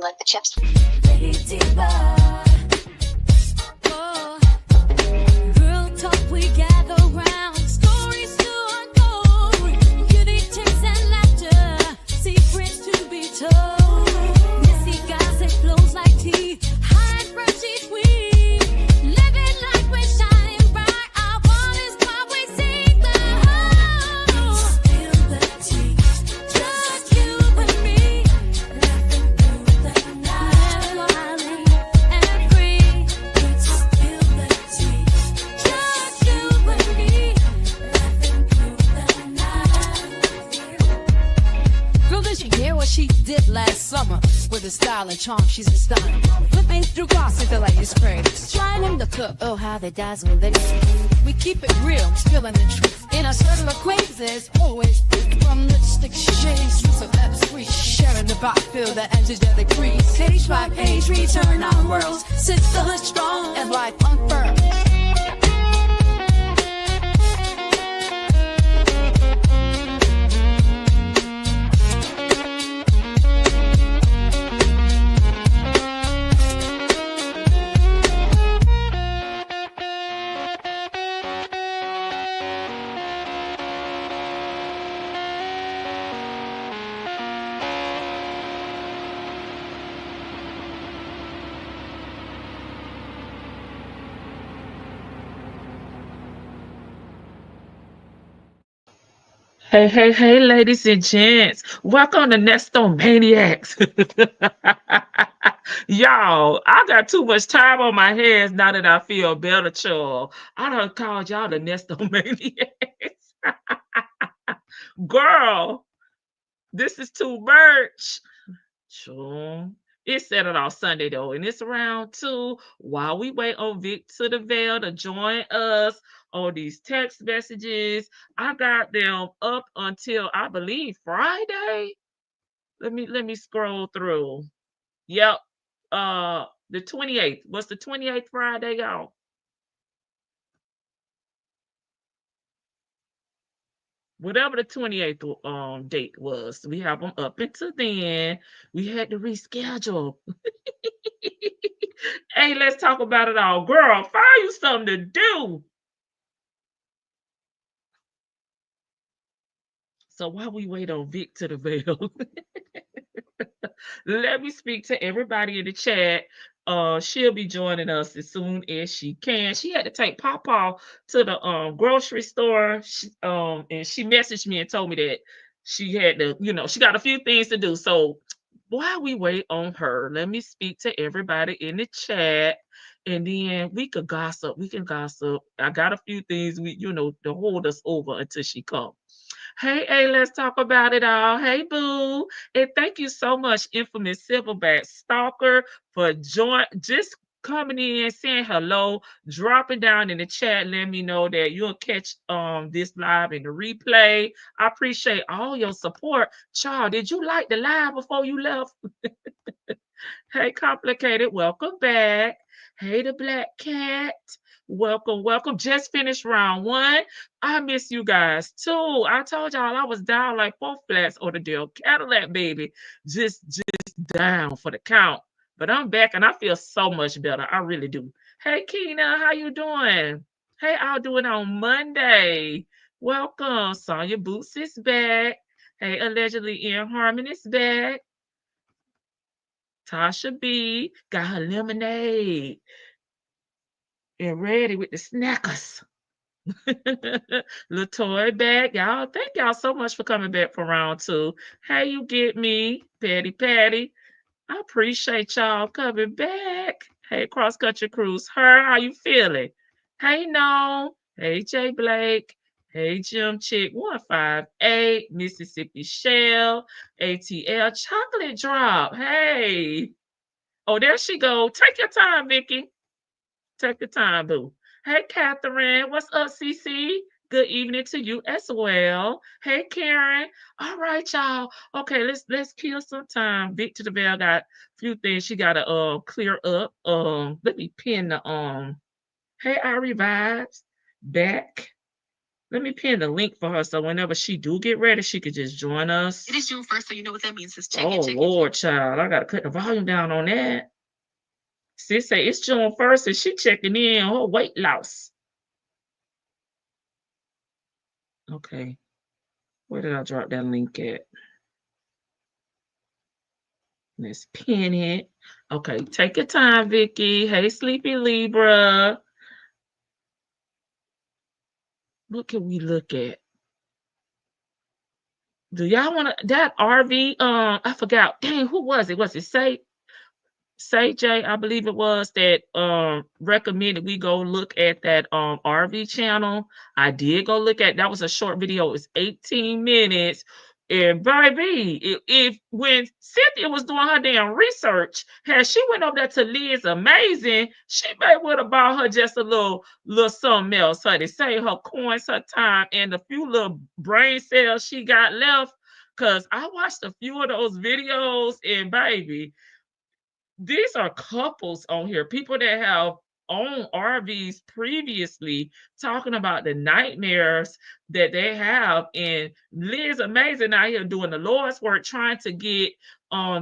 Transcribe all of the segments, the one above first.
and let the chips. Real talk, we gather round. Stories to unfold. Beauty, chicks, and laughter. Secrets to be told. Messy gossip flows like tea. High, fresh, sweet. Living like we're shining bright. Our one is why we sing the whole. Spill the tea. Just you and me. Laughing through the night. Smiling and free. Spill the tea. Just you and me. Laughing through the night. Girl, did you hear what she did last summer? With her style and charm, she's a stunner. Flipping through gossip, the latest craze. Trying them to cook, oh how they dazzle they. We keep it real, spilling the truth. In our circle of acquaintances, always from lipstick shades to celebs sweet. Sharing the vibe, feel the energetic breeze. Page by page, we turn our worlds. Sit still and strong as life unfurls. Hey, hey, hey, ladies and gents. Welcome to Ernesto Maniacs. Y'all, I got too much time on my hands now that I feel better, chill. I done called y'all the Ernesto Maniacs. Girl, this is too much. Sure. It's Saturday on Sunday though, and it's around 2 while we wait on Vic to the Veil to join us on these text messages. I got them up until I believe Friday. Let me scroll through. Yep. The 28th. What's the 28th Friday, y'all? Whatever the 28th date was, we have them up until then. We had to reschedule. Hey, let's talk about it all. Girl, find you something to do. So while we wait on Vic to the Veil, let me speak to everybody in the chat. She'll be joining us as soon as she can. She had to take Pawpaw to the grocery store. And she messaged me and told me that she had to, she got a few things to do. So while we wait on her, let me speak to everybody in the chat. And then we could gossip. We can gossip. I got a few things to hold us over until she comes. Hey, let's talk about it all. Hey, boo. And thank you so much, infamous Silverback Stalker, for just coming in, saying hello, dropping down in the chat, letting me know that you'll catch this live in the replay. I appreciate all your support. Child, did you like the live before you left? Hey, Complicated, welcome back. Hey, the Black Cat. Welcome, welcome. Just finished round 1. I miss you guys too. I told y'all I was down like 4 flats on the deal. Cadillac, baby. Just down for the count. But I'm back and I feel so much better. I really do. Hey, Keena, how you doing? Hey, I'll do it on Monday. Welcome. Sonya Boots is back. Hey, Allegedly in Harmony is back. Tasha B got her lemonade and ready with the snackers. Latoya back. Y'all, thank y'all so much for coming back for round 2. Hey, you get me, Patty. I appreciate y'all coming back. Hey, Cross Country Cruise. How you feeling? Hey, No. Hey, Jay Blake. Hey, Jim Chick 158. Mississippi Shell. ATL Chocolate Drop. Hey. Oh, there she go. Take your time, Vicky. Take your time, boo. Hey, Catherine. What's up, CC? Good evening to you as well. Hey, Karen. All right, y'all. Okay, let's kill some time. Vic to the Bell got a few things she gotta clear up. Let me pin the Hey, Ari Vibes back. Let me pin the link for her so whenever she do get ready, she could just join us. It is June 1st, so you know what that means. It's check Oh, in. Lord, child. I got to cut the volume down on that. Sis say it's June 1st and she checking in on her weight loss. Okay. Where did I drop that link at? Let's pin it. Okay, take your time, Vicky. Hey, Sleepy Libra. What can we look at? Do y'all want to that RV? I forgot. Dang, who was it? Was it Say Jay, I believe it was that recommended we go look at that RV channel. I did go look at that was a short video. It was 18 minutes. And baby, if when Cynthia was doing her damn research, had she went over there to Liz Amazing, she may would have bought her just a little something else. Honey, save her coins, her time, and the few little brain cells she got left. Cause I watched a few of those videos, and baby, these are couples on here, people that have owned RVs previously, talking about the nightmares that they have. And Liz Amazing out here doing the Lord's work, trying to get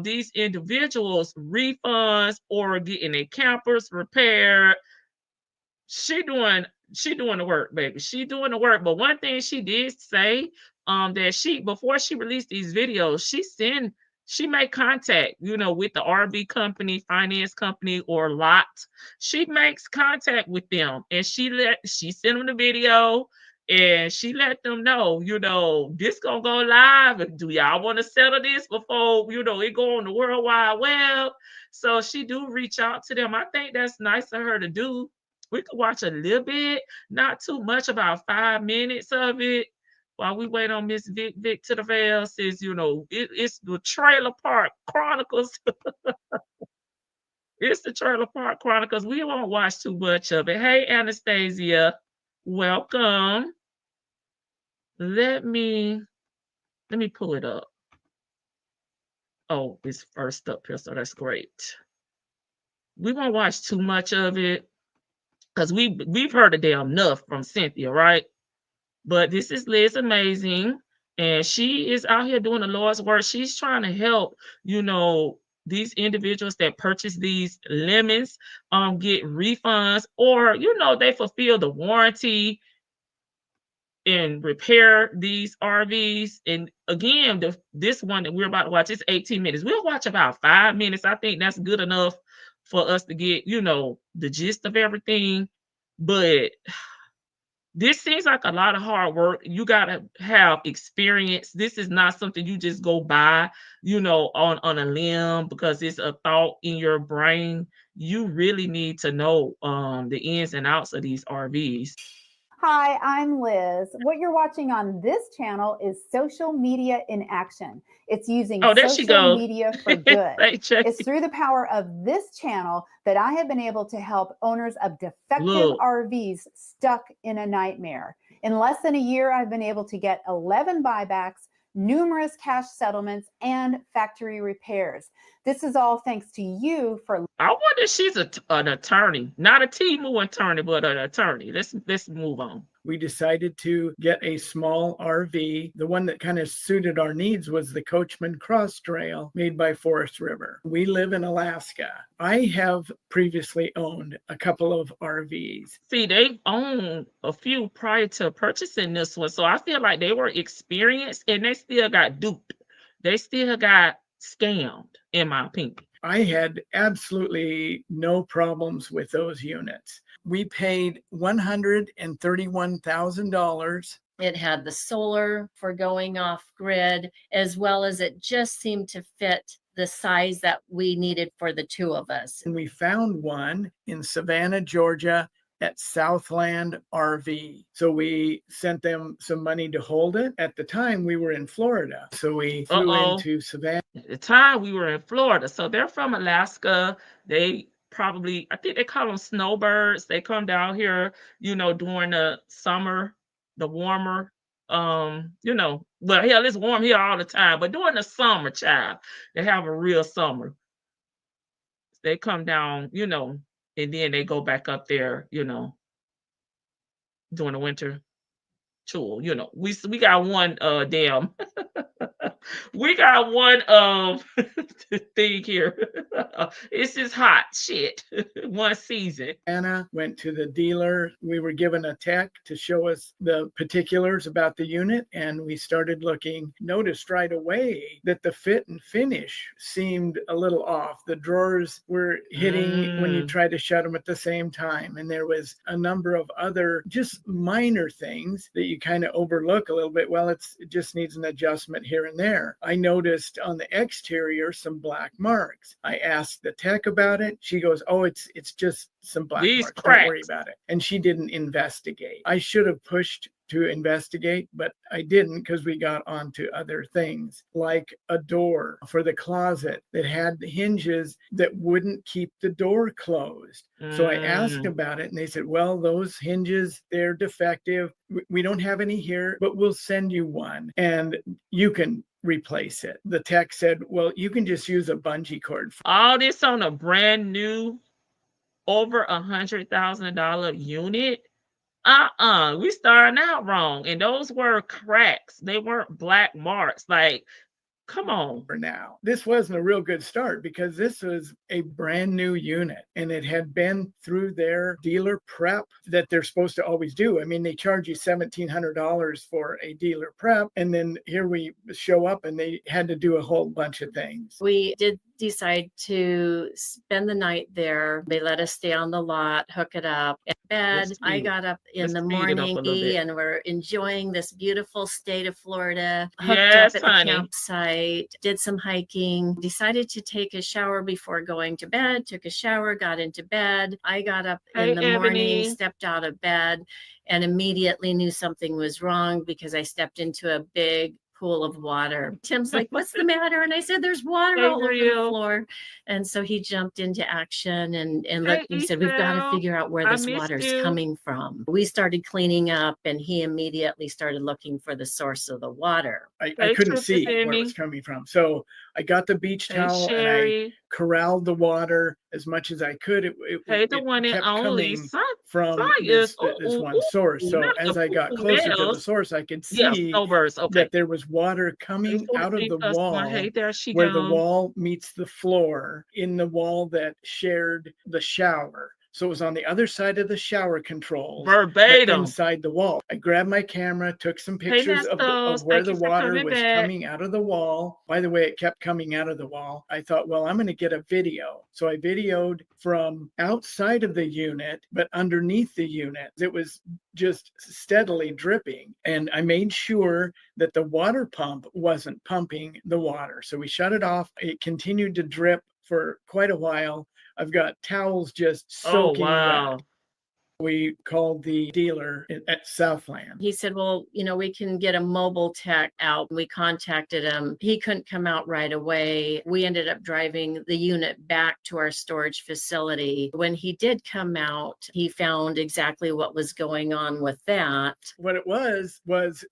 these individuals refunds or getting their campers repaired. She doing the work, baby. She doing the work. But one thing she did say, that she before she released these videos, she made contact, with the RV company, finance company, or lot. She makes contact with them, and she sent them the video, and she let them know, this gonna go live. Do y'all want to settle this before it go on the World Wide Web? So she do reach out to them. I think that's nice of her to do. We could watch a little bit, not too much, about 5 minutes of it, while we wait on Miss Vic to the veil. Says, it's the Trailer Park Chronicles. It's the Trailer Park Chronicles. We won't watch too much of it. Hey, Anastasia, welcome. Let me pull it up. Oh, it's first up here, so that's great. We won't watch too much of it because we've heard a damn enough from Cynthia, right? But this is Liz Amazing, and she is out here doing the Lord's work. She's trying to help, these individuals that purchase these lemons get refunds, or they fulfill the warranty and repair these RVs. And again, this one that we're about to watch is 18 minutes. We'll watch about 5 minutes. I think that's good enough for us to get, the gist of everything. But this seems like a lot of hard work. You got to have experience. This is not something you just go by, on a limb because it's a thought in your brain. You really need to know the ins and outs of these RVs. Hi, I'm Liz. What you're watching on this channel is Social Media in Action. It's using social media for good. It's through the power of this channel that I have been able to help owners of defective RVs stuck in a nightmare. In less than a year, I've been able to get 11 buybacks, numerous cash settlements, and factory repairs. This is all thanks to you for... I wonder if she's an attorney, not a Temu attorney, but an attorney. Let's move on. We decided to get a small RV. The one that kind of suited our needs was the Coachman Cross Trail made by Forest River. We live in Alaska. I have previously owned a couple of RVs. See, they owned a few prior to purchasing this one. So I feel like they were experienced and they still got duped. They still got scammed, in my opinion. I had absolutely no problems with those units. We paid $131,000. It had the solar for going off grid, as well as it just seemed to fit the size that we needed for the two of us. And we found one in Savannah, Georgia at Southland RV. So we sent them some money to hold it. At the time, we were in Florida. So we flew into Savannah. At the time, we were in Florida. So they're from Alaska. They probably, I think they call them snowbirds. They come down here, during the summer, the warmer, well, hell, it's warm here all the time. But during the summer, child, they have a real summer. They come down, and then they go back up there, during the winter. tool. You know, we got one damn we got one thing here. It's just hot shit. One season. Anna went to the dealer. We were given a tech to show us the particulars about the unit, and we started looking. Noticed right away that the fit and finish seemed a little off. The drawers were hitting when you tried to shut them at the same time, and there was a number of other just minor things that you kind of overlook a little bit. Well, it just needs an adjustment here and there. I noticed on the exterior some black marks. I asked the tech about it. She goes, "Oh, it's just some black marks. Don't worry about it." And she didn't investigate. I should have pushed to investigate, but I didn't, because we got onto other things, like a door for the closet that had hinges that wouldn't keep the door closed. So I asked about it, and they said, well, those hinges, they're defective. We don't have any here, but we'll send you one and you can replace it. The tech said, well, you can just use a bungee cord. All this on a brand new, over $100,000 unit. We starting out wrong. And those were cracks. They weren't black marks. Like, come on. For now, this wasn't a real good start, because this was a brand new unit and it had been through their dealer prep that they're supposed to always do. I mean, they charge you $1,700 for a dealer prep, and then here we show up and they had to do a whole bunch of things. We did decide to spend the night there. They let us stay on the lot, hook it up. At bed, I got up in the morning and we're enjoying this beautiful state of Florida. Hooked up at the campsite, did some hiking, decided to take a shower before going to bed, took a shower, got into bed. I got up in the morning, stepped out of bed, and immediately knew something was wrong, because I stepped into a big pool of water. Tim's like, what's the matter? And I said, there's water all over the floor. And so he jumped into action and looked, he said, we've got to figure out where this water is coming from. We started cleaning up, and he immediately started looking for the source of the water. I couldn't see where it was coming from. So I got the beach towel and I corralled the water as much as I could. It kept coming from this one source. So as I got closer to the source, I could see that there was water coming out of the wall where the wall meets the floor, in the wall that shared the shower. So it was on the other side of the shower controls, verbatim inside the wall. I grabbed my camera, took some pictures of where the water was coming out of the wall. By the way, it kept coming out of the wall. I thought, well, I'm going to get a video. So I videoed from outside of the unit, but underneath the unit. It was just steadily dripping. And I made sure that the water pump wasn't pumping the water. So we shut it off. It continued to drip for quite a while. I've got towels just soaking wet. We called the dealer at Southland. He said, well, we can get a mobile tech out. We contacted him. He couldn't come out right away. We ended up driving the unit back to our storage facility. When he did come out, he found exactly what was going on with that. What it was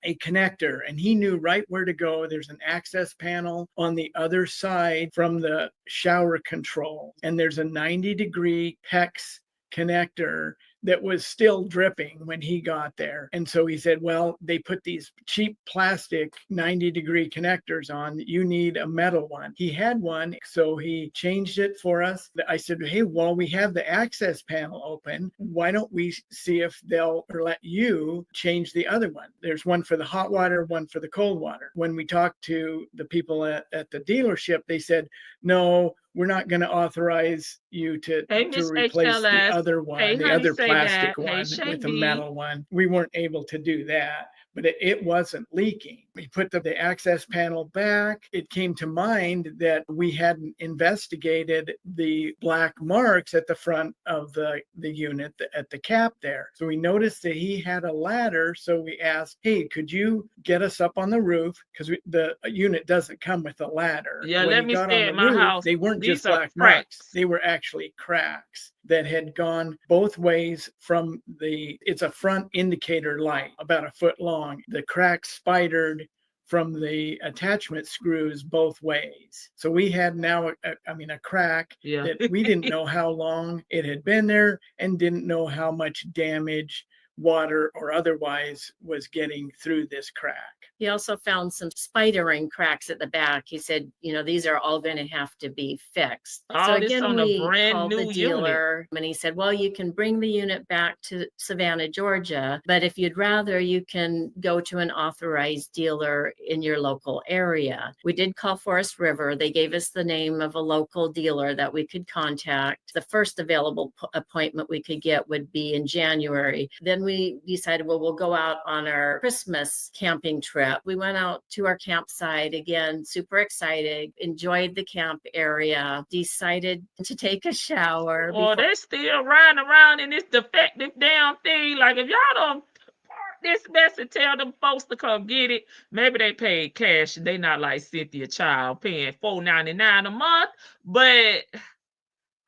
a connector, and he knew right where to go. There's an access panel on the other side from the shower control, and there's a 90-degree PEX connector that was still dripping when he got there. And so he said, well, they put these cheap plastic 90-degree connectors on. You need a metal one. He had one, so he changed it for us. I said, hey, while we have the access panel open, why don't we see if they'll let you change the other one? There's one for the hot water, one for the cold water. When we talked to the people at the dealership, they said, no, we're not going to authorize you to replace the other one, the other plastic one with the metal one. We weren't able to do that, but it wasn't leaking. We put the access panel back. It came to mind that we hadn't investigated the black marks at the front of the unit at the cap there. So we noticed that he had a ladder. So we asked, hey, could you get us up on the roof? Because the unit doesn't come with a ladder. Yeah, let me stay at my house. They weren't just black marks. They were actually cracks that had gone both ways from it's a front indicator light, about a foot long. The crack spidered from the attachment screws both ways. So we had now a crack that we didn't know how long it had been there and didn't know how much damage water or otherwise was getting through this crack. He also found some spidering cracks at the back. He said, these are all going to have to be fixed. All so this again, on a we brand called new the dealer and he said, well, you can bring the unit back to Savannah, Georgia, but if you'd rather, you can go to an authorized dealer in your local area. We did call Forest River. They gave us the name of a local dealer that we could contact. The first available appointment we could get would be in January. Then we decided, well, we'll go out on our Christmas camping trip. We went out to our campsite again, super excited, enjoyed the camp area, decided to take a shower. Well, they still riding around in this defective damn thing. Like, if y'all don't park this mess and tell them folks to come get it, maybe they paid cash and they not like Cynthia Child paying $4.99 a month. But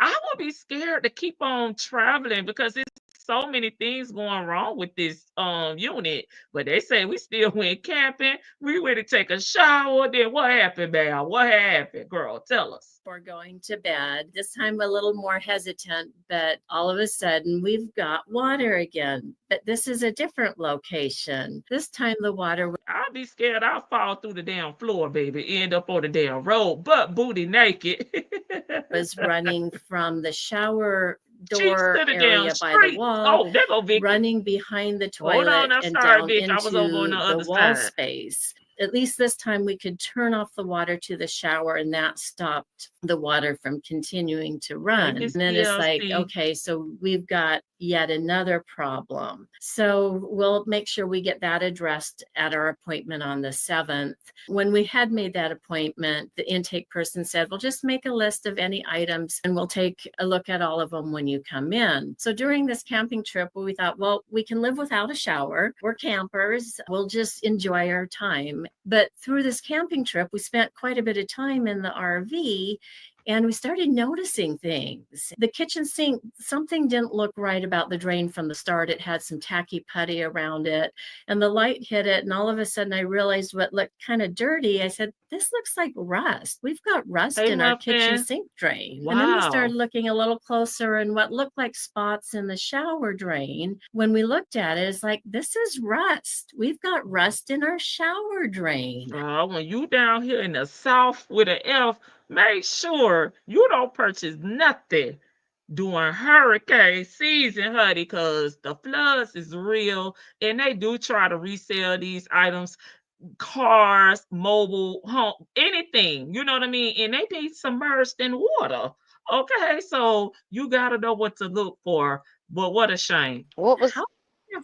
I would be scared to keep on traveling because it's so many things going wrong with this unit. But they say we still went camping. We went to take a shower. Then what happened, man? What happened, girl? Tell us. We're going to bed. This time a little more hesitant, but all of a sudden we've got water again. But this is a different location. This time the water. I'll be scared I'll fall through the damn floor, baby. End up on the damn road, butt booty naked. was running from the shower door area by the wall, running behind the toilet and down into the wall space. At least this time we could turn off the water to the shower, and that stopped the water from continuing to run. And then it's like, okay, so we've got yet another problem. So we'll make sure we get that addressed at our appointment on the 7th. When we had made that appointment, the intake person said, well, just make a list of any items and we'll take a look at all of them when you come in. So during this camping trip, we thought, well, we can live without a shower. We're campers. We'll just enjoy our time. But through this camping trip, we spent quite a bit of time in the RV. And we started noticing things. The kitchen sink, something didn't look right about the drain from the start. It had some tacky putty around it, and the light hit it. And all of a sudden I realized what looked kind of dirty. I said, this looks like rust. We've got rust in our kitchen sink drain. Wow. And then we started looking a little closer, and what looked like spots in the shower drain. When we looked at it, it's like, this is rust. We've got rust in our shower drain. When you down here in the South with an F, make sure you don't purchase nothing during hurricane season, honey, because the floods is real and they do try to resell these items, cars, mobile home, anything, you know what I mean? And they be submerged in water. Okay, so you got to know what to look for. But what a shame. What was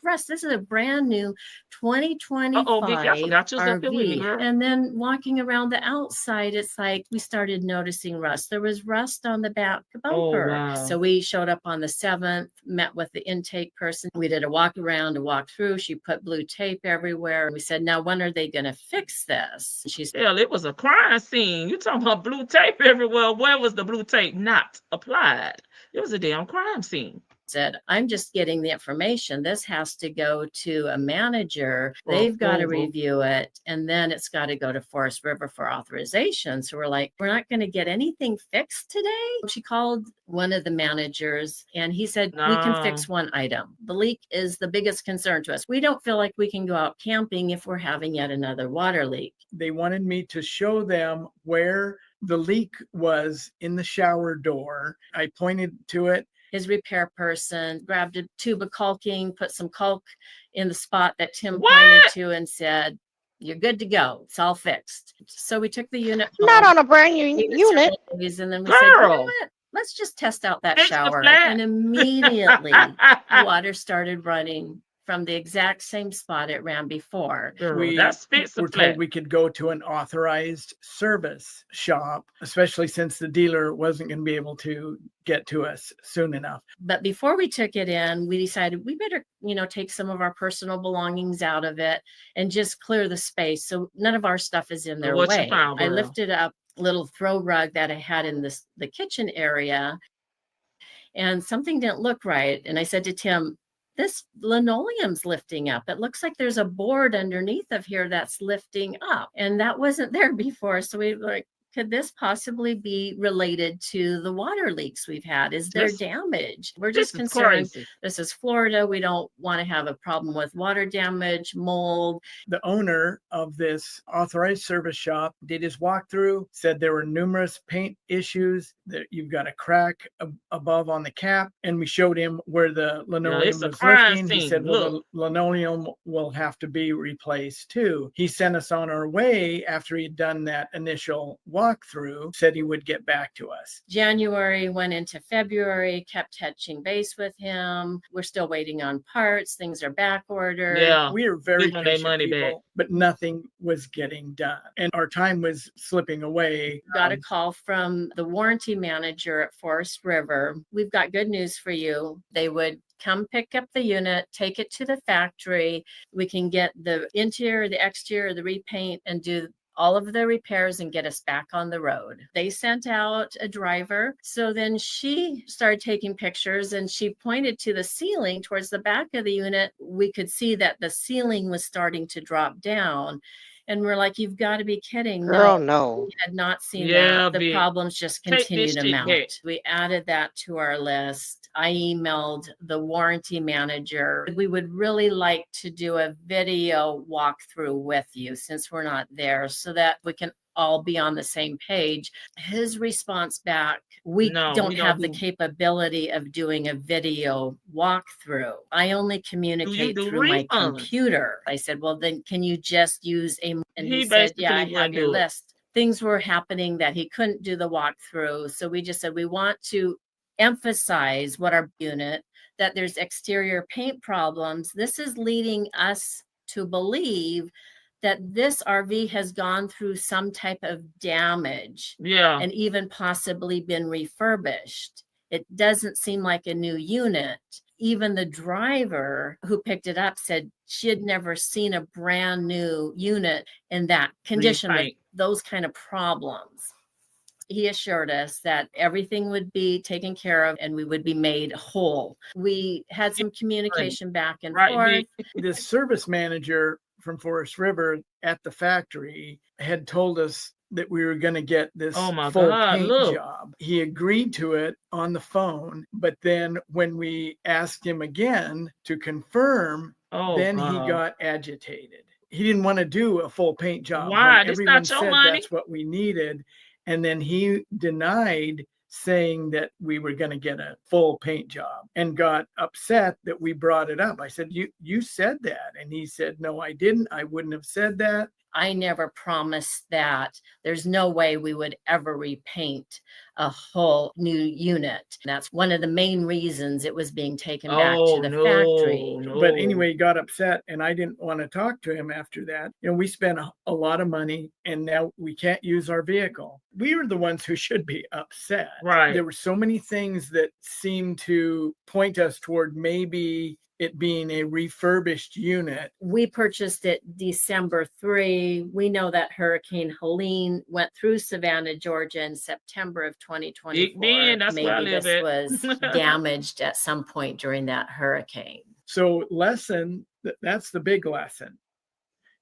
Russ, this is a brand new 2025 RV. And then walking around the outside, it's like we started noticing rust. There was rust on the back bumper. Wow. So we showed up on the 7th, met with the intake person. We did a walk around, a walk through. She put blue tape everywhere. We said, now when are they going to fix this? She said, it was a crime scene. You talking about blue tape everywhere. Where was the blue tape not applied? It was a damn crime scene. Said, I'm just getting the information. This has to go to a manager. They've got to review it. And then it's got to go to Forest River for authorization. So we're like, we're not going to get anything fixed today. She called one of the managers and he said, we can fix one item. The leak is the biggest concern to us. We don't feel like we can go out camping if we're having yet another water leak. They wanted me to show them where the leak was in the shower door. I pointed to it. His repair person grabbed a tube of caulking, put some caulk in the spot that Tim pointed to and said, you're good to go. It's all fixed. So we took the unit home. Not on a brand new unit. And then we said, you know what? Let's just test out that shower. And immediately the water started running from the exact same spot it ran before. We were told we could go to an authorized service shop, especially since the dealer wasn't going to be able to get to us soon enough. But before we took it in, we decided we better, take some of our personal belongings out of it and just clear the space so none of our stuff is in their way. I lifted up a little throw rug that I had in the kitchen area, and something didn't look right. And I said to Tim, this linoleum's lifting up. It looks like there's a board underneath of here that's lifting up. And that wasn't there before. So we were like, could this possibly be related to the water leaks we've had? Is there damage? We're just concerned. This is Florida. We don't want to have a problem with water damage, mold. The owner of this authorized service shop did his walkthrough, said there were numerous paint issues, that you've got a crack above on the cap, and we showed him where the linoleum was lifting. He said, well, the linoleum will have to be replaced too. He sent us on our way after he'd done that initial walkthrough, said he would get back to us. January went into February, kept touching base with him. We're still waiting on parts. Things are back ordered. Yeah, we are very patient people, but nothing was getting done. And our time was slipping away. Got a call from the warranty manager at Forest River. We've got good news for you. They would come pick up the unit, take it to the factory. We can get the interior, the exterior, the repaint, and do all of the repairs and get us back on the road. They sent out a driver. So then she started taking pictures and she pointed to the ceiling towards the back of the unit. We could see that the ceiling was starting to drop down. And we're like, you've got to be kidding. Girl, no. We had not seen that. The problems just continue to mount. We added that to our list. I emailed the warranty manager. We would really like to do a video walkthrough with you since we're not there so that we can all be on the same page. His response back, we don't have the capability of doing a video walkthrough. I only communicate through my computer. I said, well, then can you just use a, and he said, yeah, I have your list. Things were happening that he couldn't do the walkthrough. So we just said, we want to emphasize what our unit, that there's exterior paint problems. This is leading us to believe that this RV has gone through some type of damage and even possibly been refurbished. It doesn't seem like a new unit. Even the driver who picked it up said she had never seen a brand new unit in that condition with those kind of problems. He assured us that everything would be taken care of and we would be made whole. We had some communication back and forth. The service manager from Forest River at the factory had told us that we were going to get this full paint job. He agreed to it on the phone, but then when we asked him again to confirm, he got agitated. He didn't want to do a full paint job. Why? Everyone said that's what we needed. And then he denied saying that we were going to get a full paint job and got upset that we brought it up. I said, you said that. And he said, no, I didn't. I wouldn't have said that. I never promised that. There's no way we would ever repaint a whole new unit. That's one of the main reasons it was being taken back to the factory. But anyway, he got upset and I didn't want to talk to him after that. You know, we spent a lot of money and now we can't use our vehicle. We were the ones who should be upset. Right. There were so many things that seemed to point us toward maybe it being a refurbished unit. We purchased it December 3. We know that Hurricane Helene went through Savannah, Georgia in September of 2024. Maybe this was damaged at some point during that hurricane. So that's the big lesson,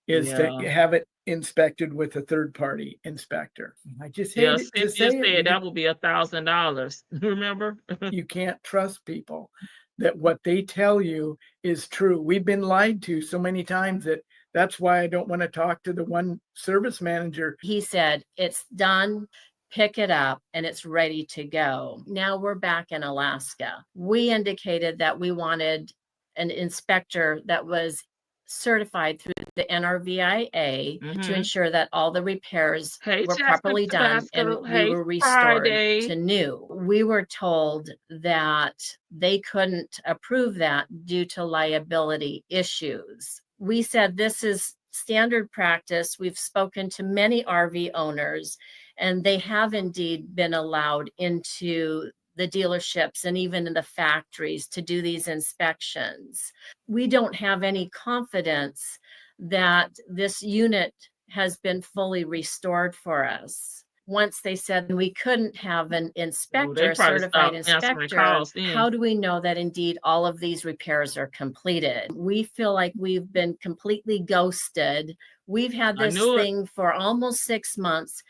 is to have it inspected with a third-party inspector. I just hate to say it. That will be $1,000. Remember? You can't trust people. That what they tell you is true. We've been lied to so many times that's why I don't want to talk to the one service manager. He said, it's done, pick it up, and it's ready to go. Now we're back in Alaska. We indicated that we wanted an inspector that was certified through the NRVIA to ensure that all the repairs were properly done and we were restored to new. We were told that they couldn't approve that due to liability issues. We said this is standard practice. We've spoken to many RV owners and they have indeed been allowed into the dealerships and even in the factories to do these inspections. We don't have any confidence that this unit has been fully restored for us. Once they said we couldn't have an inspector, certified inspector, how do we know that indeed all of these repairs are completed? We feel like we've been completely ghosted. We've had this thing for almost 6 months.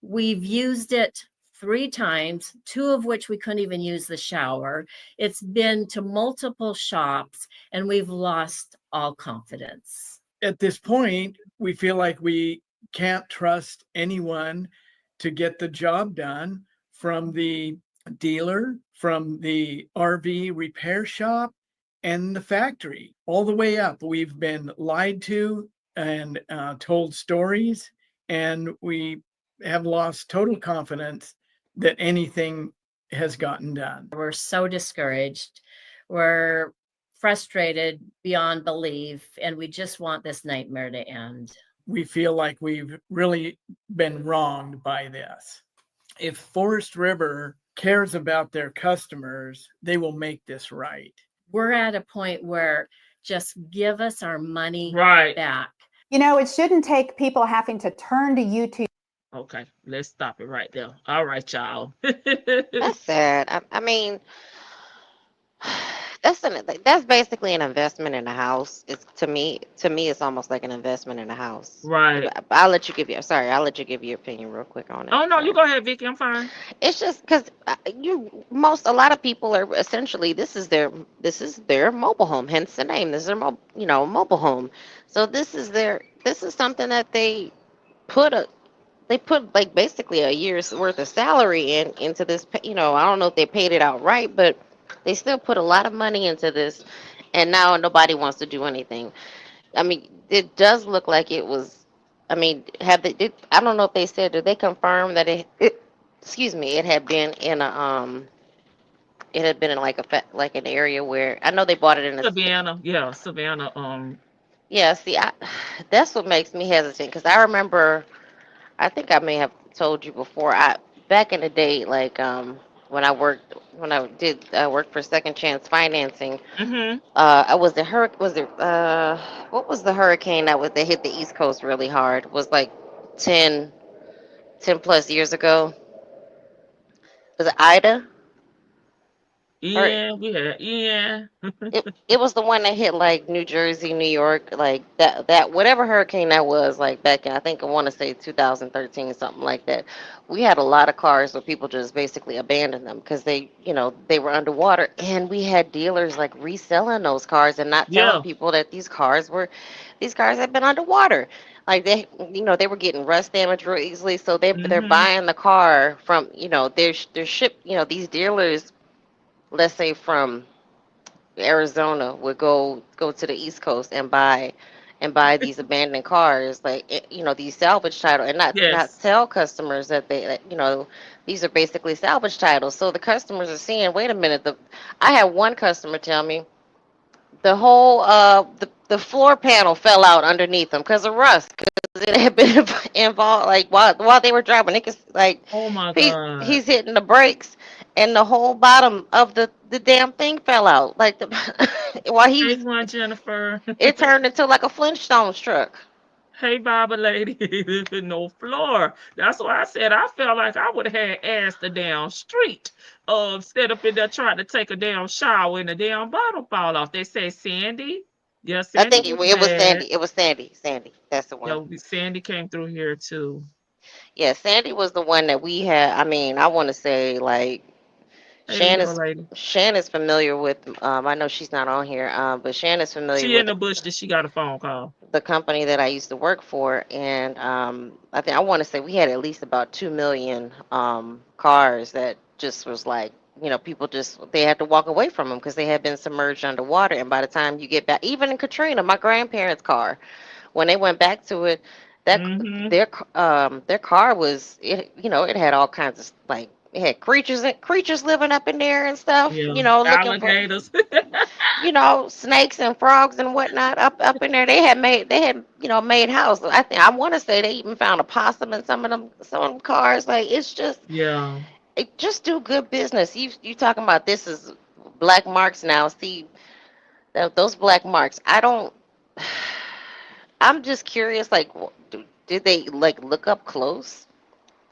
We've used it 3 times, 2 of which we couldn't even use the shower. It's been to multiple shops, and we've lost all confidence. At this point, we feel like we can't trust anyone to get the job done, from the dealer, from the RV repair shop, and the factory, all the way up. We've been lied to and told stories, and we have lost total confidence that anything has gotten done. We're so discouraged. We're frustrated beyond belief, and we just want this nightmare to end. We feel like we've really been wronged by this. If Forest River cares about their customers, they will make this right. We're at a point where just give us our money back. You know, it shouldn't take people having to turn to YouTube. Okay, let's stop it right there. All right, y'all. That's sad. I mean, that's basically an investment in a house. It's to me, it's almost like an investment in a house. Right. I'll let you give your opinion real quick on it. Oh no, you go ahead, Vicky. I'm fine. It's just because a lot of people are essentially, this is their mobile home, hence the name. This is their mobile home. So this is something that they put like basically a year's worth of salary into this. I don't know if they paid it outright, but they still put a lot of money into this, and now nobody wants to do anything. I mean, it does look like it was. I mean, I don't know if they said. Did they confirm that it had been in a it had been in like an area where, I know they bought it in Savannah. Yeah, Savannah. Yeah. See, that's what makes me hesitant, because I remember. I think I may have told you before. Back in the day, like when I worked for Second Chance Financing. Mm-hmm. What was the hurricane that hit the East Coast really hard? It was like 10 plus years ago. Was it Ida? Yeah, It was the one that hit like New Jersey, New York, like that whatever hurricane that was, like back in, I think I want to say 2013, something like that. We had a lot of cars where people just basically abandoned them because they were underwater, and we had dealers like reselling those cars and not telling people that these cars had been underwater. Like they were getting rust damage real easily, so they're buying the car from they're shipped. These dealers, let's say from Arizona, would go to the East Coast and buy these abandoned cars, like these salvage title, and not tell customers that these are basically salvage titles. So the customers are seeing, wait a minute, I had one customer tell me the whole the floor panel fell out underneath them because of rust, because it had been involved, like while they were driving. It could, like, oh my God, he's hitting the brakes, and the whole bottom of the damn thing fell out. Like while he was, Jennifer. It turned into like a Flintstones truck. Hey, Baba lady, no floor. That's why I said I felt like I would have had ass the damn street. Instead up in there trying to take a damn shower and the damn bottle fall off. They say Sandy. Yeah, Sandy. I think it was Sandy. It was Sandy. Sandy. That's the one. Yeah, Sandy came through here too. Yeah, Sandy was the one that we had. I mean, I want to say like Shan is familiar with. I know she's not on here. But Shan is familiar. She with in the bush that she got a phone call. The company that I used to work for, and I want to say we had at least about 2 million cars that just was like, people they had to walk away from them because they had been submerged underwater. And by the time you get back, even in Katrina, my grandparents' car, when they went back to it, their car was, it had all kinds of, like, it had creatures living up in there and stuff. Looking alligators. For, snakes and frogs and whatnot up in there. They had made house. I want to say they even found a possum in some of them cars. Like, it's just, just do good business. You talking about this is black marks now? See, those black marks. I'm just curious. Like, did they like look up close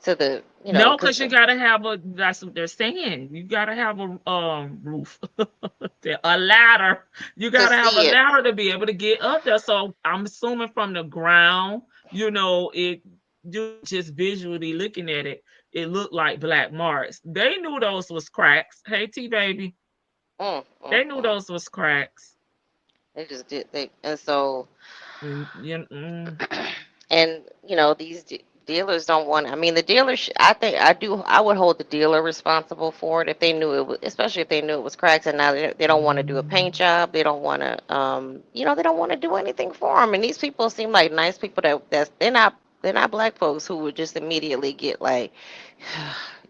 to the? No, because you gotta have that's what they're saying. You gotta have a roof, a ladder. You gotta have a ladder to be able to get up there. So I'm assuming from the ground, it you just visually looking at it, it looked like black marks. They knew those was cracks. Hey, T baby, they knew those was cracks. They just did. And so, And, and these dealers don't want. I mean, the dealers. I think I would hold the dealer responsible for it if they knew it was, especially if they knew it was cracks. And now they don't want to do a paint job. They don't want to. They don't want to do anything for them. And these people seem like nice people. They're not. They're not black folks who would just immediately get like,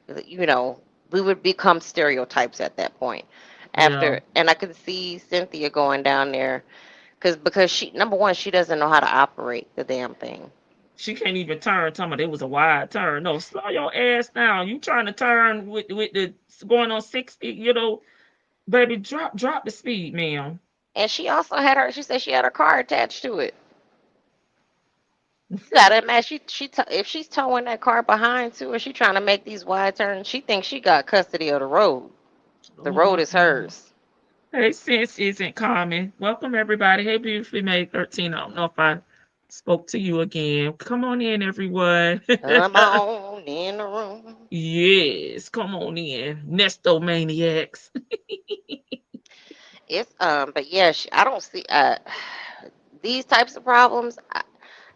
we would become stereotypes at that point. After, and I could see Cynthia going down there because she, number one, she doesn't know how to operate the damn thing. She can't even turn. Talking about it was a wide turn. No, slow your ass down. You trying to turn with the going on 60? Baby, drop the speed, ma'am. And she also had she said she had her car attached to it. You gotta imagine if she's towing that car behind too, and she trying to make these wide turns, she thinks she got custody of the road. The road is hers. Hey, sis isn't common. Welcome everybody. Hey, beautifully made 13. I don't know if I spoke to you again. Come on in, everyone. Come on in the room. Yes, come on in, Nesto maniacs. It's but yeah, I don't see these types of problems.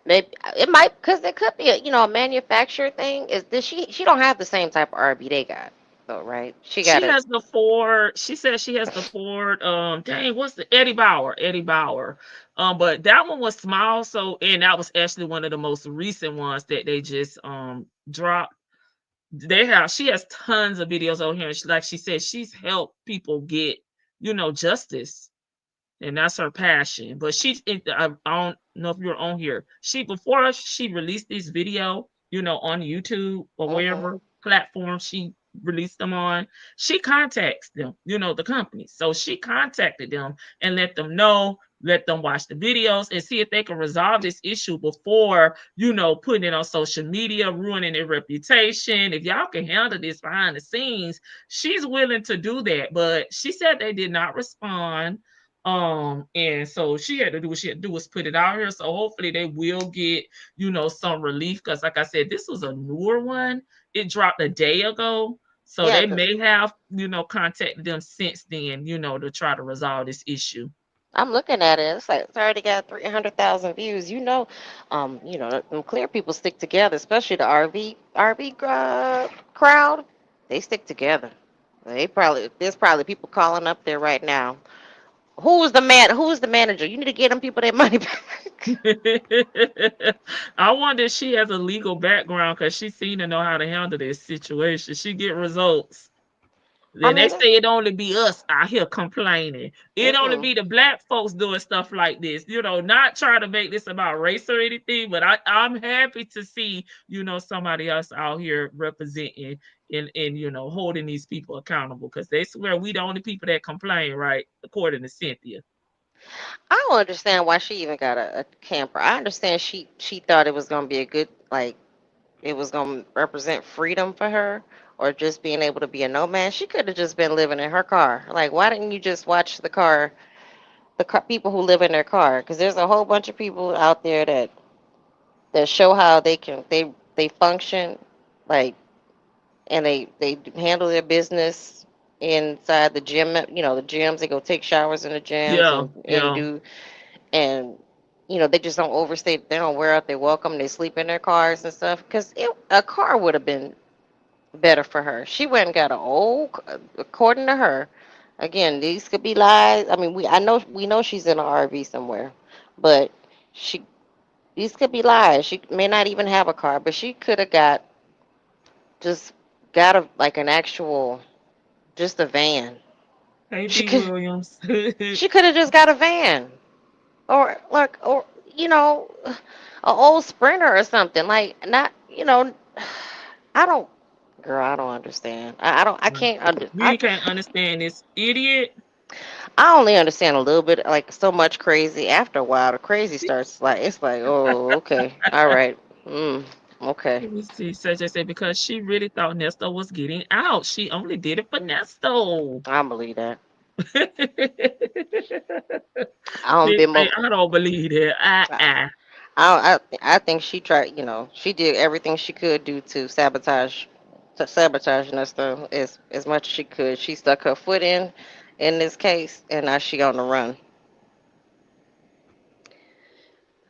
Maybe it might, because it could be a manufacturer thing. Is this she don't have the same type of RV they got though, right? She has the Ford. She says she has the Ford. Dang, what's the Eddie Bauer? But that one was small. So, and that was actually one of the most recent ones that they just dropped. She has tons of videos on here. Like she said, she's helped people get justice. And that's her passion. But I don't know if you're on here. Before she released this video, on YouTube or wherever platform she released them on, she contacts them, the company. So she contacted them and let them know, let them watch the videos and see if they can resolve this issue before, putting it on social media, ruining their reputation. If y'all can handle this behind the scenes, she's willing to do that. But she said they did not respond. And so she had to do what she had to do was put it out here. So hopefully they will get, some relief. Because like I said, this was a newer one. It dropped a day ago. So they may have, contacted them since then, to try to resolve this issue. I'm looking at it. It's like it's already got 300,000 views. Them clear people stick together, especially the RV crowd. They stick together. There's probably people calling up there right now. Who's the manager? You need to get them people their money back. I wonder if she has a legal background because she seemed to know how to handle this situation. She get results. Then they say it only be us out here complaining. It only be the black folks doing stuff like this. Not trying to make this about race or anything, but I'm happy to see, somebody else out here representing and holding these people accountable, because they swear we the only people that complain, right? According to Cynthia. I don't understand why she even got a camper. I understand she thought it was gonna be a good, like, it was gonna represent freedom for her, or just being able to be a nomad. She could have just been living in her car. Like, why didn't you just watch the car people who live in their car? Because there's a whole bunch of people out there that show how they function, like, and they handle their business inside the gym. The gyms, they go take showers in the gyms and they just don't overstay. They don't wear out their welcome. They sleep in their cars and stuff. Because a car would have been better for her. She went and got according to her, again, these could be lies. I mean, we know she's in an RV somewhere, but these could be lies. She may not even have a car, but she could have got an actual, just a van. Hey, Williams. She could have just got a van, or an old Sprinter or something. Like, not, I don't understand. I can't You can't understand this idiot. I only understand a little bit, like, so much crazy. After a while, the crazy starts, like, it's like, oh, okay, all right, okay. Let me see. Such I said, because she really thought Nesto was getting out. She only did it for Nesto. I believe that. I don't believe that. I think she tried. She did everything she could do to sabotage Ernesto as much as she could. She stuck her foot in this case, and now she on the run.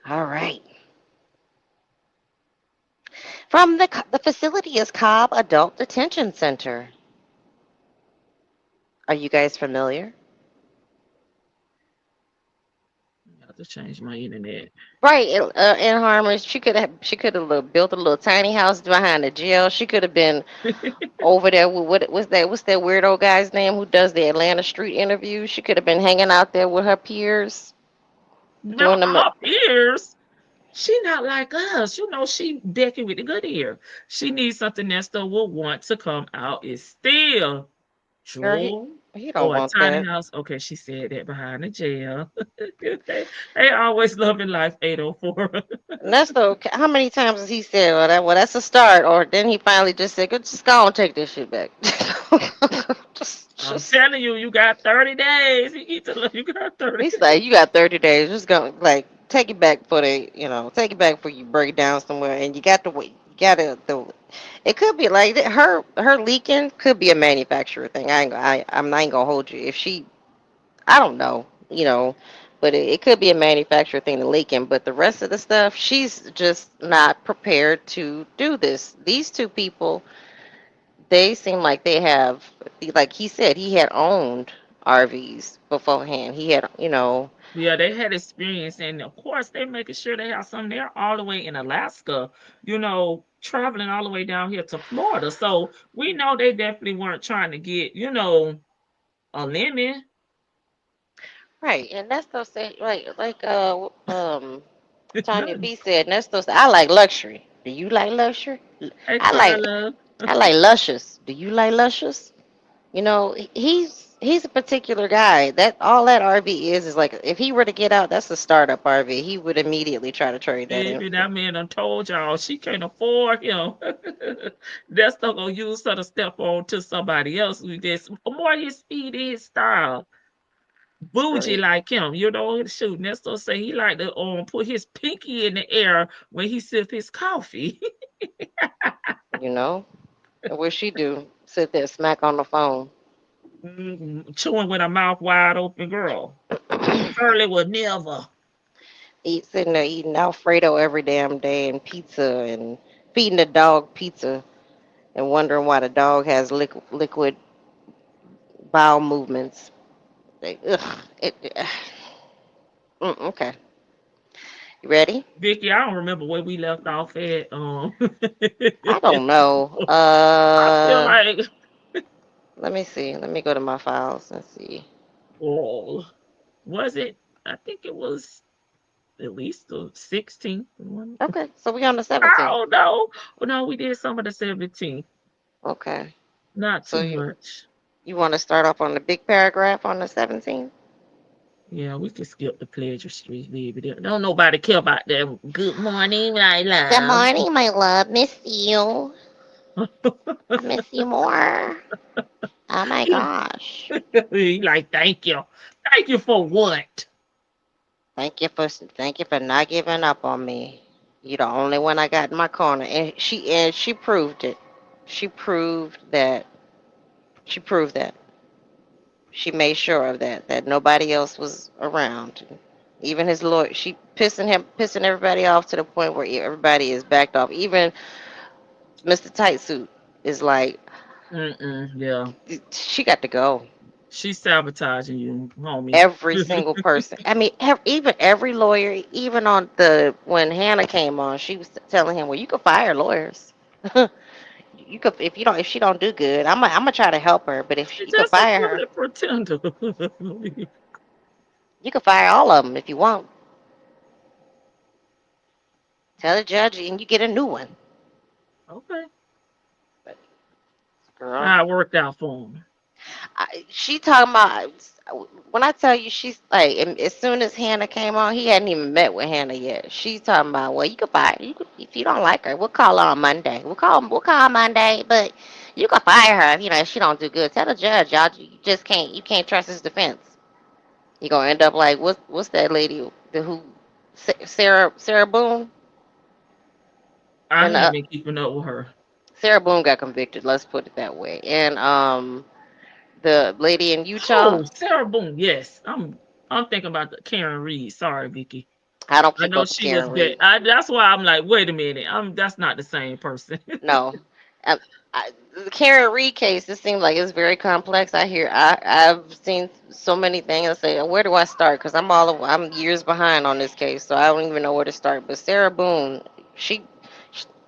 All right. From the facility is Cobb Adult Detention Center. Are you guys familiar? I have to change my internet. Right, in Harmon, she could have built a little tiny house behind the jail. She could have been over there with what's that weirdo guy's name who does the Atlanta Street interviews? She could have been hanging out there with her peers doing Not them. her ears. She not like us. She Becky with the good ear. She needs something Nestor will want to come out. Is still Girl, jewel he don't or a want tiny that. house. Okay, she said that behind the jail. they always loving life 804. And that's how many times has he said, well, that's a start, or then he finally just said, "Good, just go and take this shit back." I'm just telling you, you got 30 days. You got 30 He's like, you got 30 days. Just go, like, take it back take it back before you break down somewhere. And you got to wait. You got to. It could be like her leaking could be a manufacturer thing. I'm not gonna hold you. If she, I don't know, but it could be a manufacturer thing to leaking. But the rest of the stuff, she's just not prepared to do this. These two people, they seem like they have, like he said, he had owned RVs beforehand. He had, Yeah, they had experience, and of course, they're making sure they have some there all the way in Alaska, traveling all the way down here to Florida. So we know they definitely weren't trying to get, a lemon. right. And Nesto said, Tanya B said, Nesto said, I like luxury. Do you like luxury? Hey, I like, Carla. I like luscious. Do you like luscious? He's a particular guy. That RV is like if he were to get out, that's a startup RV. He would immediately try to trade that in. Baby, that man done told y'all she can't afford him. That's not gonna use her to step on to somebody else who gets more his speed, his style. Bougie Right. like him, shoot. Nestor say he like to put his pinky in the air when he sips his coffee. You know. And what she do? Sit there, smack on the phone. Chewing with her mouth wide open, girl. Shirley would never. Sitting there eating Alfredo every damn day and pizza and feeding the dog pizza and wondering why the dog has liquid bowel movements. Okay. You ready? Vicky, I don't remember where we left off at. I don't know. I feel like Let me see. Let me go to my files and see. oh, was it? I think it was at least the 16th one. Okay, so we on the I 17th. don't know. Oh, no, we did some of the 17th. Okay. Not So too much. you want to start off on the big paragraph on the 17th? Yeah, we can skip the Pleasure Street, baby. Don't nobody care about that. Good morning, my love. Good morning, my love. Miss you. I miss you more. Oh my gosh. He like, thank you. Thank you for what? Thank you for not giving up on me. You're the only one I got in my corner. And she proved it. She proved that. She made sure of that nobody else was around. Even his lawyer, she pissing everybody off to the point where everybody is backed off. Even Mr. Tight Suit is like, Yeah. she got to go. She's sabotaging you, homie. Every single person. I mean, even every lawyer, even when Hannah came on, she was telling him, "Well, you could fire lawyers. You could if she don't do good. I'm gonna try to help her, but if She's you could just a fire her, good pretender. you could fire all of them if you want. Tell the judge, and you get a new one." Okay. Girl, How it worked out for him. she talking about when I tell you she's like, as soon as Hannah came on, he hadn't even met with Hannah yet. She's talking about, well, you could fire her. If you don't like her, we'll call her on Monday. We'll call Monday, but you can fire her if she don't do good. Tell the judge, y'all, you can't trust his defense. You gonna end up like what's that lady who Sarah Boone. I And haven't been keeping up with her. Sarah Boone got convicted. Let's put it that way. And the lady in Utah. Oh, Sarah Boone. Yes, I'm thinking about the Karen Reed. Sorry, Vicky. I don't I keep know up with she was Karen bad. Reed. That's why I'm like, wait a minute. That's not the same person. No. Um, the Karen Reed case, it seems like it's very complex. I've seen so many things. I say, where do I start? Because I'm years behind on this case, so I don't even know where to start. But Sarah Boone,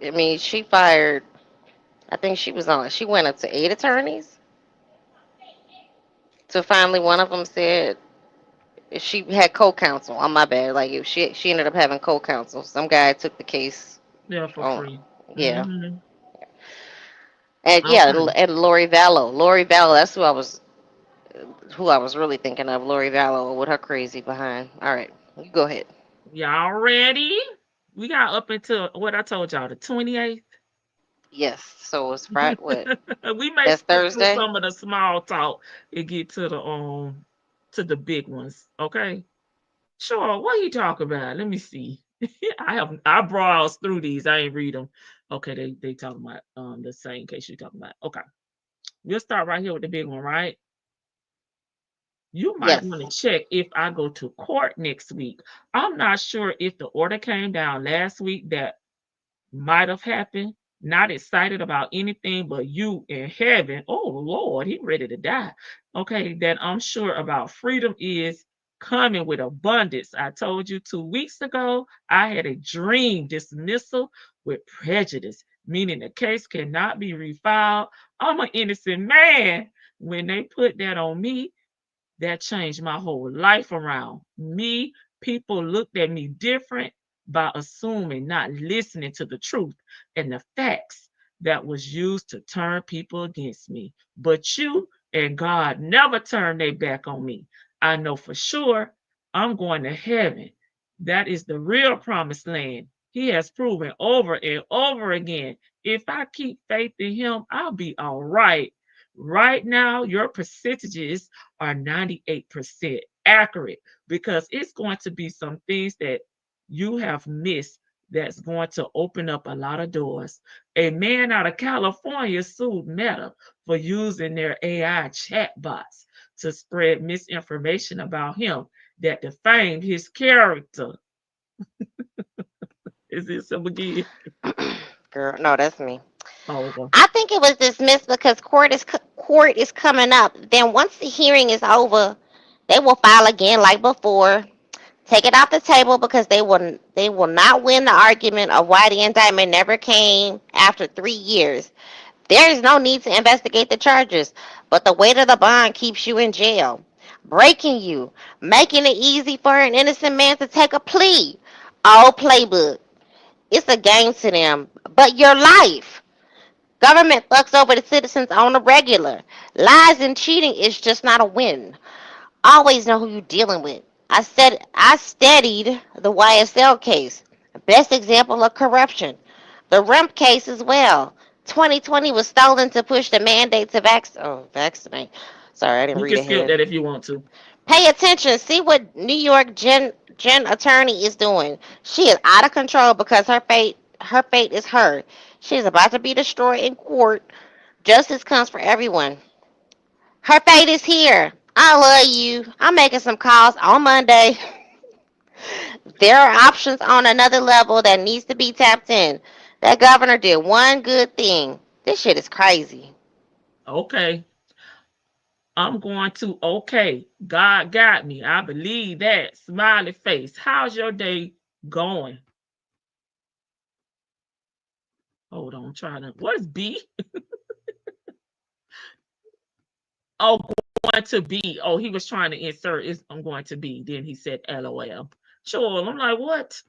I mean, she fired. I think she went up to 8 attorneys. So finally, one of them said she had co-counsel. On my bad, like if she ended up having co-counsel. Some guy took the case. Yeah, for Oh, free. yeah. Hmm. And yeah, Okay. and Lori Vallow. Lori Vallow, that's who I was really thinking of. Lori Vallow with her crazy behind. All right, you go ahead. Y'all ready? We got up until what I told y'all, the 28th. Yes. So it's Friday. What? We may That's skip through Thursday. some of the small talk and get to the big ones. Okay. Sure. What you talk about? Let me see. I browsed through these. I ain't read them. Okay, they talking about the same case you talking about. Okay. We'll start right here with the big one, right? You might Yes. want to check if I go to court next week. I'm not sure if the order came down last week. That might have happened. Not excited about anything but you in heaven. Oh Lord, he ready to die. Okay, that I'm sure about freedom is coming with abundance. I told you 2 weeks ago, I had a dream dismissal with prejudice, meaning the case cannot be refiled. I'm an innocent man. When they put that on me, that changed my whole life around. Me, people looked at me different by assuming, not listening to the truth and the facts that was used to turn people against me. But you and God never turned their back on me. I know for sure I'm going to heaven. That is the real promised land. He has proven over and over again. If I keep faith in him, I'll be all right. Right now, your percentages are 98% accurate because it's going to be some things that you have missed that's going to open up a lot of doors. A man out of California sued Meta for using their AI chatbots to spread misinformation about him that defamed his character. Is this some again? Girl, no, that's me. Oh, okay. I think it was dismissed because court is coming up. Then once the hearing is over, they will file again like before. Take it off the table because they will not win the argument of why the indictment never came after 3 years. There is no need to investigate the charges, but the weight of the bond keeps you in jail, breaking you, making it easy for an innocent man to take a plea. All playbook. It's a game to them, but your life. Government fucks over the citizens on the regular. Lies and cheating is just not a win. Always know who you're dealing with. I studied the YSL case. Best example of corruption. The Rump case as well. 2020 was stolen to push the mandate to vaccinate. Sorry, I didn't You read can skip ahead. that if you want to. Pay attention. See what New York Gen attorney is doing. She is out of control because her fate is her. She is about to be destroyed in court. Justice comes for everyone. Her fate is here. I love you. I'm making some calls on Monday. There are options on another level that needs to be tapped in. That governor did one good thing. This shit is crazy. Okay. I'm going to, okay, God got me. I believe that. Smiley face. How's your day going? Hold on, I'm trying to. What is B? Oh, going to be. Oh, he was trying to insert is I'm going to be. Then he said LOL. Sure. I'm like, what?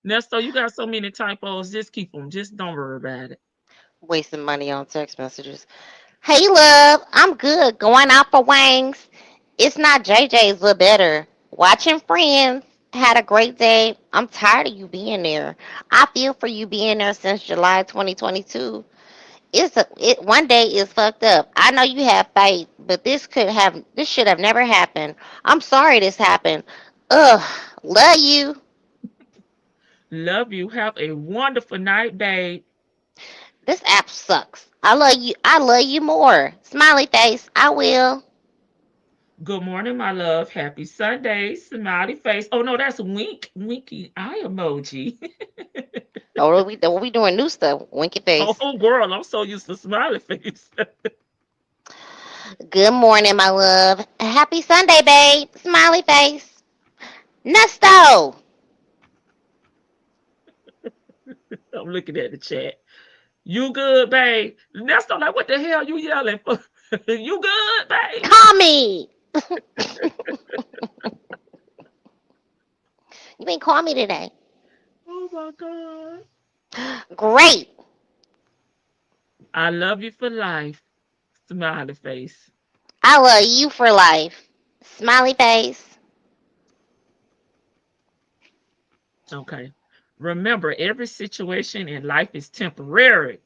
Nesto, you got so many typos. Just keep them. Just don't worry about it. Wasting money on text messages. Hey, love. I'm good. Going out for wangs. It's not JJ's, but better. Watching Friends. Had a great day. I'm tired of you being there. I feel for you being there since July 2022. One day is fucked up. I know you have faith, but this should have never happened. I'm sorry this happened. Ugh, love you. Love you. Have a wonderful night, babe. This app sucks. I love you. I love you more. Smiley face. I will. Good morning, my love. Happy Sunday. Smiley face. Oh no, that's winky eye emoji. Oh, we doing new stuff. Winky face. Oh girl, I'm so used to smiley face. Good morning, my love. Happy Sunday, babe. Smiley face. Nesto. I'm looking at the chat. You good, babe? That's not like what the hell you yelling for? You good, babe? Call me. You ain't call me today. Oh my God. Great. I love you for life. Smiley face. I love you for life. Smiley face. Okay. Remember, every situation in life is temporary.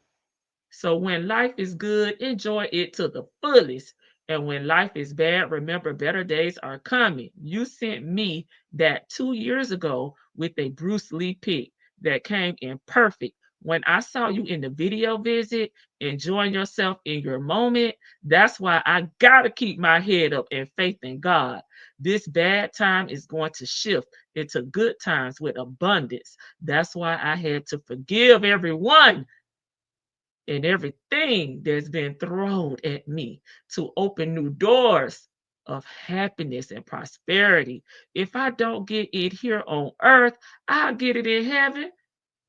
So when life is good, enjoy it to the fullest. And when life is bad, remember better days are coming. You sent me that 2 years ago with a Bruce Lee pic that came in perfect. When I saw you in the video visit, enjoying yourself in your moment, that's why I gotta keep my head up and faith in God. This bad time is going to shift into good times with abundance. That's why I had to forgive everyone and everything that's been thrown at me to open new doors of happiness and prosperity. If I don't get it here on earth, I'll get it in heaven.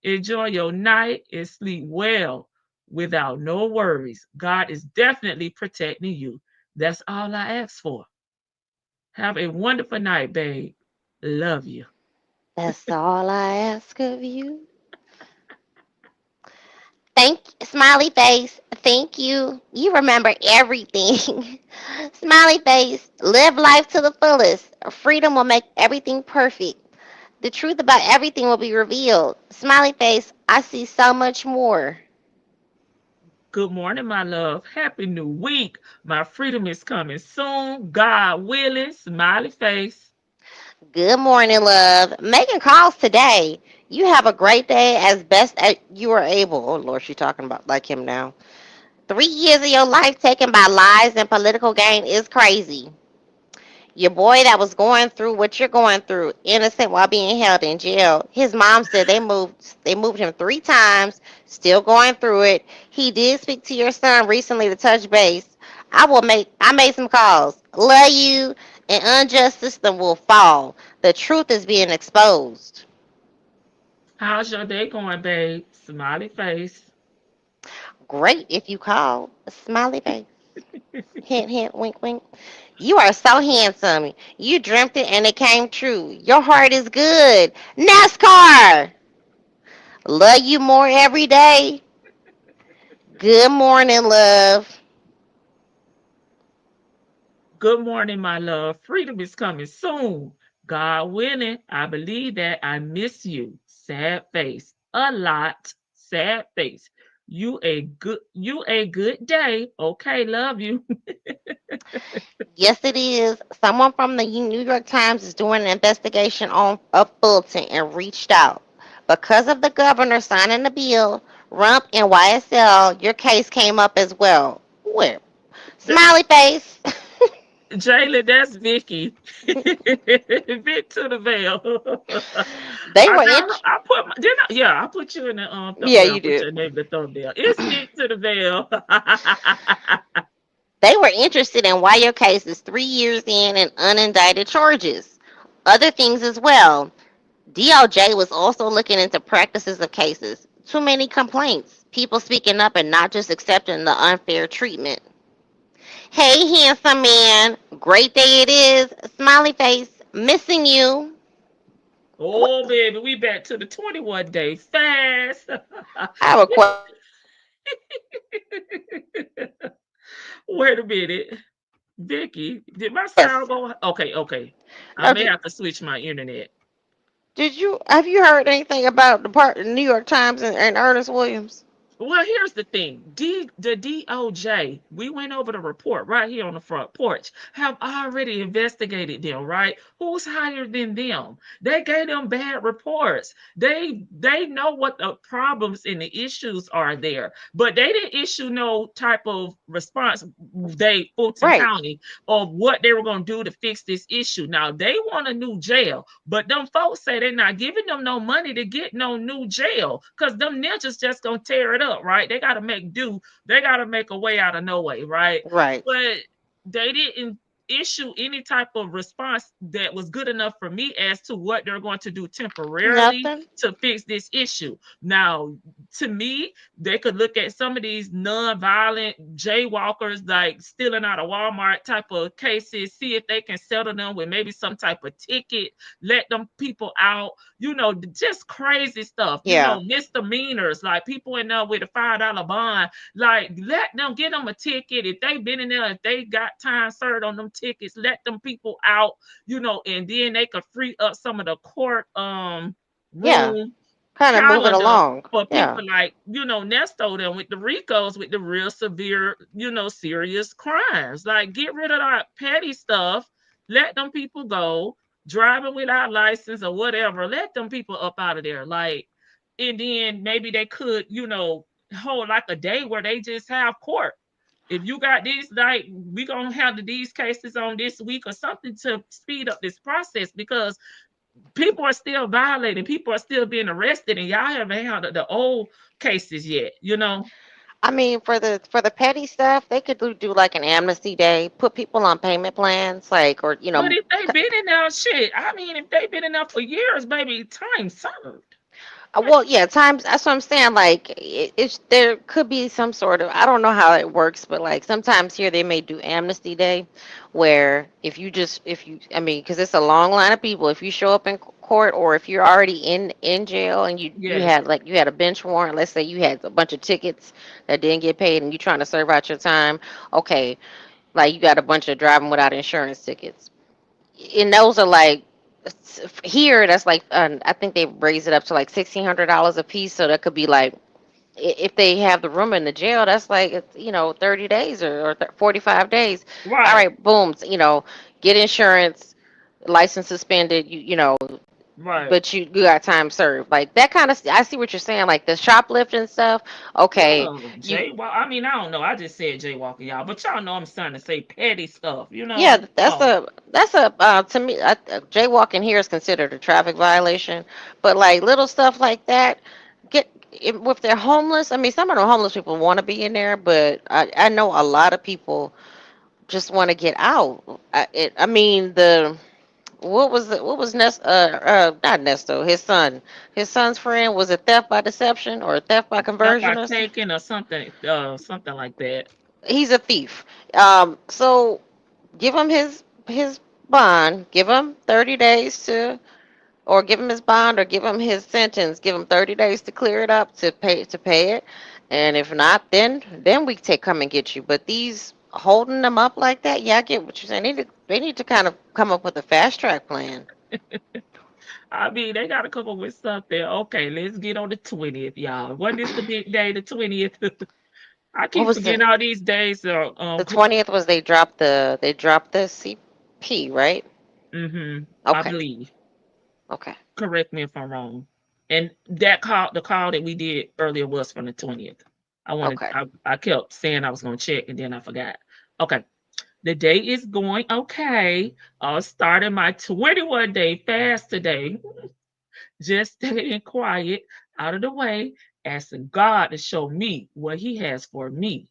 Enjoy your night and sleep well without no worries. God is definitely protecting you. That's all I ask for. Have a wonderful night, babe. Love you. That's all I ask of you. Smiley face. Thank you. You remember everything. Smiley face. Live life to the fullest. Freedom will make everything perfect. The truth about everything will be revealed. Smiley face. I see so much more. Good morning, my love. Happy new week. My freedom is coming soon. God willing. Smiley face. Good morning, love. Making calls today. You have a great day as best as you are able. Oh, Lord, she's talking about like him now. 3 years of your life taken by lies and political gain is crazy. Your boy that was going through what you're going through, innocent while being held in jail. His mom said they moved him 3 times, still going through it. He did speak to your son recently to touch base. I made some calls. Love you, an unjust system will fall. The truth is being exposed. How's your day going, babe? Smiley face. Great if you call. Smiley face. Hint, hint, wink, wink. You are so handsome. You dreamt it and it came true. Your heart is good. NASCAR. Love you more every day. Good morning, love. Good morning, my love. Freedom is coming soon. God willing. I believe that. I miss you. Sad face. A lot. Sad face. You a good day. Okay, love you. Yes, it is. Someone from the New York Times is doing an investigation on a Fulton and reached out. Because of the governor signing the bill, Rump and YSL, your case came up as well. Where? Smiley face. Jayla, that's Vicky. Vic to the veil. They were in. I put didn't I? Yeah, I put you in the Yeah, well, you I put did. your name in the thumbnail. It's Vic to the veil. They were interested in why your case is 3 years in and unindicted charges. Other things as well. DOJ was also looking into practices of cases. Too many complaints. People speaking up and not just accepting the unfair treatment. Hey, handsome man. Great day it is. Smiley face. Missing you. What? Oh baby, we back to the 21-day fast. I have a question. Wait a minute. Vicky, did my Yes. sound go? Okay. I No, may have to switch my internet. have you heard anything about the New York Times and Ernest Williams? Well, here's the thing. The DOJ, we went over the report right here on the front porch, have already investigated them, right? Who's higher than them? They gave them bad reports. They know what the problems and the issues are there, but they didn't issue no type of response, Fulton Right. County, of what they were going to do to fix this issue. Now, they want a new jail, but them folks say they're not giving them no money to get no new jail because them ninjas just going to tear it up, right? They got to make do. They got to make a way out of no way, right? Right. But they didn't issue any type of response that was good enough for me as to what they're going to do temporarily Nothing. to fix this issue. Now, to me, they could look at some of these non-violent jaywalkers, like stealing out of Walmart type of cases, see if they can settle them with maybe some type of ticket, let them people out, just crazy stuff, Yeah. Misdemeanors, like people in there with a $5 bond, like let them get them a ticket. If they've been in there, if they got time served on them tickets, let them people out, and then they could free up some of the court Yeah. room Kind of move it calendar along. for Yeah. people like, Nesto them with the Ricos, with the real severe, serious crimes. Like, get rid of that petty stuff. Let them people go. Driving without license or whatever. Let them people up out of there. Like, and then maybe they could, hold like a day where they just have court. If you got these, like, we gonna handle these cases on this week or something to speed up this process, because people are still violating, people are still being arrested, and y'all haven't handled the old cases yet. I mean, for the petty stuff, they could do like an amnesty day, put people on payment plans, like, or But if they been in there, shit, I mean, if they been in there for years, baby, time served. well, yeah, times. That's what I'm saying. Like, there could be some sort of, I don't know how it works, but like sometimes here they may do amnesty day, where I mean, because it's a long line of people. If you show up in court, or if you're already in jail and you Yes. had a bench warrant, let's say you had a bunch of tickets that didn't get paid, and you're trying to serve out your time. Okay, like you got a bunch of driving without insurance tickets, and those are like, here that's like, I think they raised it up to like $1,600 a piece, so that could be like, if they have the room in the jail, that's like, 30 days or 45 days. All Right. right, boom, get insurance, license suspended, Right. but you got time served, like that kind of. I see what you're saying, like the shoplifting stuff. Okay, Yeah, you I mean, I don't know. I just said jaywalking, y'all, but y'all know I'm starting to say petty stuff. yeah, Oh, that's a to me, jaywalking here is considered a traffic violation, but like little stuff like that, if they're homeless. I mean, some of the homeless people want to be in there, but I know a lot of people just want to get out. I mean, what was not Nesto, his son's friend, was it theft by deception or theft by stuff conversion I or something? taken or something, something like that. He's a thief. So give him his bond, give him 30 days to, or give him his bond, or give him his sentence, give him 30 days to clear it up, to pay it. And if not, then we take come and get you. But these holding them up like that, yeah, I get what you're saying. They need to kind of come up with a fast track plan. I mean, they got to come up with something. Okay, let's get on the 20th, y'all. What is the big day? The 20th. I What keep was forgetting all these days. the 20th was, they dropped the CP, right? I Okay. believe. Okay. Correct me if I'm wrong. And the call that we did earlier was from the 20th. Okay. I kept saying I was going to check, and then I forgot. Okay. The day is going okay. I started my 21-day fast today. Just staying quiet, out of the way, asking God to show me what He has for me.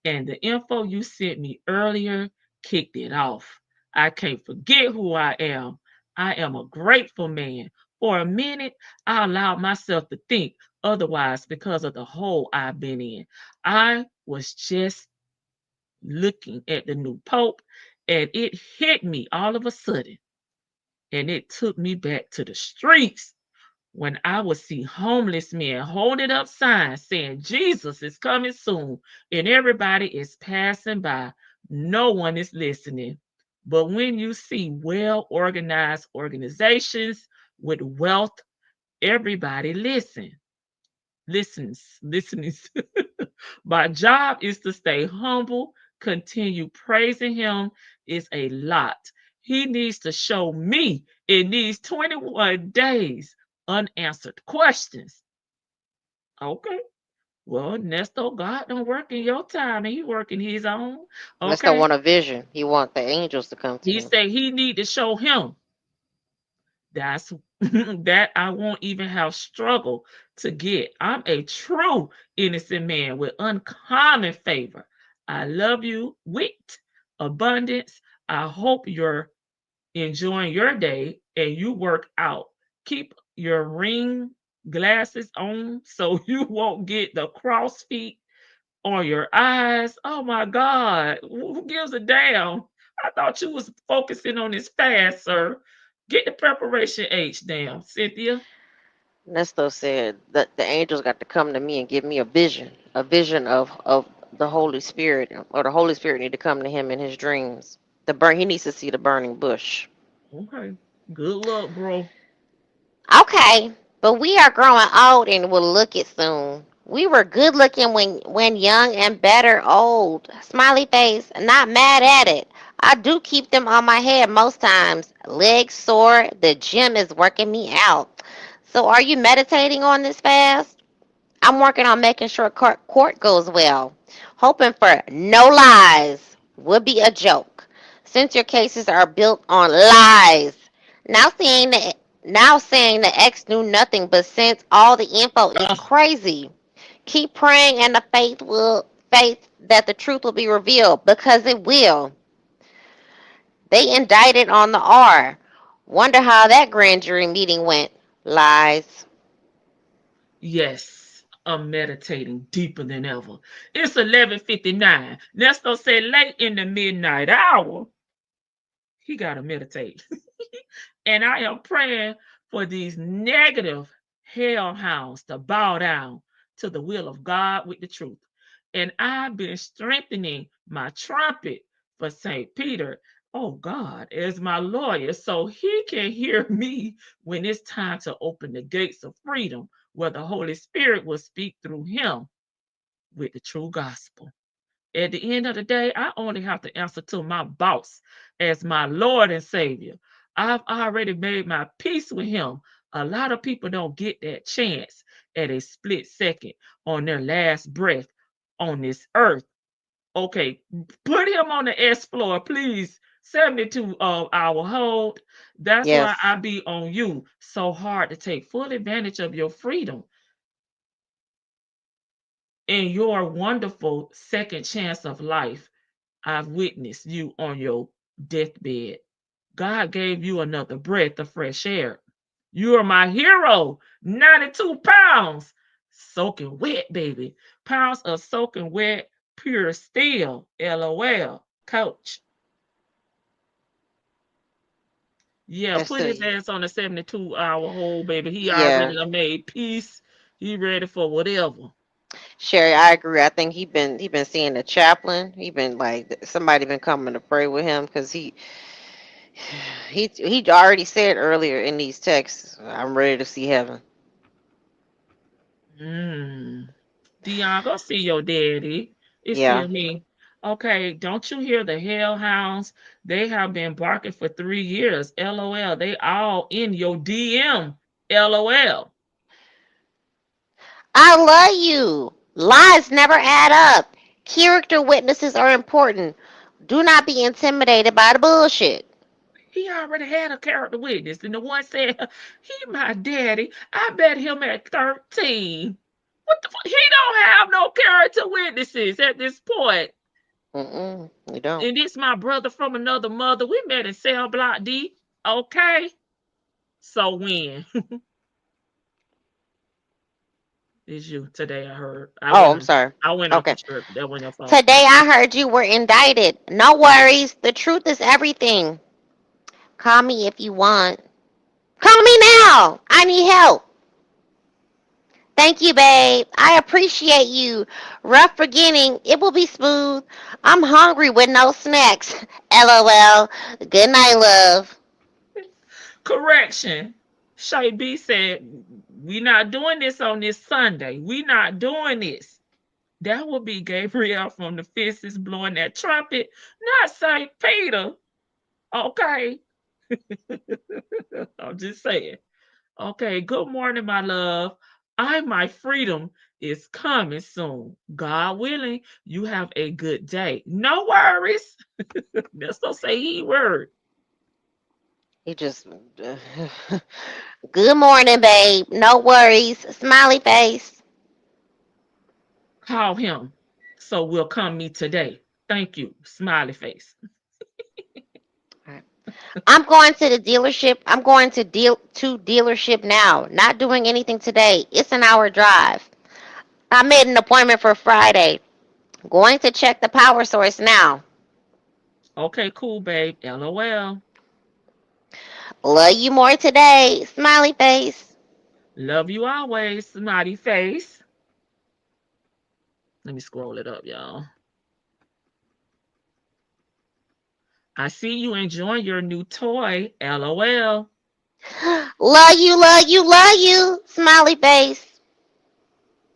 And the info you sent me earlier kicked it off. I can't forget who I am. I am a grateful man. For a minute, I allowed myself to think otherwise because of the hole I've been in. I was just looking at the new Pope, and it hit me all of a sudden. And it took me back to the streets when I would see homeless men holding up signs saying Jesus is coming soon, and everybody is passing by. No one is listening. But when you see well organized organizations with wealth, everybody listen. Listen. My job is to stay humble, continue praising him is a lot. He needs to show me in these 21 days unanswered questions. Okay. Well, Nesto, God don't work in your time and he working his own. Let's not Okay. want a vision. He want the angels to come to He him. said he need to show him. That's that I won't even have struggle to get. I'm a true innocent man with uncommon favor. I love you with abundance. I hope you're enjoying your day and you work out. Keep your ring glasses on so you won't get the cross feet on your eyes. Oh my God. Who gives a damn? I thought you was focusing on this fast, sir. Get the preparation H down, Cynthia. Nesto said that the angels got to come to me and give me a vision of the Holy Spirit, or the Holy Spirit need to come to him in his dreams. He needs to see the burning bush. Okay. Good luck, bro. Okay, but we are growing old and will look it soon. We were good looking when young and better old. Smiley face, not mad at it. I do keep them on my head most times. Legs sore, the gym is working me out. So are you meditating on this fast? I'm working on making sure court goes well. Hoping for no lies would be a joke. Since your cases are built on lies. Now saying that now saying the ex knew nothing, but since all the info is Ugh. crazy. Keep praying and the faith that the truth will be revealed, because it will. They indicted on the R. Wonder how that grand jury meeting went. Lies. Yes, I'm meditating deeper than ever. It's 11:59. Nesto said late in the midnight hour. He gotta meditate. And I am praying for these negative hellhounds to bow down to the will of God with the truth. And I've been strengthening my trumpet for St. Peter, oh God, as my lawyer, so he can hear me when it's time to open the gates of freedom where the Holy Spirit will speak through him with the true gospel. At the end of the day, I only have to answer to my boss as my Lord and Savior. I've already made my peace with him. A lot of people don't get that chance at a split second on their last breath on this earth. Okay, put him on the S floor, please. 72-hour hold. That's why Yes. I be on you so hard to take full advantage of your freedom in your wonderful second chance of life. I've witnessed you on your deathbed. God gave you another breath of fresh air. You are my hero. 92 pounds. Soaking wet, baby. Pounds of soaking wet, pure steel. LOL. Coach. Yeah, That's put his the ass on a 72-hour hold, baby. He yeah. already done made peace. He ready for whatever. Sherry, I agree. I think he been seeing the chaplain. He been like somebody been coming to pray with him, because he already said earlier in these texts, I'm ready to see heaven. Mm. Dion, go see your daddy. It's Yeah. still me. Okay, don't you hear the hellhounds? They have been barking for 3 years. LOL. They all in your DM. LOL. I love you. Lies never add up. Character witnesses are important. Do not be intimidated by the bullshit. He already had a character witness, and the one said, he my daddy. I bet him at 13. What the fuck? He don't have no character witnesses at this point. You don't. And this my brother from another mother. We met in Cell Block D. Okay. So when? It's you today. I heard. Oh, I'm sorry. I went off the Okay. trip. That wasn't your fault. Today I heard you were indicted. No worries. The truth is everything. Call me if you want. Call me now. I need help. Thank you, babe. I appreciate you. Rough beginning. It will be smooth. I'm hungry with no snacks. LOL. Good night, love. Correction. Shay B said We not doing this on this Sunday. We not doing this. That will be Gabriel from the Fists blowing that trumpet, not St. Peter. Okay. I'm just saying. Okay, good morning, my love. My freedom is coming soon. God willing, you have a good day. No worries. Let's don't say he word. He just, good morning, babe. No worries. Smiley face. Call him. So we'll come meet today. Thank you. Smiley face. I'm going to the dealership. I'm going to dealership now. Not doing anything today. It's an hour drive. I made an appointment for Friday. Going to check the power source now. Okay, cool, babe. LOL. Love you more today. Smiley face. Love you always, smiley face. Let me scroll it up, y'all. I see you enjoying your new toy. LOL. Love you, love you, love you. Smiley face.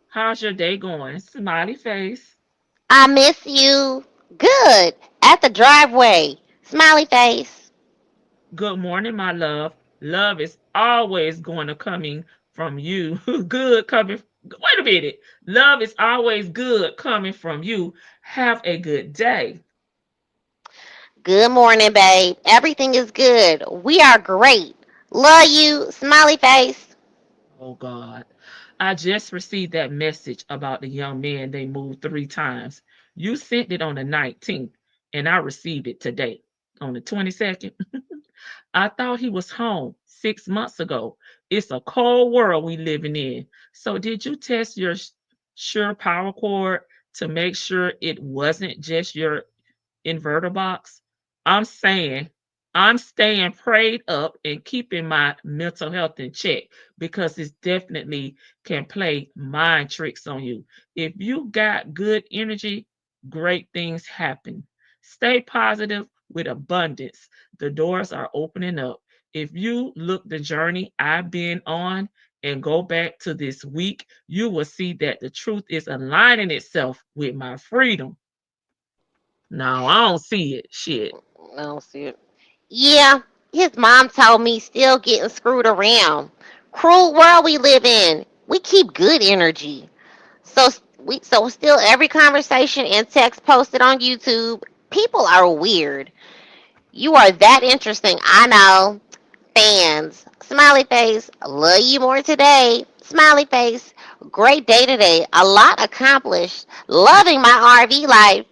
How's your day going? Smiley face. I miss you. Good. At the driveway. Smiley face. Good morning, my love. Love is always going to coming from you. Good coming. Wait a minute. Love is always good coming from you. Have a good day. Good morning, babe. Everything is good. We are great. Love you. Smiley face. Oh, God. I just received that message about the young man they moved 3 times. You sent it on the 19th, and I received it today on the 22nd. I thought he was home 6 months ago. It's a cold world we living in. So did you test your Sure power cord to make sure it wasn't just your inverter box? I'm saying I'm staying prayed up and keeping my mental health in check because it definitely can play mind tricks on you. If you got good energy, great things happen. Stay positive with abundance. The doors are opening up. If you look the journey I've been on and go back to this week, you will see that the truth is aligning itself with my freedom. No, I don't see it. Shit. I don't see it. Yeah, his mom told me still getting screwed around. Cruel world we live in. We keep good energy. So still every conversation and text posted on YouTube, people are weird. You are that interesting. I know. Fans. Smiley face. Love you more today. Smiley face. Great day today. A lot accomplished. Loving my RV life.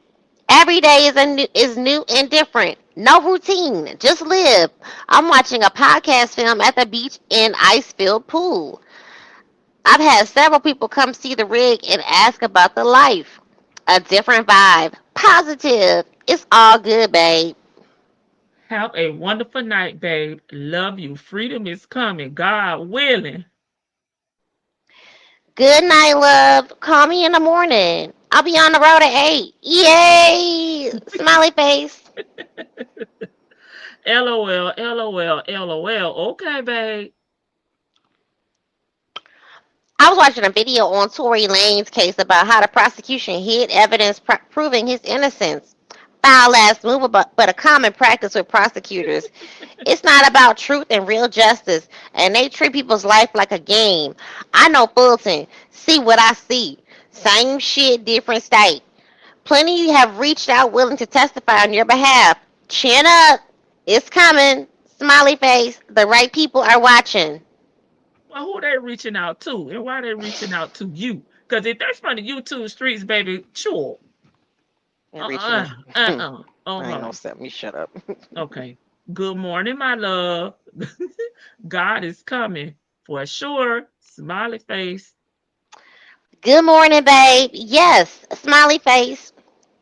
Every day is new and different. No routine. Just live. I'm watching a podcast film at the beach in ice-filled pool. I've had several people come see the rig and ask about the life. A different vibe. Positive. It's all good, babe. Have a wonderful night, babe. Love you. Freedom is coming. God willing. Good night, love. Call me in the morning. I'll be on the road at 8. Yay! Smiley face. LOL, LOL, LOL. Okay, babe. I was watching a video on Tory Lane's case about how the prosecution hid evidence proving his innocence. Foul ass move, but a common practice with prosecutors. It's not about truth and real justice, and they treat people's life like a game. I know Fulton. See what I see. Same shit, different state. Plenty have reached out willing to testify on your behalf. Chin up. It's coming. Smiley face. The right people are watching. Well, who they reaching out to, and why they reaching out to you? Because if that's from the YouTube streets, baby, sure. I ain't Uh-huh. set me shut up. Okay. Good morning, my love. God is coming for sure. Smiley face. Good morning, babe. Yes, smiley face.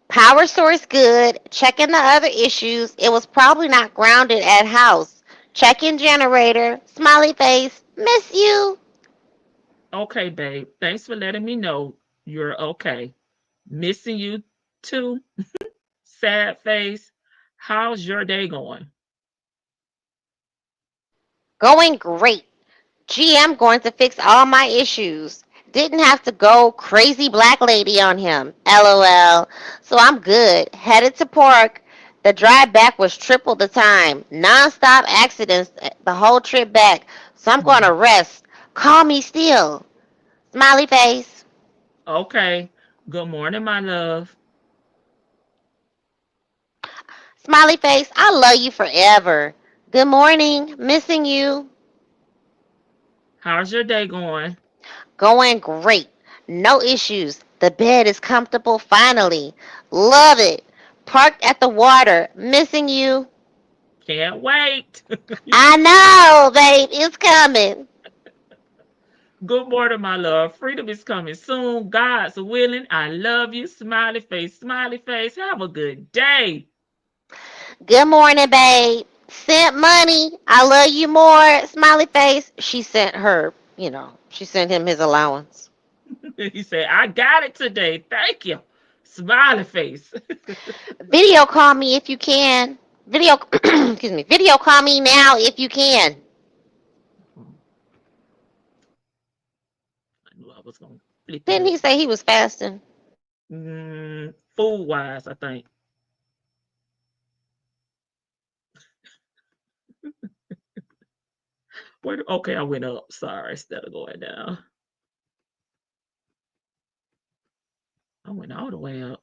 Power source good. Checking the other issues. It was probably not grounded at house. Checking generator. Smiley face. Miss you. Okay, babe. Thanks for letting me know you're okay. Missing you too. Sad face. How's your day going? Going great. GM going to fix all my issues. Didn't have to go crazy black lady on him. LOL. So I'm good. Headed to park. The drive back was triple the time. Non-stop accidents the whole trip back. So I'm going to rest. Call me still. Smiley face. Okay. Good morning, my love. Smiley face. I love you forever. Good morning. Missing you. How's your day going? Going great. No issues. The bed is comfortable finally. Love it. Parked at the water. Missing you. Can't wait. I know, babe. It's coming. Good morning, my love. Freedom is coming soon. God's willing. I love you. Smiley face, smiley face. Have a good day. Good morning, babe. Sent money. I love you more. Smiley face. She sent her, she sent him his allowance. He said, I got it today. Thank you. Smiley face. Video call me if you can. Excuse me. Video call me now if you can. I knew I was going to flip Didn't he say he was fasting? Food wise, I think. Okay, I went up. Sorry, instead of going down. I went all the way up.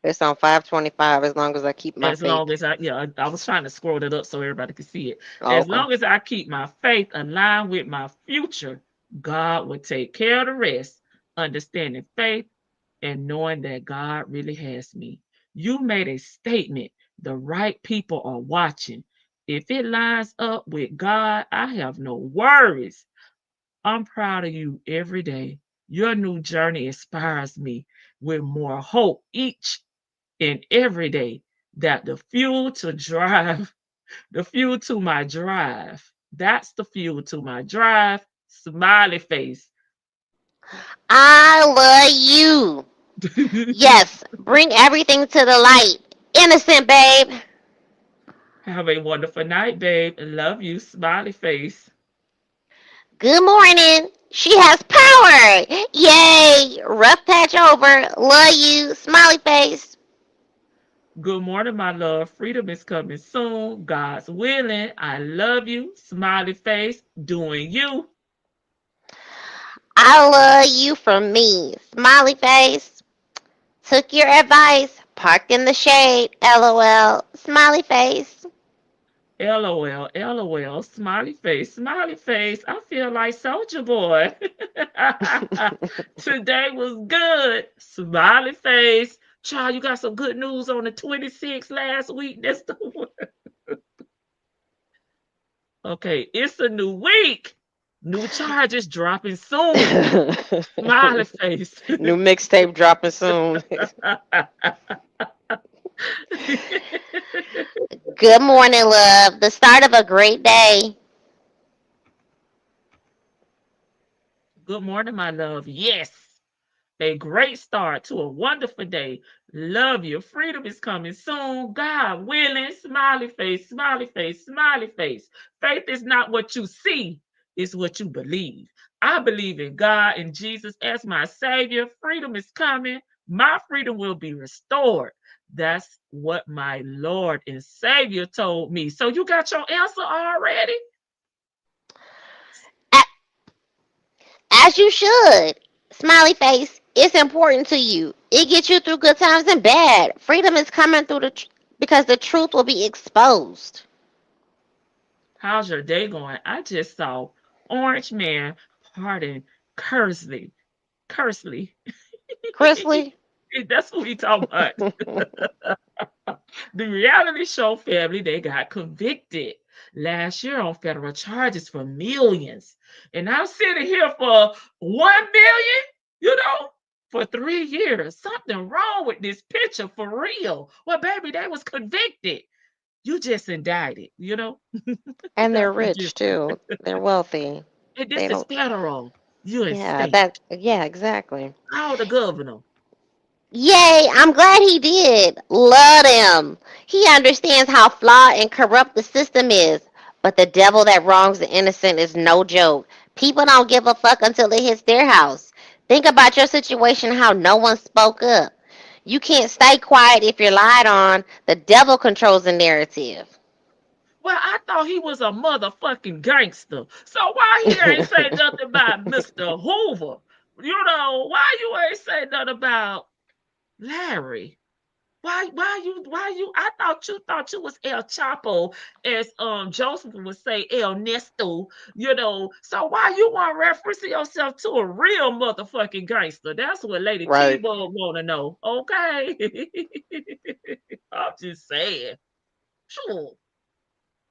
It's on 525 as long as I keep my As faith. long as I was trying to scroll it up so everybody could see it. Oh, as okay. long as I keep my faith aligned with my future, God will take care of the rest. Understanding faith and knowing that God really has me. You made a statement. The right people are watching. If it lines up with God, I have no worries. I'm proud of you every day. Your new journey inspires me with more hope each and every day that the fuel to my drive, that's the fuel to my drive. Smiley face. I love you. Yes, bring everything to the light. Innocent, babe. Have a wonderful night, babe. Love you. Smiley face. Good morning. She has power. Yay. Rough patch over. Love you. Smiley face. Good morning, my love. Freedom is coming soon. God's willing. I love you. Smiley face. Doing you. I love you from me. Smiley face. Took your advice. Parked in the shade. LOL. Smiley face. LOL, LOL, smiley face, smiley face. I feel like Soldier Boy. Today was good. Smiley face. Child, you got some good news on the 26th last week. That's the one. Okay, it's a new week. New charges dropping soon. Smiley face. New mixtape dropping soon. Good morning, love. The start of a great day. Good morning, my love. Yes. A great start to a wonderful day. Love you. Freedom is coming soon. God willing. Smiley face, smiley face, smiley face. Faith is not what you see, it's what you believe. I believe in God and Jesus as my Savior. Freedom is coming. My freedom will be restored. That's what my Lord and Savior told me. So you got your answer already? As you should. Smiley face. It's important to you. It gets you through good times and bad. Freedom is coming through because the truth will be exposed. How's your day going? I just saw Orange Man pardon Kersley. Kersley. That's what we talking about. The reality show family, they got convicted last year on federal charges for millions. And I'm sitting here for 1 million, for 3 years. Something wrong with this picture for real. Well, baby, they was convicted. You just indicted, And they're rich too. They're wealthy. And this is federal. You in Yeah, state. yeah, exactly. Call the governor. Yay, I'm glad he did. Love him. He understands how flawed and corrupt the system is. But the devil that wrongs the innocent is no joke. People don't give a fuck until it hits their house. Think about your situation, how no one spoke up. You can't stay quiet if you're lied on. The devil controls the narrative. Well, I thought he was a motherfucking gangster. So why he ain't say nothing about Mr. Hoover? You know, why you ain't say nothing about Larry? Why you I thought you was El Chapo, as Joseph would say Ernesto, you know. So why you want referencing yourself to a real motherfucking gangster? That's what Lady Right. Keyboard wanna know. Okay. I'm just saying. Sure.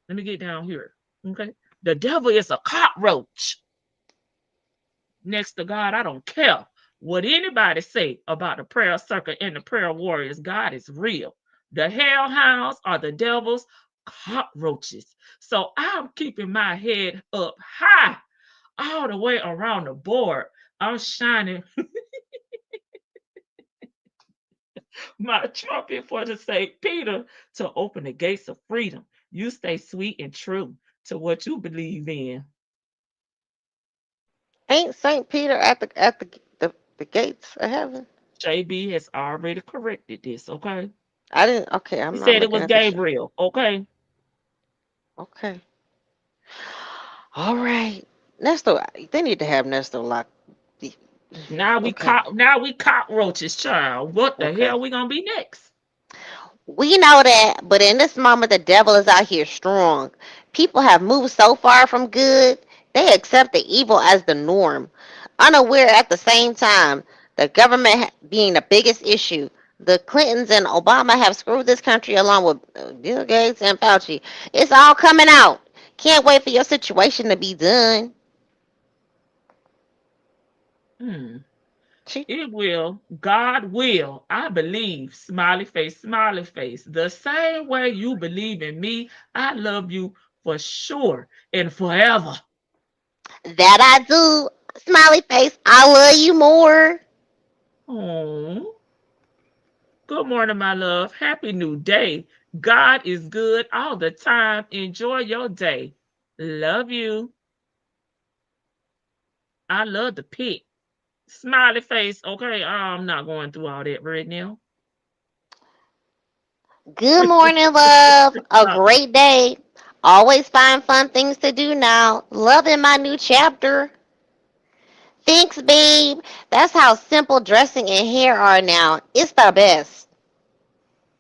Let me get down here. Okay. The devil is a cockroach. Next to God, I don't care what anybody say about the prayer circle and the prayer warriors. God is real. The hellhounds are the devil's cockroaches. So I'm keeping my head up high all the way around the board. I'm shining my trumpet for the St. Peter to open the gates of freedom. You stay sweet and true to what you believe in. Ain't Saint Peter at the gates of heaven? JB has already corrected this, okay? I didn't. Okay, He I'm not said it looking was at the show. Gabriel, okay? Okay. All right. Nesto, they need to have Nesto locked. Now we Okay. cockroaches, child. What the Okay. hell we gonna be next? We know that, but in this moment, the devil is out here strong. People have moved so far from good, they accept the evil as the norm. Unaware at the same time, the government being the biggest issue. The Clintons and Obama have screwed this country along with Bill Gates and Fauci. It's all coming out. Can't wait for your situation to be done. Hmm. She, It will. God will. I believe. Smiley face, smiley face. The same way you believe in me, I love you for sure and forever. that I do. Smiley face, I love you more. Oh. Good morning, my love. Happy new day. God is good all the time. Enjoy your day. Love you. I love the pic. Smiley face. Okay, I'm not going through all that right now. Good morning, love. A great day. Always find fun things to do now. Loving my new chapter. Thanks, babe. That's how simple dressing and hair are now. It's the best.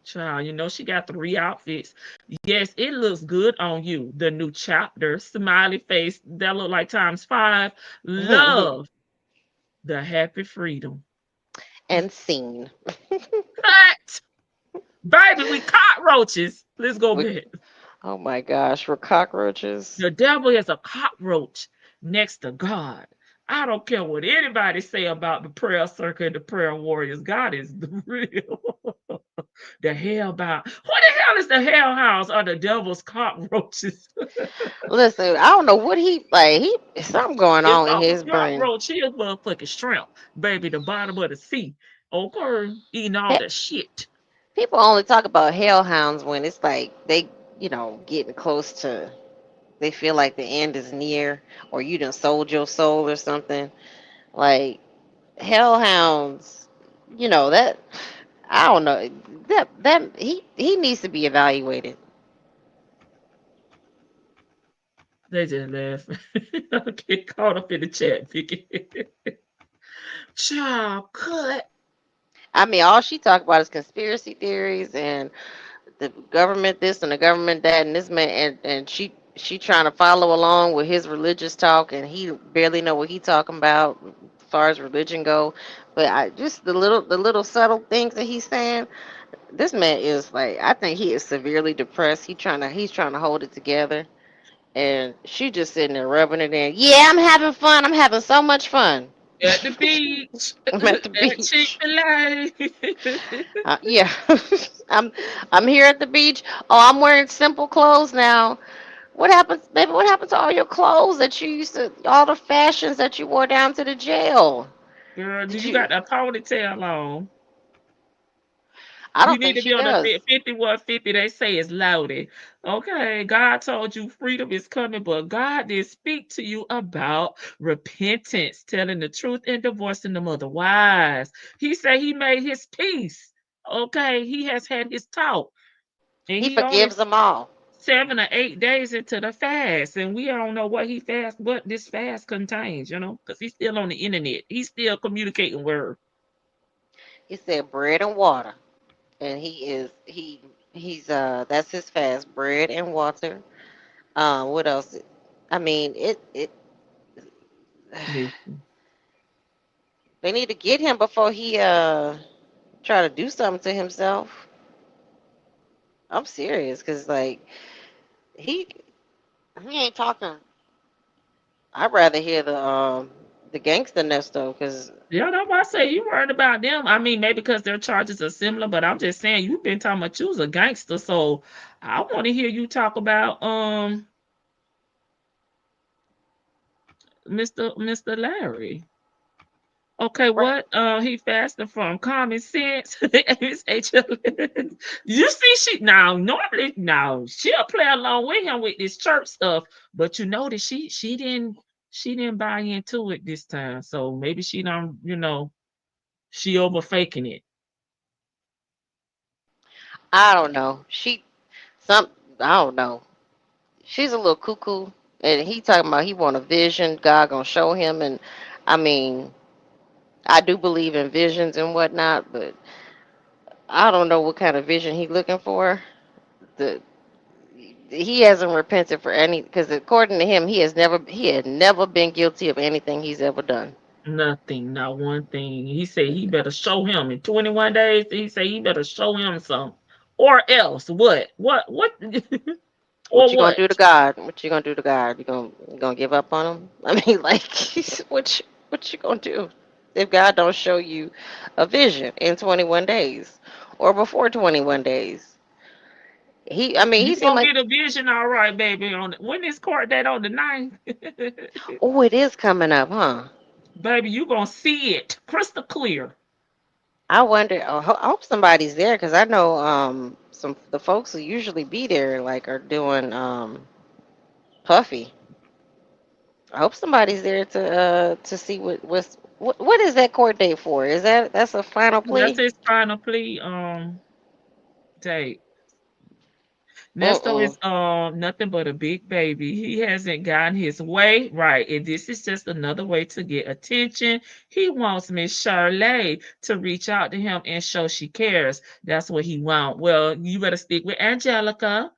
Child, you know she got 3 outfits. Yes, it looks good on you. The new chapter, smiley face, that look like times 5. Love the happy freedom. And scene. Cut! Baby, we cockroaches. Let's go back. Oh my gosh, we're cockroaches. The devil is a cockroach next to God. I don't care what anybody say about the prayer circle and the prayer warriors. God is the real. The hellbound. What the hell is the hellhounds or the devil's cockroaches? Listen, I don't know what he like. Something going It's on in off a his brain. cockroach. He is motherfucking shrimp. Baby, the bottom of the sea. Okay, eating all He- the shit. People only talk about hellhounds when it's like they, getting close to. They feel like the end is near, or you done sold your soul or something. Like hellhounds, that. I don't know. That he needs to be evaluated. They just laugh. I get caught up in the chat, Vicky. Child, cut. I mean, all she talk about is conspiracy theories and the government this and the government that and this man and she trying to follow along with his religious talk and he barely know what he talking about as far as religion go. But I just the little subtle things that he's saying. This man is like I think he is severely depressed. He's trying to hold it together. And she just sitting there rubbing it in. Yeah, I'm having fun. I'm having so much fun. At the beach. I'm at the At beach. Chick-fil-A. Yeah, I'm here at the beach. Oh, I'm wearing simple clothes now. What happens, baby? What happened to all your clothes that you used to, all the fashions that you wore down to the jail? Girl, do Did you you? got a ponytail on? I You don't need think to be she on the does. 5150. They say it's loaded. Okay, God told you freedom is coming, but God did speak to you about repentance, telling the truth, and divorcing them otherwise. He said he made his peace. Okay, he has had his talk, and He he only forgives them all. 7 or 8 days into the fast, and we don't know what this fast contains, because he's still on the internet. He's still communicating word. He said bread and water, and he's that's his fast, bread and water. What else? I mean, it Listen. they need to get him before he try to do something to himself. I'm serious, cause like he he ain't talking. I'd rather hear the gangster Nesto, cause Yeah, that's why I say you worried about them. I mean, maybe because their charges are similar, but I'm just saying you've been talking about you was a gangster, so I want to hear you talk about Mr. Larry. Okay, right. what he fasted from common sense. Miss HL. You see, she now normally now she'll play along with him with this church stuff, but you notice she didn't buy into it this time. So maybe she don't, she over faking it. I don't know. Some I don't know. She's a little cuckoo, and he talking about he want a vision. God gonna show him, and I mean, I do believe in visions and whatnot, but I don't know what kind of vision he looking for. The He hasn't repented for any, because according to him, he had never been guilty of anything he's ever done. Nothing, not one thing. He said he better show him in 21 days. He said he better show him some. Or else what? What What or you gonna what? do to God? What you gonna do to God? You gonna give up on him? I mean, like, what you gonna do if God don't show you a vision in 21 days or before 21 days? I mean, he You seemed gonna like, get a vision, all right, baby. When is court date on the 9th? oh, it is coming up, huh? Baby, you gonna see it crystal clear. I wonder. I hope somebody's there, because I know some the folks who usually be there like are doing Puffy. I hope somebody's there to see what is that court date for? That's a final That's plea? his final plea date. Nesto Mm-mm. is nothing but a big baby. He hasn't gotten his way right, and this is just another way to get attention. He wants Miss Shirley to reach out to him and show she cares. That's what he wants. Well, you better stick with Angelica.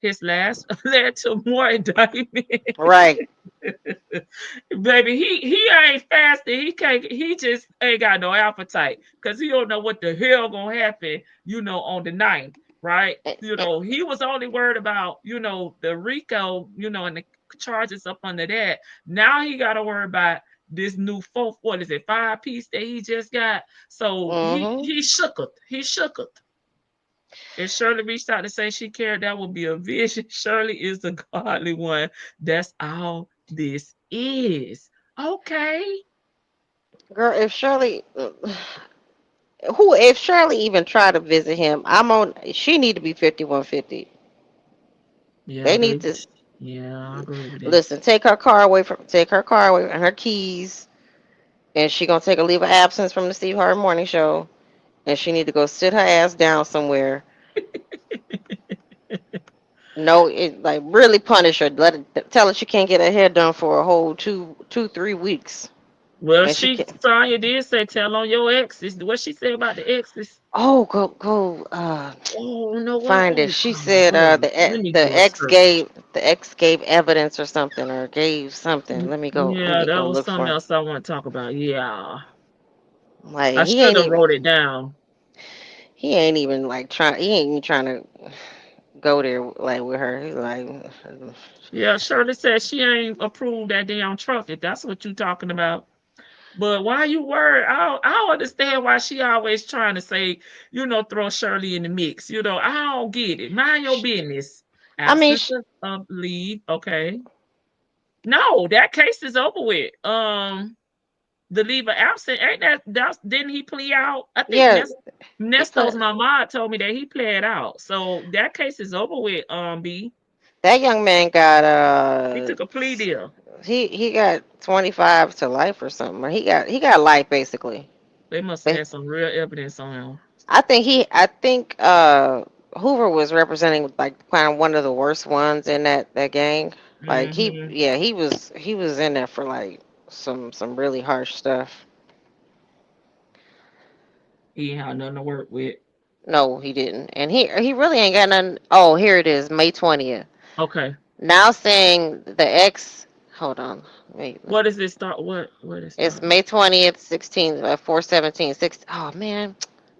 His last led to more indictment. Right. Baby, he ain't fasting. He can't. He just ain't got no appetite because he don't know what the hell gonna happen. On the 9th, right? Eh, eh, He was only worried about the RICO, and the charges up under that. Now he got to worry about this new fourth. What is it? 5 piece that he just got. So Mm-hmm. he shook it. He shook it. If Shirley reached out to say she cared, that would be a vision. Shirley is the godly one. That's all this is. Okay. Girl, if Shirley even tried to visit him, she need to be 5150. Yeah, They need baby. to Yeah, I agree with that. listen, take her car away and her keys, and she gonna take a leave of absence from the Steve Harvey Morning Show, and she need to go sit her ass down somewhere. No, like really punish her. Tell her she can't get her hair done for a whole 3 weeks, Well, and she can. Sonya did say tell on your exes. What she said about the exes? Oh, go Oh, no, what? find Let it. me She call her. said Hold on. Let the me do the a search. ex gave evidence or something, or gave something. Let Yeah, me that go was look something for it. else I want to talk about. Yeah. Like I should have wrote it down. he ain't even trying to go there like with her. He's like, Yeah, Shirley said she ain't approved that damn truck, if that's what you talking about. But why you worried? I don't understand why she always trying to say, throw Shirley in the mix. I don't get it. Mind your business. I mean, Absence of leave. Okay. No, that case is over with. the leave of absence. Ain't that didn't he plea out? I think Yeah, he Nesto's pled. my mom told me that he pled out. So that case is over with, B. That young man got He took a plea deal. he got 25 to life or something. He got life basically. They must have But had some real evidence on him. I think Hoover was representing like kind of one of the worst ones in that gang. Like Mm-hmm. he was in there for like some really harsh stuff. He ain't had nothing to work with. No, he didn't. And he really ain't got nothing. Oh, here it is, May 20th. Okay. Now saying the ex, hold on. Wait. What does it start? What is It's start? May 20th, 16, 417, 6. Oh man,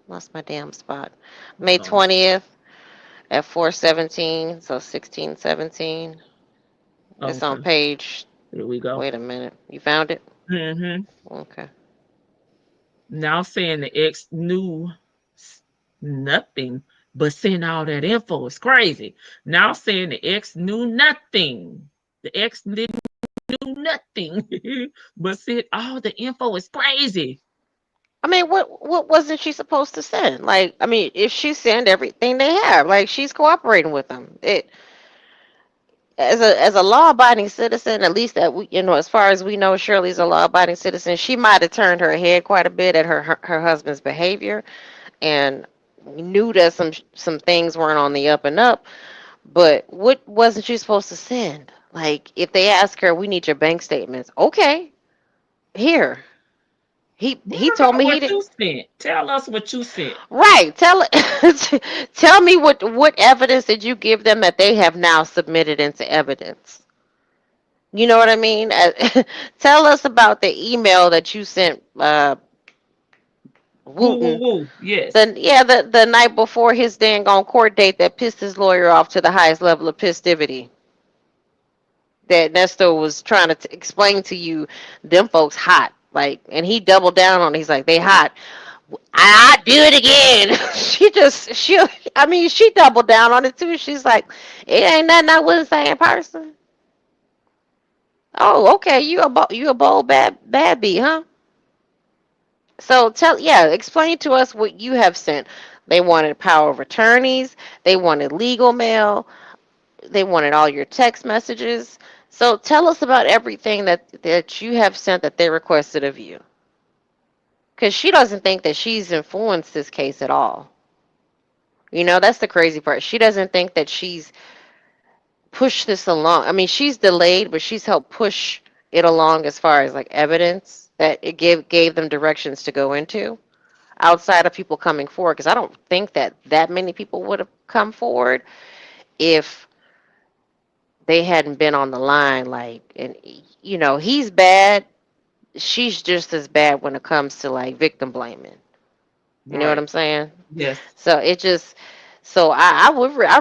lost my damn spot. May Oh, 20th at 417, so 1617. It's on okay. page. Here we go. Wait a minute. You found it? Mm-hmm. Okay. Now saying the ex knew nothing, but sent all that info. It's crazy. Now saying the ex knew nothing. The ex didn't do nothing, but sent all the info. It's crazy. I mean, what wasn't she supposed to send? Like, I mean, if she sent everything they have, like she's cooperating with them. It as a law-abiding citizen, at least that we, as far as we know, Shirley's a law-abiding citizen. She might have turned her head quite a bit at her husband's behavior, and knew that some things weren't on the up and up. But what wasn't she supposed to send? Like, if they ask her, we need your bank statements. Okay, here. He What told about me he what didn't. you sent? Tell us what you sent. Right. Tell me what evidence did you give them that they have now submitted into evidence? You know what I mean? Tell us about the email that you sent Woo, woo, Wooten. woo. Yes. The night before his dang on court date that pissed his lawyer off to the highest level of festivity. That Ernesto was trying to explain to you, them folks hot. Like, and he doubled down on it. He's like, they hot. I do it again. I mean, she doubled down on it too. She's like, it ain't nothing I wouldn't say in person. Oh, okay. You a bold bad bee, huh? So explain to us what you have sent. They wanted power of attorneys. They wanted legal mail. They wanted all your text messages. So tell us about everything that you have sent that they requested of you. Because she doesn't think that she's influenced this case at all. That's the crazy part. She doesn't think that she's pushed this along. I mean, she's delayed, but she's helped push it along as far as like evidence that it gave them directions to go into outside of people coming forward. Because I don't think that many people would have come forward if they hadn't been on the line. Like, and he's bad. She's just as bad when it comes to like victim blaming. You know what Right. I'm saying? Yes. So it just, so I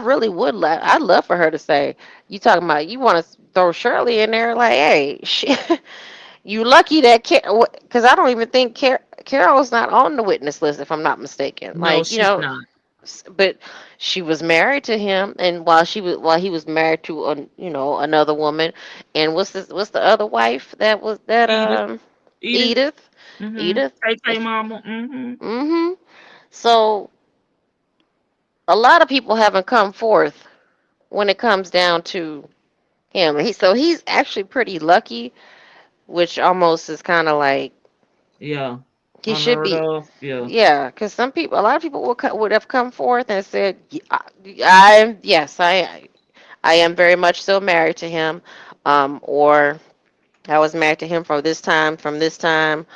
really would I'd love for her to say, you talking about you want to throw Shirley in there, like, hey, you lucky that because I don't even think Carol's not on the witness list if I'm not mistaken. No, Like, she's not. but she was married to him, and while he was married to another woman, and what's the other wife that was that Edith. Edith. Edith. Mm-hmm. Edith. Hey, mama. Mm-hmm. Mm-hmm. So a lot of people haven't come forth when it comes down to him. He's actually pretty lucky, which almost is kind of like Yeah. he should Unheard be. of. Yeah. Yeah, because a lot of people would have come forth and said, yes, I am very much so married to him, or I was married to him from this time,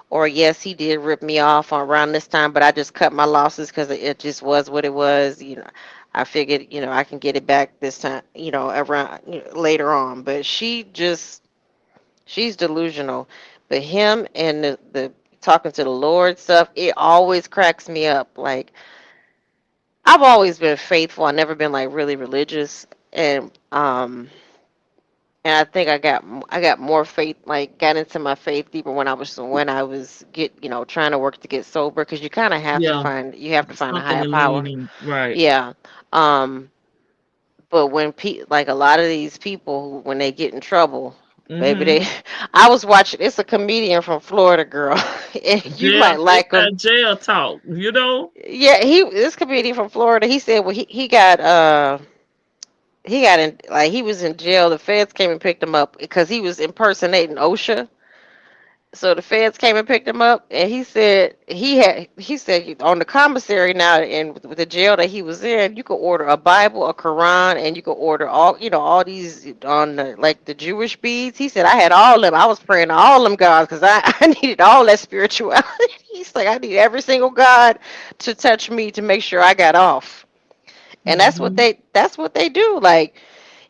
or yes, he did rip me off around this time, but I just cut my losses because it just was what it was. I figured, I can get it back this time, around later on. But she's delusional. But him and the talking to the Lord stuff, it always cracks me up. Like, I've always been faithful. I've never been like really religious, and I think I got more faith, like got into my faith deeper when I was trying to work to get sober, because you kind of have to Yeah. find a Something higher to power. lean in. Right. Yeah. Um. But when like a lot of these people, when they get in trouble, Baby, Mm-hmm. I was watching. It's a comedian from Florida, girl, and you Jail, might it's like him. that jail talk, Yeah, this comedian from Florida. He said, well, he got in, like, he was in jail. The feds came and picked him up because he was impersonating OSHA. So the feds came and picked him up, and he said on the commissary now, and with the jail that he was in, you could order a Bible, a Quran, and you could order all these on like the Jewish beads. He said I had all of them. I was praying to all them gods because I needed all that spirituality. He's like, I need every single god to touch me to make sure I got off. And Mm-hmm. that's what they do. Like,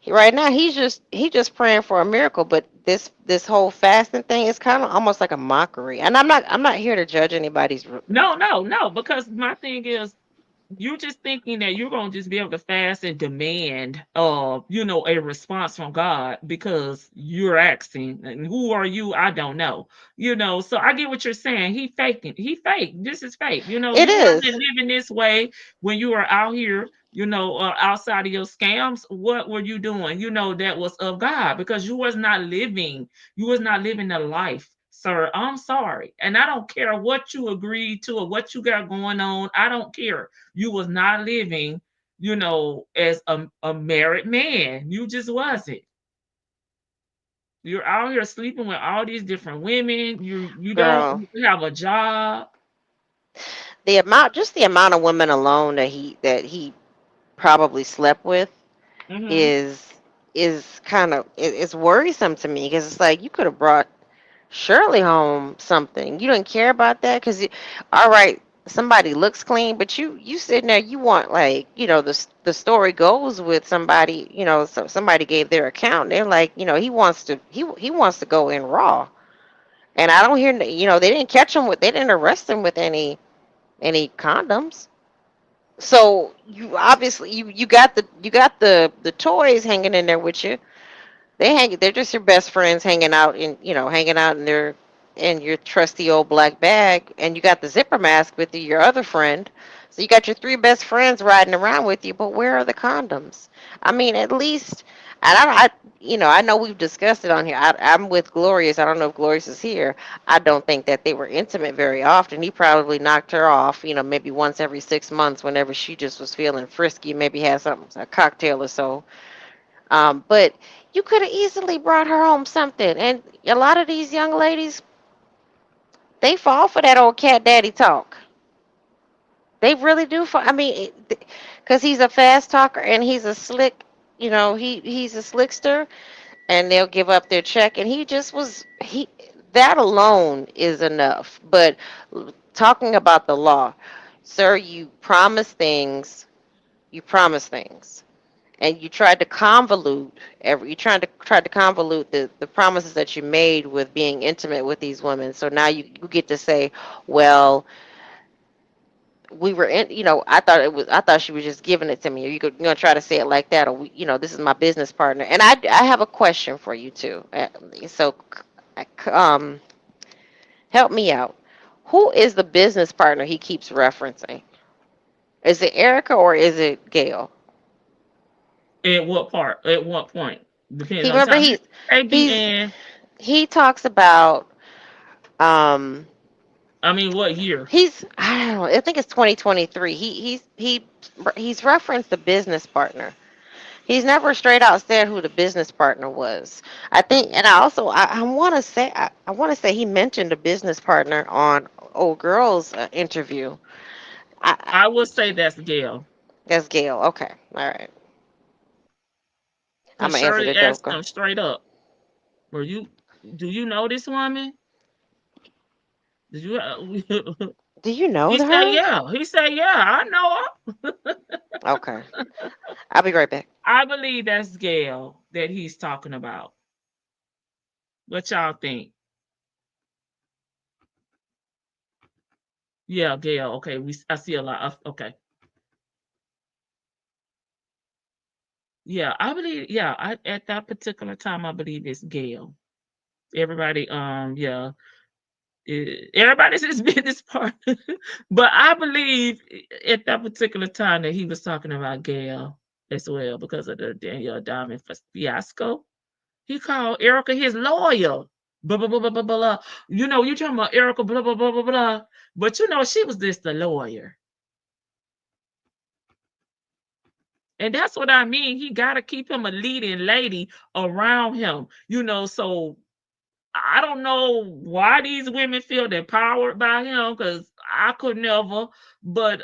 right now, he just praying for a miracle, but this whole fasting thing is kind of almost like a mockery. And I'm not here to judge anybody's. No, no, no. Because my thing is, you're just thinking that you're gonna just be able to fast and demand, a response from God because you're asking. And who are you? I don't know. So I get what you're saying. He faking. He fake. This is fake. It You wasn't is. living this way when you were out here. Outside of your scams. What were you doing? That was of God because you was not living. You was not living the life. Sir, I'm sorry. And I don't care what you agreed to or what you got going on. I don't care. You was not living, as a married man. You just wasn't. You're out here sleeping with all these different women. You don't Girl, have a job. the amount of women alone that he probably slept with Hmm. is kind of it's worrisome to me because it's like you could have brought Shirley home something. You don't care about that because, all right, somebody looks clean, but you sitting there, you want, like, the story goes with somebody, somebody gave their account. They're like, he wants to go in raw, and I don't hear, they didn't arrest him with any condoms. So you obviously you got the toys hanging in there with you. They're just your best friends hanging out in your trusty old black bag, and you got the zipper mask with you, your other friend. So you got your three best friends riding around with you, but where are the condoms? I mean, at least, and I know we've discussed it on here. I'm with Glorious. I don't know if Glorious is here. I don't think that they were intimate very often. He probably knocked her off, maybe once every 6 months whenever she just was feeling frisky, maybe had a cocktail or so. But you could have easily brought her home something. And a lot of these young ladies, they fall for that old cat daddy talk. They really do. I mean, because he's a fast talker and he's a slick, he's a slickster, and they'll give up their check. And that alone is enough. But talking about the law, sir, you promise things, and you tried to convolute the promises that you made with being intimate with these women. So now you get to say, well, we were in, I thought she was just giving it to me, or you're gonna try to say it like that, or this is my business partner. And I have a question for you too. So um help me out. Who is the business partner he keeps referencing? Is it Erica or is it Gail? At what part? At what point? Depends He on remember time. he Maybe, he's and he talks about um I mean, what year? I don't know, I think it's 2023. He's referenced the business partner. He's never straight out said who the business partner was. I think, and I want to say I want to say he mentioned a business partner on old girl's interview. I I would say that's Gail. That's Gail. Okay, all right. I'm Because gonna answer Shirley the asked joke. him straight up, "Were you? Do you know this woman? Did you?" Do you know He said, her? "Yeah." He said, "Yeah, I know her." Okay, I'll be right back. I believe that's Gail that he's talking about. What y'all think? Yeah, Gail. Okay, I see a lot of. Okay, yeah, I believe. Yeah, at that particular time, I believe it's Gail. Everybody, yeah, everybody's his business partner, but I believe at that particular time that he was talking about Gail as well because of the Danielle Diamond fiasco. He called Erica his lawyer. Blah, blah, blah, blah, blah, blah. You know, you talking about Erica, blah, blah, blah, blah, blah. But you know, she was just a lawyer. And that's what I mean. He got to keep him a leading lady around him, you know. So I don't know why these women feel they're powered by him, because I could never. But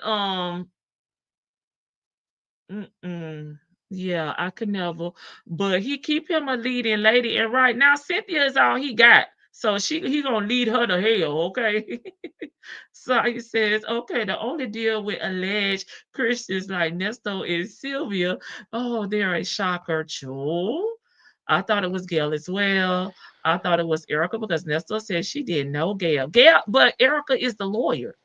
yeah, I could never. But he keep him a leading lady, and right now Cynthia is all he got. So he gonna lead her to hell, okay? So he says, okay, the only deal with alleged Christians like Nesto is Sylvia. Oh, they're a shocker, too. I thought it was Gail as well. I thought it was Erica because Nesto said she didn't know Gail. But Erica is the lawyer.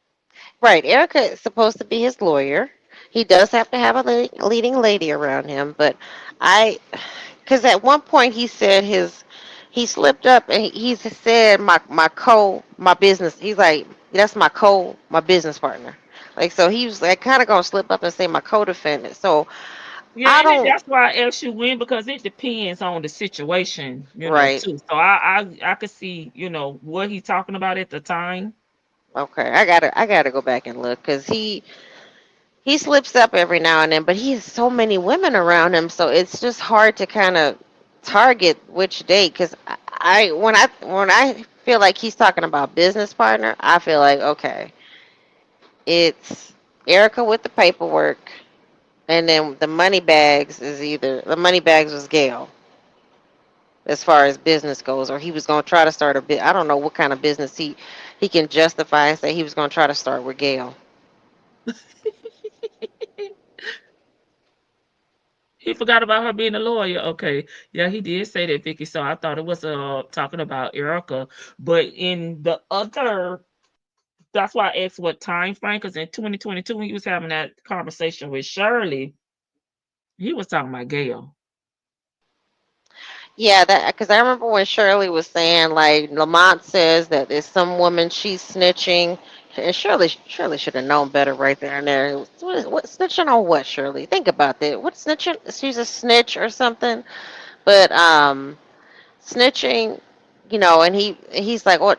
Right. Erica is supposed to be his lawyer. He does have to have a leading lady around him, but because at one point he said he slipped up and he said my business. He's like, that's my business partner. Like, so he was like kind of gonna slip up and say my co-defendant. So Yeah, I and don't. that's why I asked you when, because it depends on the situation, you know, Right. too. So I could see, you know, what he's talking about at the time. Okay. I gotta go back and look because he slips up every now and then, but he has so many women around him, so it's just hard to kind of target which date. Because when I feel like he's talking about business partner, I feel like okay, it's Erica with the paperwork, and then the money bags was Gail as far as business goes, or he was gonna try to start a bit. I don't know what kind of business he can justify and say he was gonna try to start with Gail. He forgot about her being a lawyer. Okay. Yeah, he did say that, Vicky. So I thought it was talking about Erica. But in the other, that's why I asked what time frame, because in 2022, when he was having that conversation with Shirley, he was talking about Gail. Yeah, that because I remember when Shirley was saying like Lamont says that there's some woman she's snitching, and Shirley should have known better right there and there. What snitching on what, Shirley? Think about that. What snitching? She's a snitch or something. But snitching, and he's like, what?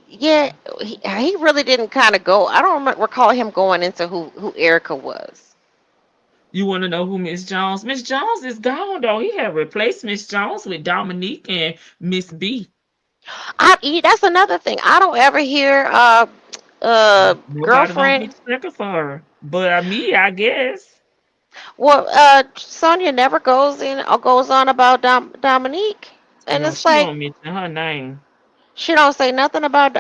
Yeah, he really didn't kind of go. I don't recall him going into who Erica was. You want to know who Miss Jones? Miss Jones is gone though. He had replaced Miss Jones with Dominique and Miss B. That's another thing. I don't ever hear Nobody gonna be girlfriend. checking for her, but me, I guess. Well, Sonia never goes in or goes on about Dominique, and No, it's she like don't mention her name. she don't say nothing about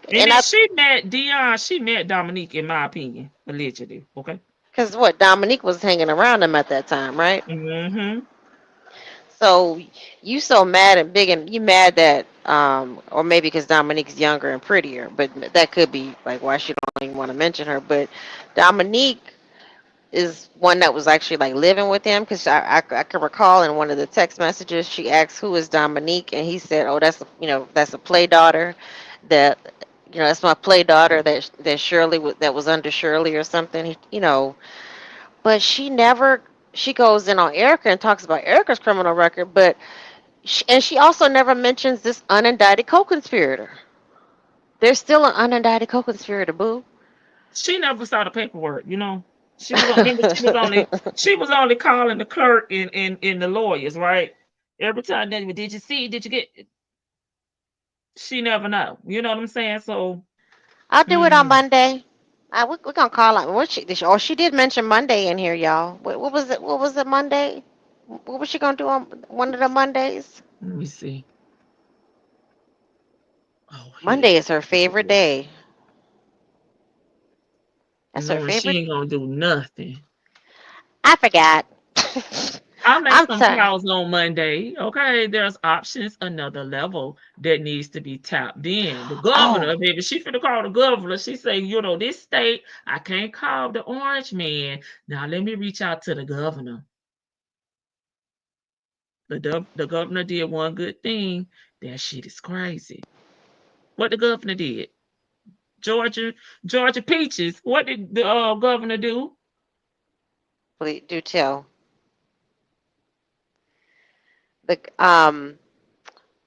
And and then I she met Dion. She met Dominique, in my opinion, allegedly. Okay. because what Dominique was hanging around him at that time, right? Mm-hmm. So you so mad and big, and you mad that or maybe because Dominique's younger and prettier, but that could be like why she don't even want to mention her. But Dominique is one that was actually like living with him because I can recall in one of the text messages she asked who is Dominique, and he said, oh, that's a play daughter that that's my play daughter that Shirley that was under Shirley or something, but she goes in on Erica and talks about Erica's criminal record, but she also never mentions this unindicted co-conspirator. There's still an unindicted co-conspirator, boo. She never saw the paperwork. She was remember she was only calling the clerk and the lawyers, right? Every time they did you see? Did you get? She never know. You know what I'm saying? So. I'll do it on Mm. Monday. We're gonna call out. She did mention Monday in here, y'all. What was it? What was it Monday? What was she gonna do on one of the Mondays? Let me see. Oh, Monday is her favorite day. That's her No, she favorite. ain't gonna do nothing. I forgot. I'll make I'm some sorry. calls on Monday. Okay, there's options, another level that needs to be tapped in. The Oh, governor, baby, she finna call the governor. She say, this state, I can't call the orange man. Now let me reach out to the governor. The governor did one good thing. That shit is crazy. What the governor did? Georgia Peaches. What did the governor do? please do tell. the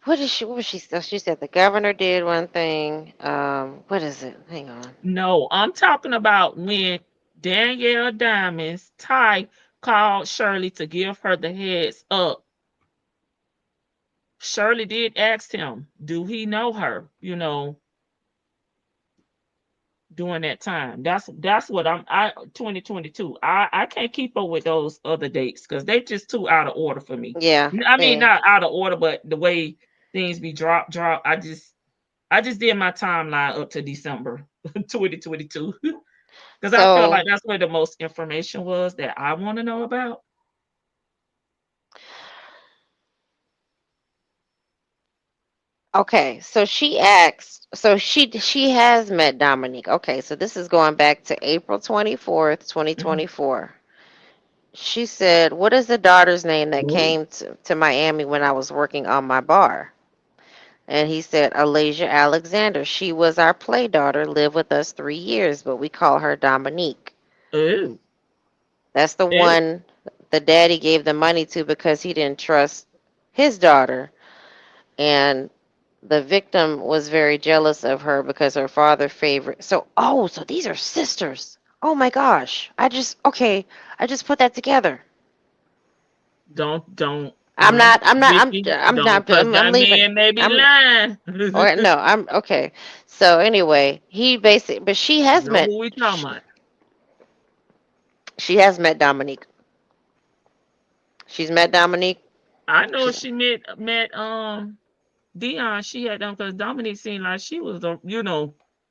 what was she? She said the governor did one thing. What is it? Hang on. No, I'm talking about when Danielle Diamond's Ty called Shirley to give her the heads up. Shirley did ask him, do he know her? You know, during that time. That's what I 2022. I can't keep up with those other dates because they just too out of order for me. Yeah. I mean, not out of order, but the way things be drop. I just did my timeline up to December 2022 because I felt like that's where the most information was that I want to know about. Okay, so she asked, so she has met Dominique. Okay, so this is going back to April 24th, 2024. She said, "What is the daughter's name that came to Miami when I was working on my bar?" And he said, "Alasia Alexander. She was our play daughter, lived with us 3 years, but we call her Dominique." Ooh. That's the one the daddy gave the money to because he didn't trust his daughter. And the victim was very jealous of her because her father favored. So these are sisters. Oh my gosh. I just put that together. Don't. I'm leaving. Man may be lying. No, I'm okay. So anyway, but she has know who we talking about. She has met Dominique. She's met Dominique. I know she met Dion. She had them because Dominique seemed like she was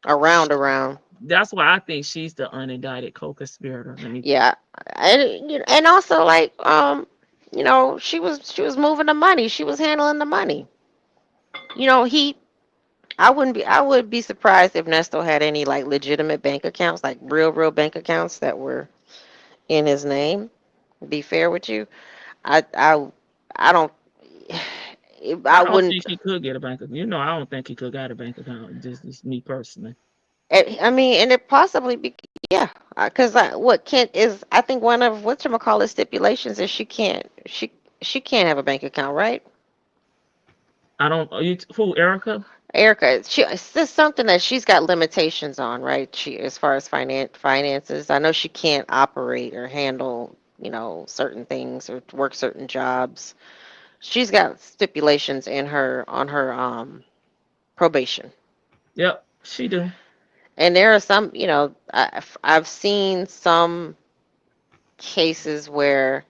around. That's why I think she's the unindicted co-conspirator. Yeah, and also like she was moving the money. She was handling the money. I would be surprised if Ernesto had any like legitimate bank accounts, like real bank accounts that were in his name. Be fair with you, I don't. I wouldn't think he could get a bank account. I don't think he could get a bank account. Just me personally. I mean, and it possibly be because what Kent is. I think one of whatchamacallit stipulations is she can't have a bank account, right? I don't. Who, Erica? Erica, it's just something that she's got limitations on, right? She, as far as finances, I know she can't operate or handle, certain things or work certain jobs. She's got stipulations on her probation. Yep, she do. And there are some, I've seen some cases where,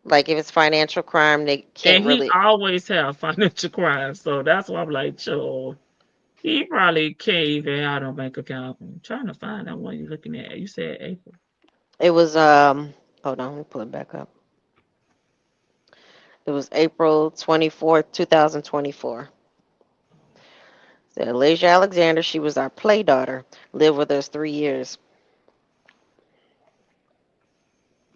like, if it's financial crime, they can't really. He always have financial crime, so that's why I'm like, sure. He probably can't even have a bank account. I'm trying to find out what you're looking at. You said April. It was hold on, let me pull it back up. It was April 24th, 2024. Alasia Alexander, she was our play daughter, lived with us 3 years.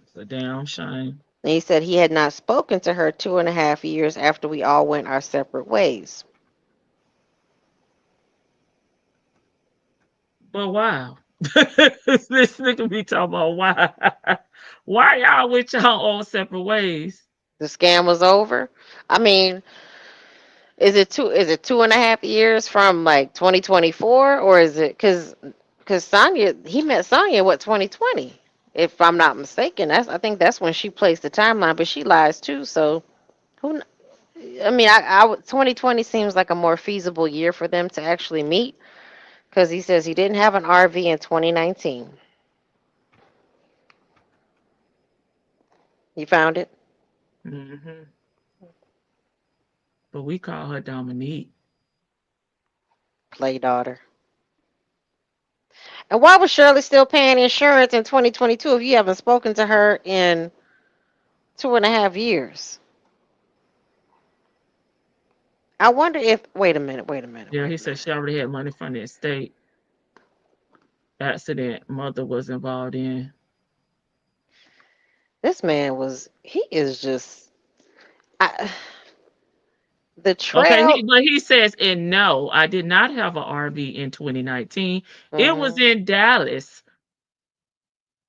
It's a damn shame. And he said he had not spoken to her 2.5 years after we all went our separate ways. But wow. This nigga be talking about why. Why y'all with y'all all separate ways? The scam was over. I mean, is it 2.5 years from like 2024, or is it because Sonya, he met Sonya what 2020, if I'm not mistaken. I think that's when she placed the timeline, but she lies too. So who? I mean, 2020 seems like a more feasible year for them to actually meet, because he says he didn't have an RV in 2019. You found it? Mm-hmm. But we call her Dominique. Play daughter. And why was Shirley still paying insurance in 2022 if you haven't spoken to her in 2.5 years? I wonder if. Wait a minute. Yeah, he said she already had money from the estate accident mother was involved in. This man he is just. The trail. Okay, but he says, and no, I did not have an RV in 2019. Mm-hmm. It was in Dallas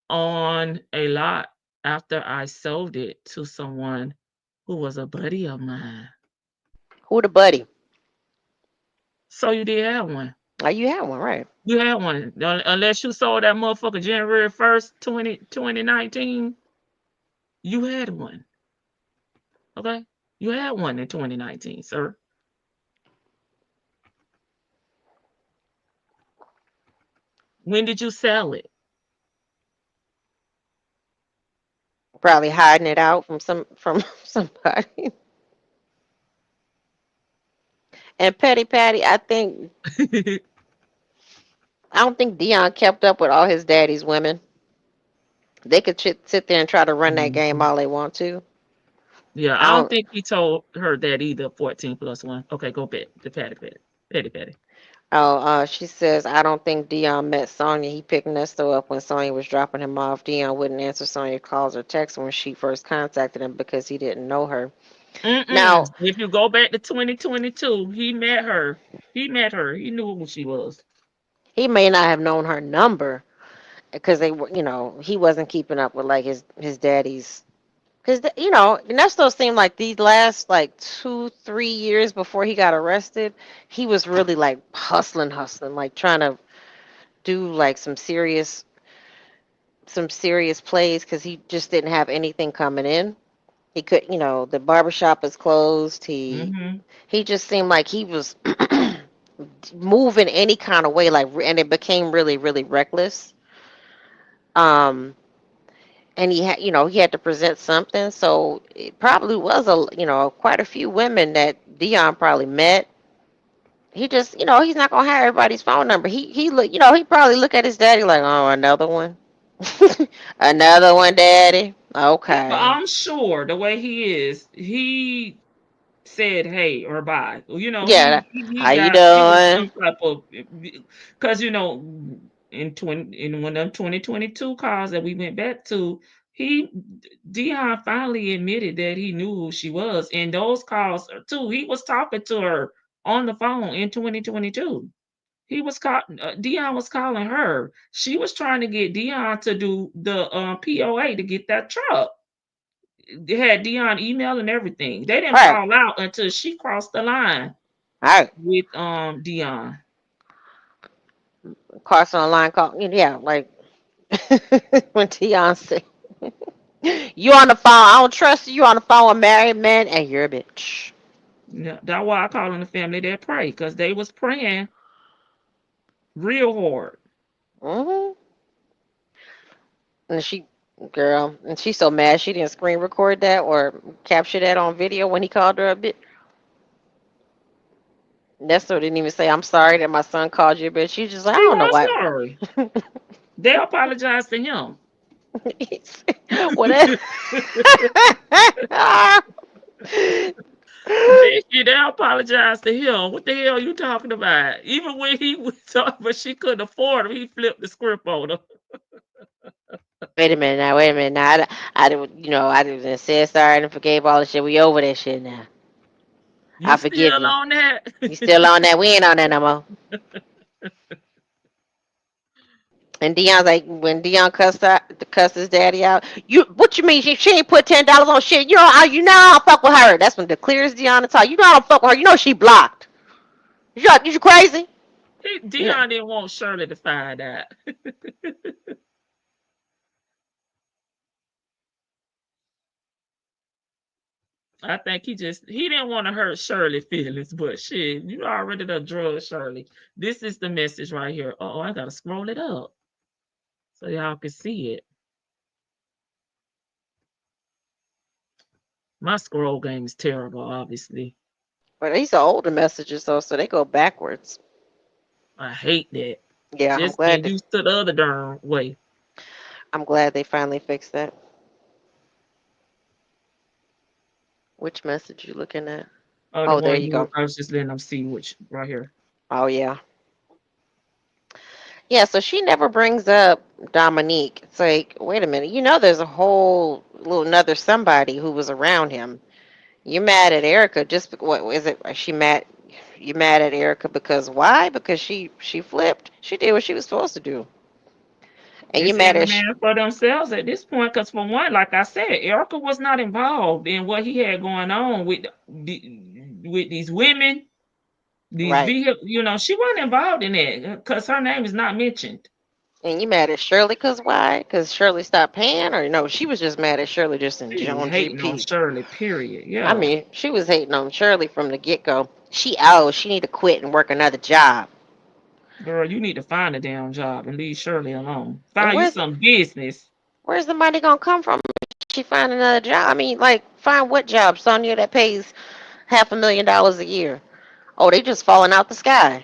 on a lot after I sold it to someone who was a buddy of mine. Who the buddy? So you did have one. Oh, you had one, right? You had one. Unless you sold that motherfucker January 1st, 2019, you had one. Okay? You had one in 2019, sir. When did you sell it? Probably hiding it out from somebody. And Petty Patty, I don't think Dion kept up with all his daddy's women. They could sit there and try to run that game all they want to. Yeah, I don't think he told her that either. 14 plus 1. Okay, go back to Petty. Oh, she says, I don't think Dion met Sonya. He picked Nesto up when Sonya was dropping him off. Dion wouldn't answer Sonya's calls or texts when she first contacted him because he didn't know her. Now, if you go back to 2022, he met her. He knew who she was. He may not have known her number because they were, he wasn't keeping up with like his daddy's. Because, Nesto seemed like these last like 2-3 years before he got arrested, he was really like hustling, like trying to do like some serious plays because he just didn't have anything coming in. He could, the barbershop is closed. He just seemed like he was moving any kind of way, and it became really, really reckless. And he had to present something, so it probably was quite a few women that Dion probably met. He just, he's not gonna have everybody's phone number. He probably look at his daddy like, oh, another one, another one, daddy. Okay. But I'm sure the way he is, he said hey or bye. Yeah. How you doing? Some type of, because in one of them 2022 calls that we went back to, Dion finally admitted that he knew who she was. And those calls too, he was talking to her on the phone in 2022. Dion was calling her. She was trying to get Dion to do the POA to get that truck. They had Dion email and everything. They didn't fall out until she crossed the line with Dion. Crossing the line call, yeah, like when Dion said, "You on the phone? I don't trust you on the phone with married men, and you're a bitch." Yeah, that's why I call on the family that pray, because they was praying real hard. And she's so mad she didn't screen record that or capture that on video when he called her a bitch. Nestor didn't even say, "I'm sorry that my son called you a bitch." She's just like, I don't know why. Sorry. They apologized to him. Whatever. They apologized to him. What the hell are you talking about? Even when he was talking, but she couldn't afford him, he flipped the script on her. Wait a minute now. I didn't say sorry and forgave all the shit. We over that shit now. I forgive you. On that? You still on that? We ain't on that no more. And Dion's like, when Dion cussed his daddy out, what you mean she ain't put $10 on shit? You know I don't fuck with her. That's when the clearest Dion to talk. I don't fuck with her. You know she blocked. You crazy? Dion didn't want Shirley to find out. I think he didn't want to hurt Shirley's feelings, but shit, you already done drugged Shirley. This is the message right here. Oh, I gotta scroll it up so y'all can see it. My scroll game is terrible, obviously. But these are older messages though, so they go backwards. I hate that. Yeah, just get used to the other darn way. I'm glad they finally fixed that. Which message you looking at? Oh, there you go. I was just letting them see which right here. Oh yeah. Yeah, so she never brings up Dominique. It's like, wait a minute, there's a whole little another somebody who was around him. You're mad at Erica what is it? You mad at Erica because why? Because she flipped. She did what she was supposed to do. And you It's mad every at man for themselves at this point. Because for one, like I said, Erica was not involved in what he had going on with these women, these right. vehicles. You know, she wasn't involved in that because her name is not mentioned. And you mad at Shirley because why? Because Shirley stopped paying, or no? She was just mad at Shirley just in She on hating on GP. Shirley, period. I Yeah. mean, she was hating on Shirley from the get go. She need to quit and work another job. Girl, you need to find a damn job and leave Shirley alone. And Find you some business. where's the money gonna come from? She find another job. I mean, like, find what job, Sonia, that pays $500,000 a year? Oh, they just falling out the sky.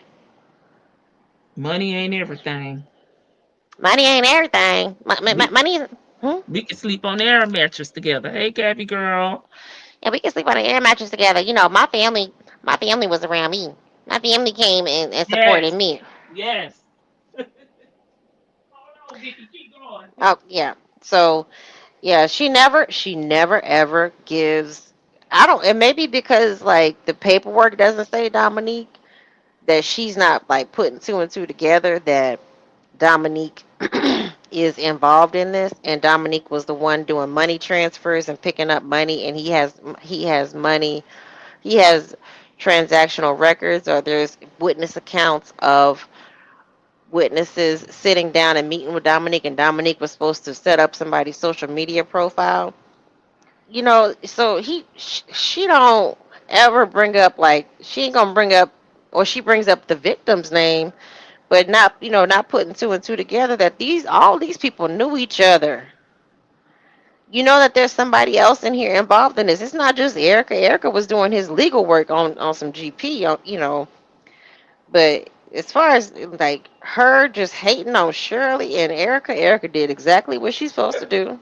Money ain't everything. Money ain't everything. We, Money. Hmm? we can sleep on the air mattress together. Hey, Gabby girl. Yeah, we can sleep on an air mattress together. My family was around me. My family came and supported Yes. me. Yes. Hold on, Vicky. Keep going. Oh yeah. So yeah, she never ever gives. I don't. It may be because like the paperwork doesn't say Dominique, that she's not like putting two and two together that Dominique is involved in this, and Dominique was the one doing money transfers and picking up money, and he has money, he has transactional records, or there's witness accounts of witnesses sitting down and meeting with Dominique, and Dominique was supposed to set up somebody's social media profile. So she don't ever bring up, like, she ain't gonna bring up, or she brings up the victim's name, but not putting two and two together that all these people knew each other. You know that there's somebody else in here involved in this. It's not just Erica. Erica was doing his legal work on some GP, but as far as like her just hating on Shirley and Erica did exactly what she's supposed to do.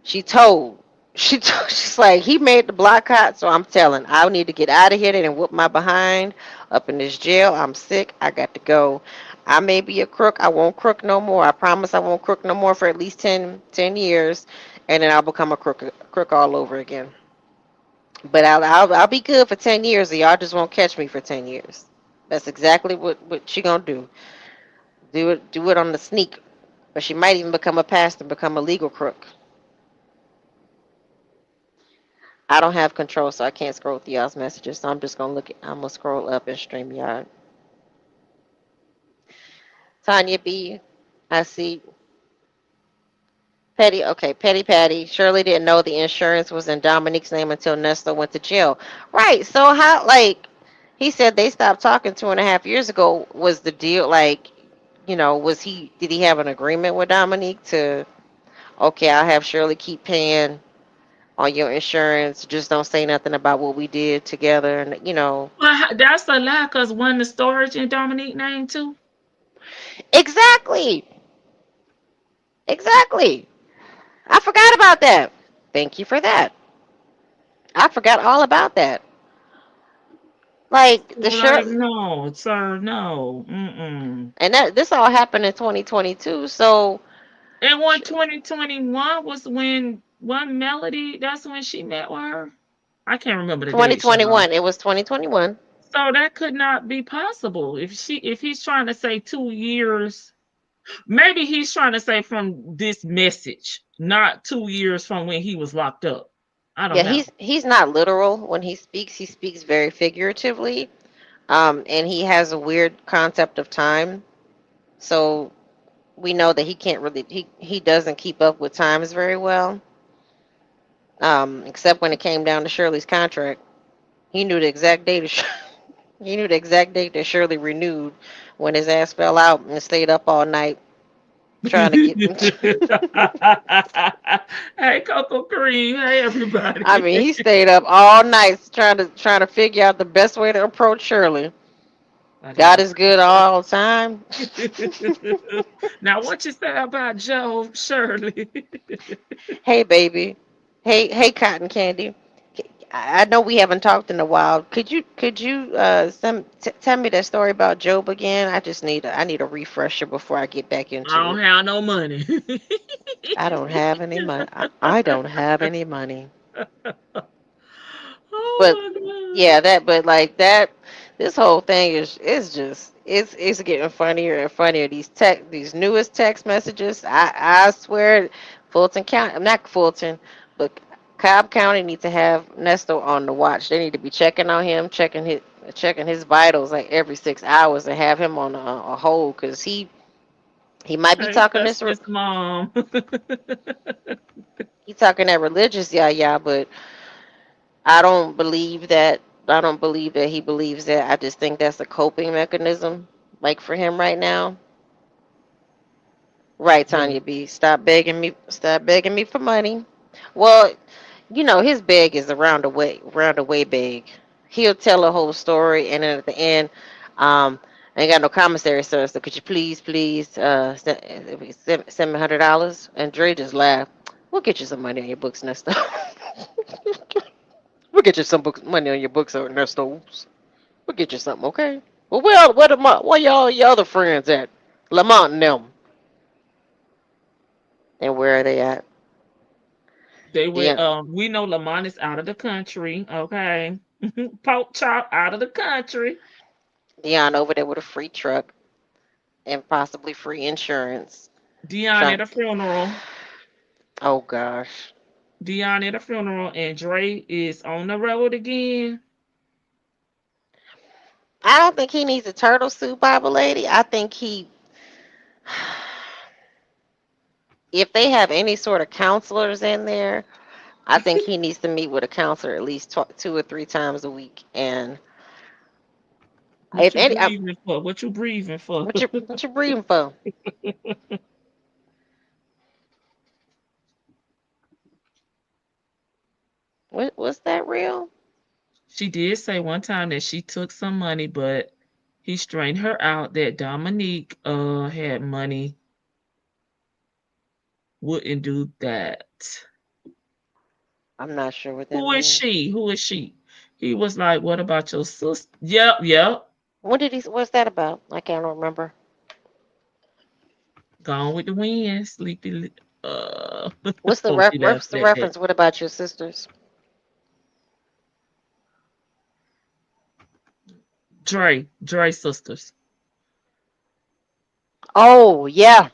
She told. She's like, he made the block hot, so I'm telling. I need to get out of here and whoop my behind up in this jail. I'm sick. I got to go. I may be a crook. I won't crook no more. I promise I won't crook no more for at least 10 years, and then I'll become a crook all over again. But I'll be good for 10 years, so y'all just won't catch me for 10 years. That's exactly what she gonna do. Do it on the sneak. But she might even become a pastor, become a legal crook. I don't have control, so I can't scroll through y'all's messages. So I'm just gonna I'm gonna scroll up in StreamYard. Tanya B, I see. Petty Patty. Shirley didn't know the insurance was in Dominique's name until Nestor went to jail. Right. So how, like, he said they stopped talking 2.5 years ago. Was the deal like, did he have an agreement with Dominique to, okay, I'll have Shirley keep paying on your insurance. Just don't say nothing about what we did together. And, Well, that's a lie, because wasn't the storage in Dominique's name too? Exactly. I forgot about that. Thank you for that. I forgot all about that. Like No, sir, no. Mm-mm. and this all happened in 2022. So, And 2021 was when one Melody. That's when she met with her. I can't remember the date. 2021. It was 2021. So that could not be possible. If he's trying to say 2 years, maybe he's trying to say from this message, not 2 years from when he was locked up. I don't know. He's not literal when he speaks. He speaks very figuratively, and he has a weird concept of time. So we know that he can't really he doesn't keep up with times very well. Except when it came down to Shirley's contract, he knew the exact date. He knew the exact date that Shirley renewed when his ass fell out and stayed up all night trying to get. Hey, Coco Cream. Hey, everybody. I mean, he stayed up all night trying to figure out the best way to approach Shirley. God is good all the time. Now, what you say about Joe, Shirley? Hey, baby. Hey, Cotton Candy. I know we haven't talked in a while. Could you tell me that story about Job again? I need a refresher before I get back into it. I don't have no money. I don't have any money. I don't have any money. Oh, But my God. yeah, but like that, This whole thing is just it's getting funnier and funnier. These newest text messages. I swear, Fulton County, not Fulton, but Cobb County need to have Nesto on the watch. They need to be checking on him, checking his vitals like every 6 hours, and have him on a hold because he might be Hey, talking touch this. his mom. He talking that religious yeah, but I don't believe that. I don't believe that he believes that. I just think that's a coping mechanism, like for him right now. Right, Yeah. Tanya B. Stop begging me. Stop begging me for money. Well, his beg is around the way beg. He'll tell a whole story, and then at the end, I ain't got no commissary, sir. So could you please, send me $100? And Dre just laughed. We'll get you some money on your books next time. We'll get you some money on your books, Ernesto. We'll get you something, okay? Well, where y'all your other friends at? Lamont and them. And where are they at? They went. Deon, We know Lamont is out of the country. Okay, pork chop out of the country. Deon over there with a free truck and possibly free insurance. Dion Trying. at a funeral. Oh gosh. Dion at a funeral, and Dre is on the road again. I don't think he needs a turtle suit, Bible lady. I think if they have any sort of counselors in there, I think he needs to meet with a counselor at least 2 or 3 times a week. And What if you any, breathing for? What you breathing for? what you breathing for? What's that real? She did say one time that she took some money, but he strained her out that Dominique had money, wouldn't do that. I'm not sure what that Who is means. she? Who is she? He was like, what about your sister? Yep. What's that about? I can't remember. Gone with the wind, sleepy. What's the Oh, she left what's the that. reference? What about your sisters? Dre sisters. Oh yeah.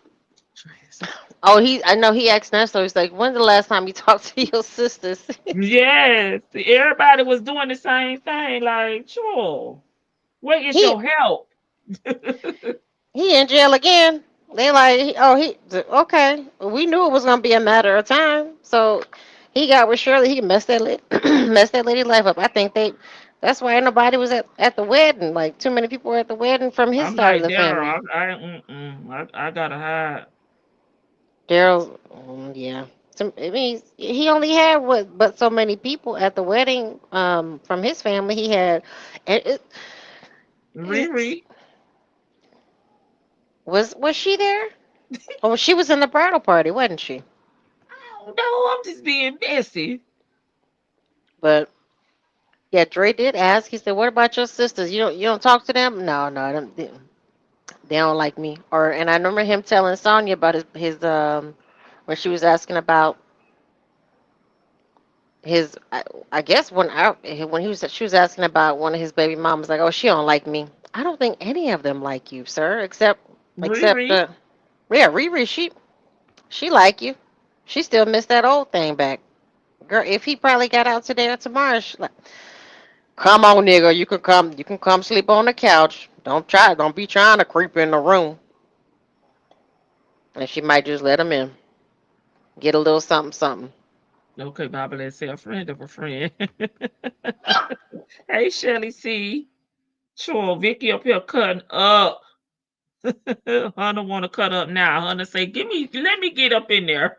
Dre sisters. Oh, I know he asked Nestor. He's like, when's the last time you talked to your sisters? Yes, everybody was doing the same thing. Like, sure, where is he your help? he in jail again. They like, oh okay. We knew it was gonna be a matter of time. So he got with Shirley. He messed messed that lady life up. I think that's why nobody was at the wedding. Like too many people were at the wedding from his I'm side of like the family. Daryl. I gotta hide. Daryl, yeah. I mean, he only had but so many people at the wedding from his family. He had, and it's Riri. was she there? Oh, she was in the bridal party, wasn't she? Oh no, I'm just being messy. But yeah, Dre did ask. He said, "What about your sisters? You don't talk to them? No, they don't like me." And I remember him telling Sonya about his when she was asking about I guess when she was asking about one of his baby mamas, like, oh, she don't like me. I don't think any of them like you, sir, except Riri. yeah, Riri, she like you. She still missed that old thing back. Girl, if he probably got out today or tomorrow, she like, come on, nigga, you can come sleep on the couch. Don't be trying to creep in the room. And she might just let him in. Get a little something, something. Okay, Baba, let's say a friend of a friend. Hey, Shirley C. Sure, Vicky up here cutting up. Hunter want to cut up now. Hunter say, let me get up in there.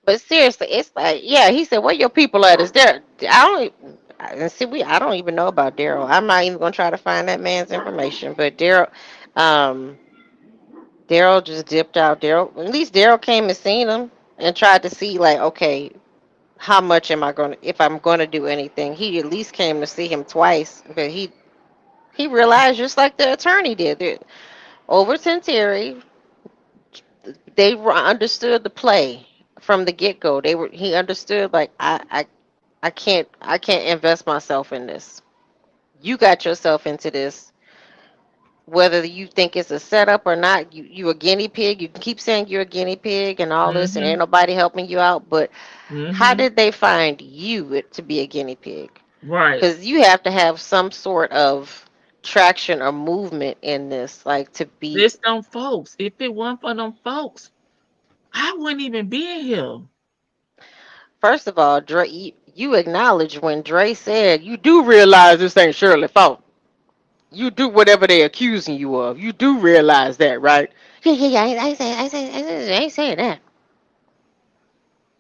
But seriously, it's like, yeah, he said, where your people at? Is there? I don't. I don't even know about Daryl. I'm not even gonna try to find that man's information. But um, Daryl just dipped out. At least Daryl came and seen him and tried to see, like, okay, how much am I gonna, if I'm gonna do anything. He at least came to see him twice, but he realized just like the attorney did that Overton Terry, understood the play from the get go. He understood like I can't invest myself in this. You got yourself into this. Whether you think it's a setup or not, you a guinea pig. You can keep saying you're a guinea pig and all this, and Mm-hmm. ain't nobody helping you out. But how Mm-hmm. did they find you to be a guinea pig? Right. Because you have to have some sort of traction or movement in this, like to be. It's them folks. If it weren't for them folks, I wouldn't even be in here. First of all, Dre, you acknowledge when Dre said, "You do realize this ain't Shirley fault. You do whatever they accusing you of. You do realize that, right?" Yeah, yeah, yeah. I ain't saying that.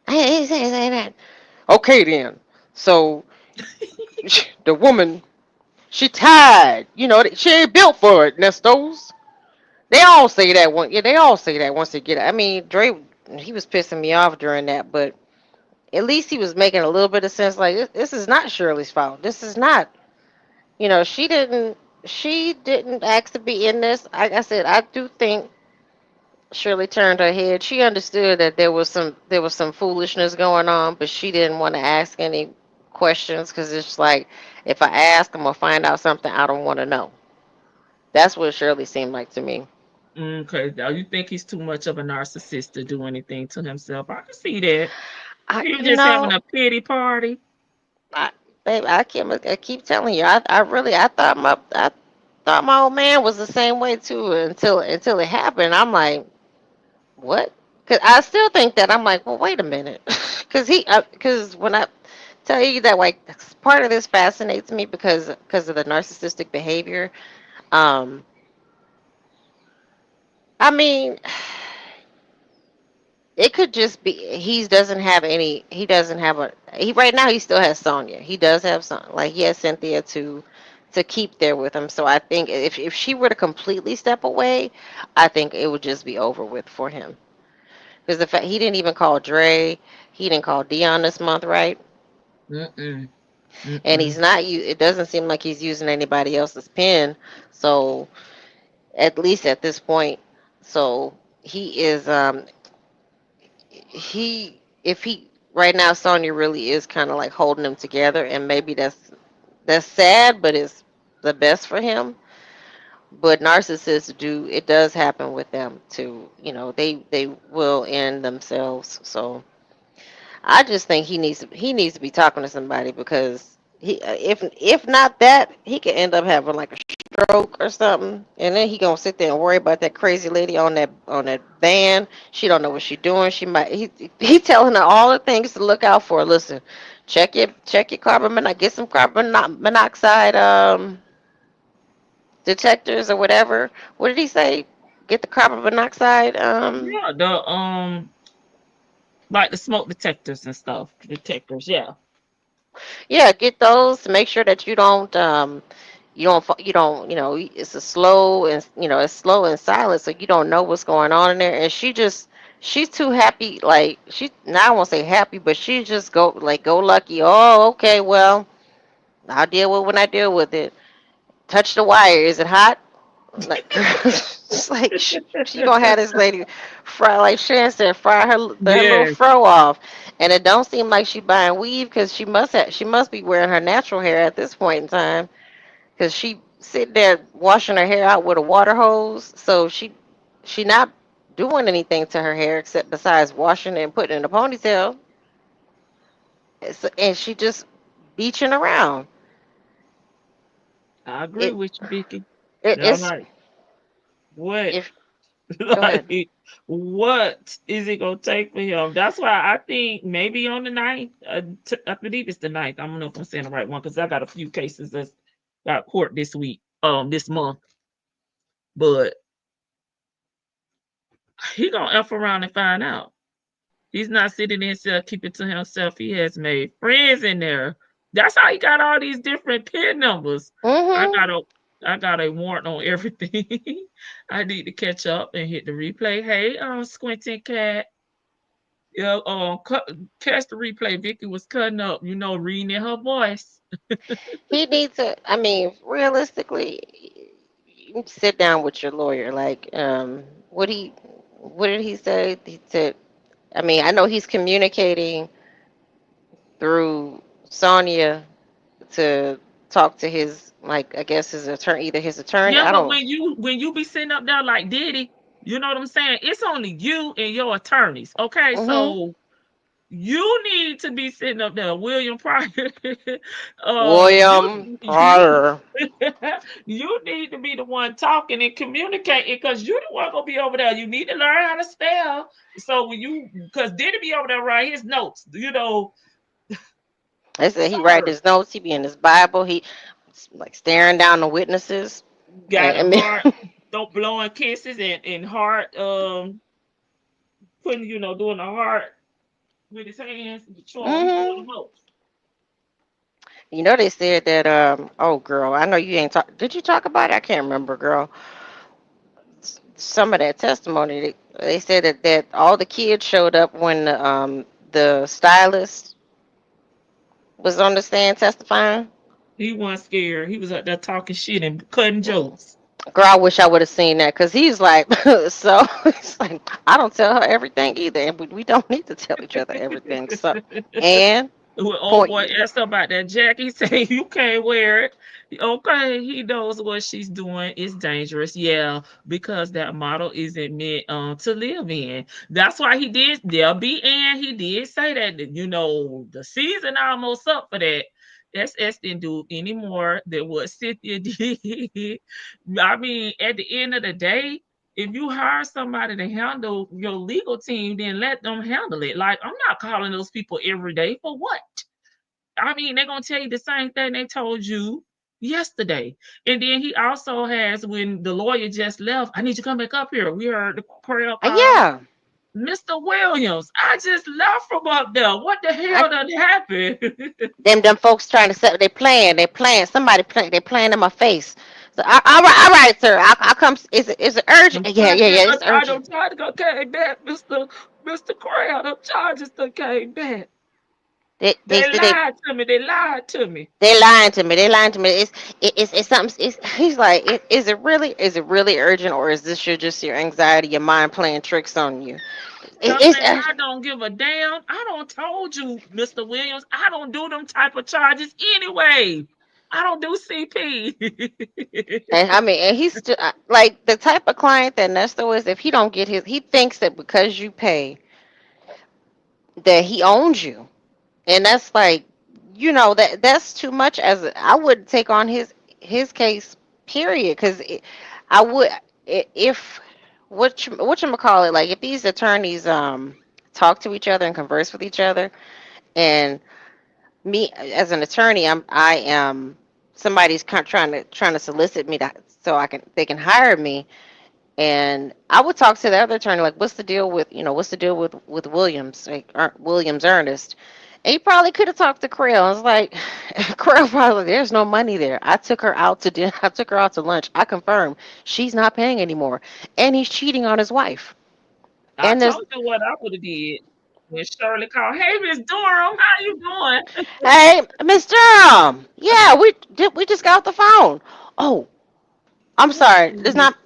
I ain't saying that. Okay, then. So the woman, she tired. You know, she ain't built for it, Nestos. They all say that one. Yeah, they all say that once they get it. I mean, Dre, he was pissing me off during that, but at least he was making a little bit of sense. Like this is not Shirley's fault. This is not. You know, she didn't ask to be in this. Like I said, I do think Shirley turned her head. She understood that there was some foolishness going on, but she didn't want to ask any questions because it's like if I ask, I'm gonna find out something I don't want to know. That's what Shirley seemed like to me. Okay, now you think he's too much of a narcissist to do anything to himself? I can see that. I, He was you just having know, a pity party. I, babe, I keep telling you, I thought my old man was the same way too until it happened. I'm like, what? Because I still think that. I'm like, well, wait a minute. Because when I tell you that, like, part of this fascinates me because of the narcissistic behavior. Um, I mean, it could just be he doesn't have a he right now he still has Sonya. He does have some like he has Cynthia to keep there with him. So I think if she were to completely step away, I think it would just be over with for him. Because the fact he didn't even call Dre, he didn't call Dion this month, right? Mm-mm. And Mm-mm. he's not. It doesn't seem like he's using anybody else's pen. So at least at this point, so he is. He if he right now, Sonya really is kind of like holding them together, and maybe that's sad, but it's the best for him. But narcissists do it does happen with them too. You know, they will end themselves. So I just think he needs to be talking to somebody because if not that he could end up having like a stroke or something, and then he gonna sit there and worry about that crazy lady on that van. She don't know what she doing. She might he telling her all the things to look out for. Listen, check your carbon monoxide. Get some monoxide detectors or whatever. What did he say? Get the carbon monoxide. Yeah, the like the smoke detectors and stuff. Detectors, yeah. Yeah, get those to make sure that you don't it's a slow and it's slow and silent, so you don't know what's going on in there. And she's too happy, like she now I won't say happy, but she just go lucky. Oh, okay, well, I'll deal with it when I deal with it. Touch the wire. Is it hot? Like, it's like she gonna have this lady fry, like Shan said, fry her little Yes. fro off, and it don't seem like she buying weave because she must be wearing her natural hair at this point in time because she sitting there washing her hair out with a water hose, so she not doing anything to her hair except besides washing it and putting it in a ponytail, and she just beaching around. I agree It, with you, Vicky. it Yeah, it's like what? if go ahead. Like what is it gonna take for him? That's why I think maybe on the ninth. I believe it's the ninth. I don't know if I'm saying the right one because I got a few cases that's got court this week, this month. But he gonna f around and find out. He's not sitting there and keep it to himself. He has made friends in there. That's how he got all these different PIN numbers. I Mhm. got a I got a warrant on everything. I need to catch up and hit the replay. Hey, Squinting Cat. Yeah, catch the replay. Vicky was cutting up, reading in her voice. He needs to. I mean, realistically, you need to sit down with your lawyer. Like, what did he say? He said, I mean, I know he's communicating through Sonia to talk to his, like, I guess his attorney, either his attorney. Yeah, I but don't. when you be sitting up there like Diddy, you know what I'm saying? It's only you and your attorneys. Okay, Mm-hmm. so you need to be sitting up there, William Pryor. William Pryor. You need to be the one talking and communicating because you the one gonna be over there. You need to learn how to spell. So when you, because Diddy be over there writing his notes, you know. They said he write his notes. He be in his Bible. He like staring down the witnesses. Got I a mean, heart, don't blowing kisses and heart, putting, doing a heart with his hands. He doing the hmm most. they said that. Oh, girl, I know you ain't talk. Did you talk about it? I can't remember, girl. Some of that testimony. They said that all the kids showed up when the stylist was on the stand testifying. He wasn't scared. He was up there talking shit and cutting jokes. Girl, I wish I would have seen that because he's like, so it's like, I don't tell her everything either, and we don't need to tell each other everything. So, and When old point, boy asked her about that jacket, he said, "You can't wear it." Okay, he knows what she's doing. It's dangerous, yeah, because that model isn't meant to live in. That's why he did. There'll be, and he did say that. The season almost up for that. SS didn't do any more than what Cynthia did. I mean, at the end of the day, if you hire somebody to handle your legal team, then let them handle it. Like, I'm not calling those people every day for what? I mean, they're gonna tell you the same thing they told you yesterday. And then he also has, when the lawyer just left, I need you to come back up here. We heard the prayer call. yeah, Mr. Williams, I just left from up there. What the I, hell done happened? them folks trying to set, they playing, somebody playing, they playing in my face. So, all right, sir, I'll come. Is it urgent? I'm Yeah, trying yeah, to yeah, get, it's I urgent. don't try to go came back, Mr. Crowd. Them charges done came back. They They said they lied to me. They lied to me. They lying to me. They lying to me. It's something. He's like, is it really urgent, or is this your anxiety, your mind playing tricks on you? It, Some it's things I don't give a damn. I don't told you, Mr. Williams. I don't do them type of charges anyway. I don't do CP. and I mean, and he's still like the type of client that Ernesto is. If he don't get he thinks that because you pay, that he owns you, and that's like, that's too much. I would take on his case, period, because I would, if what you call it, like if these attorneys talk to each other and converse with each other, and me as an attorney, I am somebody's trying to solicit me so they can hire me, and I would talk to the other attorney like, what's the deal with Williams, like Williams Ernest. And he probably could have talked to Creel. I was like, Creel probably, there's no money there. I took her out to dinner. I took her out to lunch. I confirmed she's not paying anymore, and he's cheating on his wife. I And there's, told you what I would have did when Shirley called. Hey, Miss Durham, how you doing? hey, Mr. Yeah, we just got off the phone. Oh, I'm sorry. It's not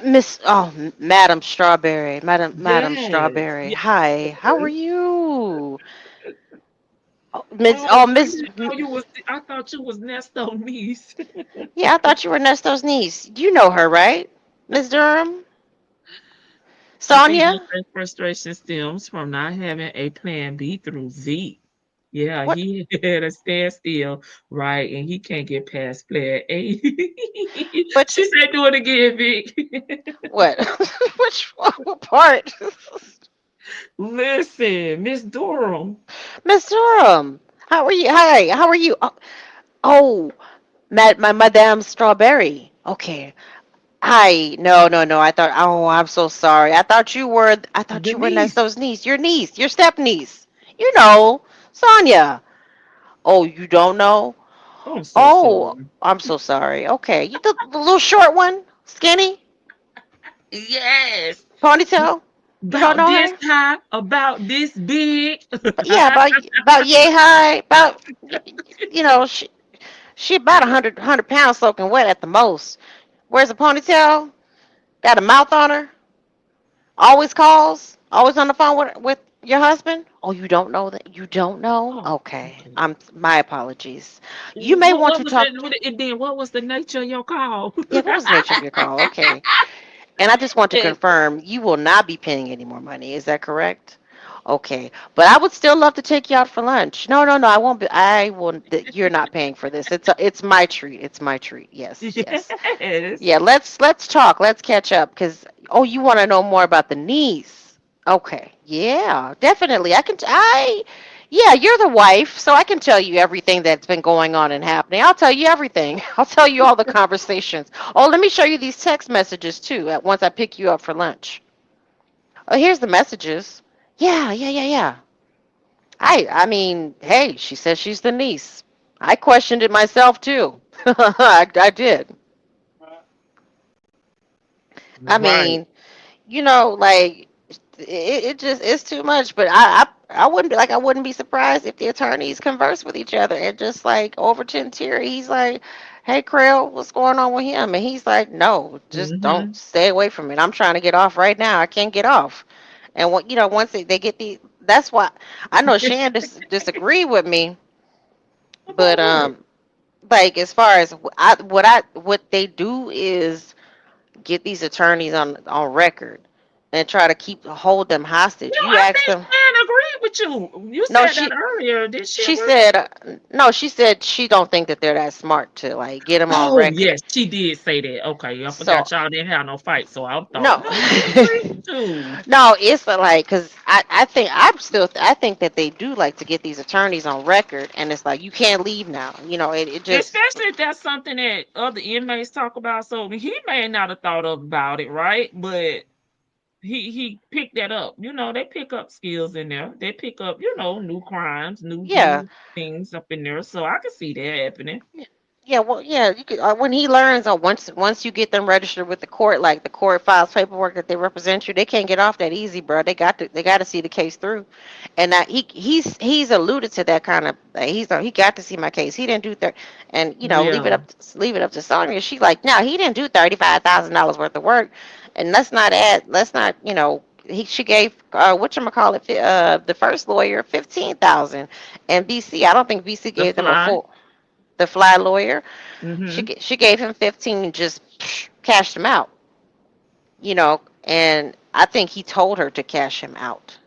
Miss. Oh, Madam Strawberry. Madam Yes. Strawberry. Yes. Hi. How are you? Oh, Oh, I Miss. didn't know you was. I thought you was Nesto niece. Yeah, I thought you were Nesto's niece. You know her, right, Miss Durham? I think Sonia? that frustration stems from not having a plan B through Z. Yeah, What? he had a standstill, right? And he can't get past flat A. But She said, "Do it again, Vic." what? Which what part? Listen, Miss Durham. Miss Durham. How are you? Hi. How are you? Oh, my Madame Strawberry. Okay. Hi. No, no, no. I thought. Oh, I'm so sorry. I thought you were. I thought you were Denise. Nesto's niece. Your niece. Your step niece. You know, Sonia. Oh, you don't know? I'm so Oh, sorry. I'm so sorry. Okay, you the little short one, skinny, Yes. ponytail. You don't About know this her? high, about this big. Yeah, about yay high. About she about 100 pounds soaking wet at the most. Wears a ponytail. Got a mouth on her. Always calls. Always on the phone with Your husband? Oh, you don't know that? You don't know? Oh, Okay. okay. My apologies. You may want What to was that? talk. And then what was the nature of your call? Yeah, what was the nature of your call? Okay. And I just want to confirm you will not be paying any more money. Is that correct? Okay. But I would still love to take you out for lunch. No, no, no. I won't be. I will. You're not paying for this. It's my treat. It's my treat. Yes, yes. Yes. Yeah. Let's talk. Let's catch up. Cause oh, you want to know more about the niece? Okay. Yeah. Definitely. Yeah, you're the wife, so I can tell you everything that's been going on and happening. I'll tell you everything. I'll tell you all the conversations. Oh, let me show you these text messages too. Once I pick you up for lunch. Oh, here's the messages. Yeah, yeah, yeah, yeah. I mean, hey, she says she's the niece. I questioned it myself too. I did. I Right. mean, like it just it's too much. But I wouldn't be like I wouldn't be surprised if the attorneys converse with each other and just like Overton Terry, he's like, "Hey, Creel, what's going on with him?" And he's like, "No, just don't Mm-hmm. stay away from it. I'm trying to get off right now. I can't get off." And what once they get that's why I know Shan disagree with me, but About what? like as far as what they do is get these attorneys on record and try to hold them No, hostage. You I ask think them. Shan agreed with you. You No, said that earlier. Did she she agree? said no. She said she don't think that they're that smart to like get them on Oh, record. yes, she did say that. Okay, I So forgot y'all didn't have no fight, so I thought, no, no, she agreed with you. no, it's like because I think that they do like to get these attorneys on record, and it's like you can't leave now. It just Especially if that's something that other inmates talk about. So he may not have thought about it, right? But he picked that up. They pick up skills in there. They pick up, new crimes, yeah. new things up in there. So I can see that happening. Yeah, well, yeah, you could, when he learns, or once you get them registered with the court, like the court files paperwork that they represent you, they can't get off that easy, bro. They got to see the case through, and that he's alluded to that kind of. He got to see my case. He didn't do that, and Yeah. leave it up to Sonya. She's like, no, he didn't do $35,000 worth of work, and let's not she gave whatchamacallit, the first lawyer 15,000, and BC, I don't think BC The gave them a fly. full, the fly lawyer. She Mm-hmm. she gave him 15 and just cashed him out, and I think he told her to cash him out.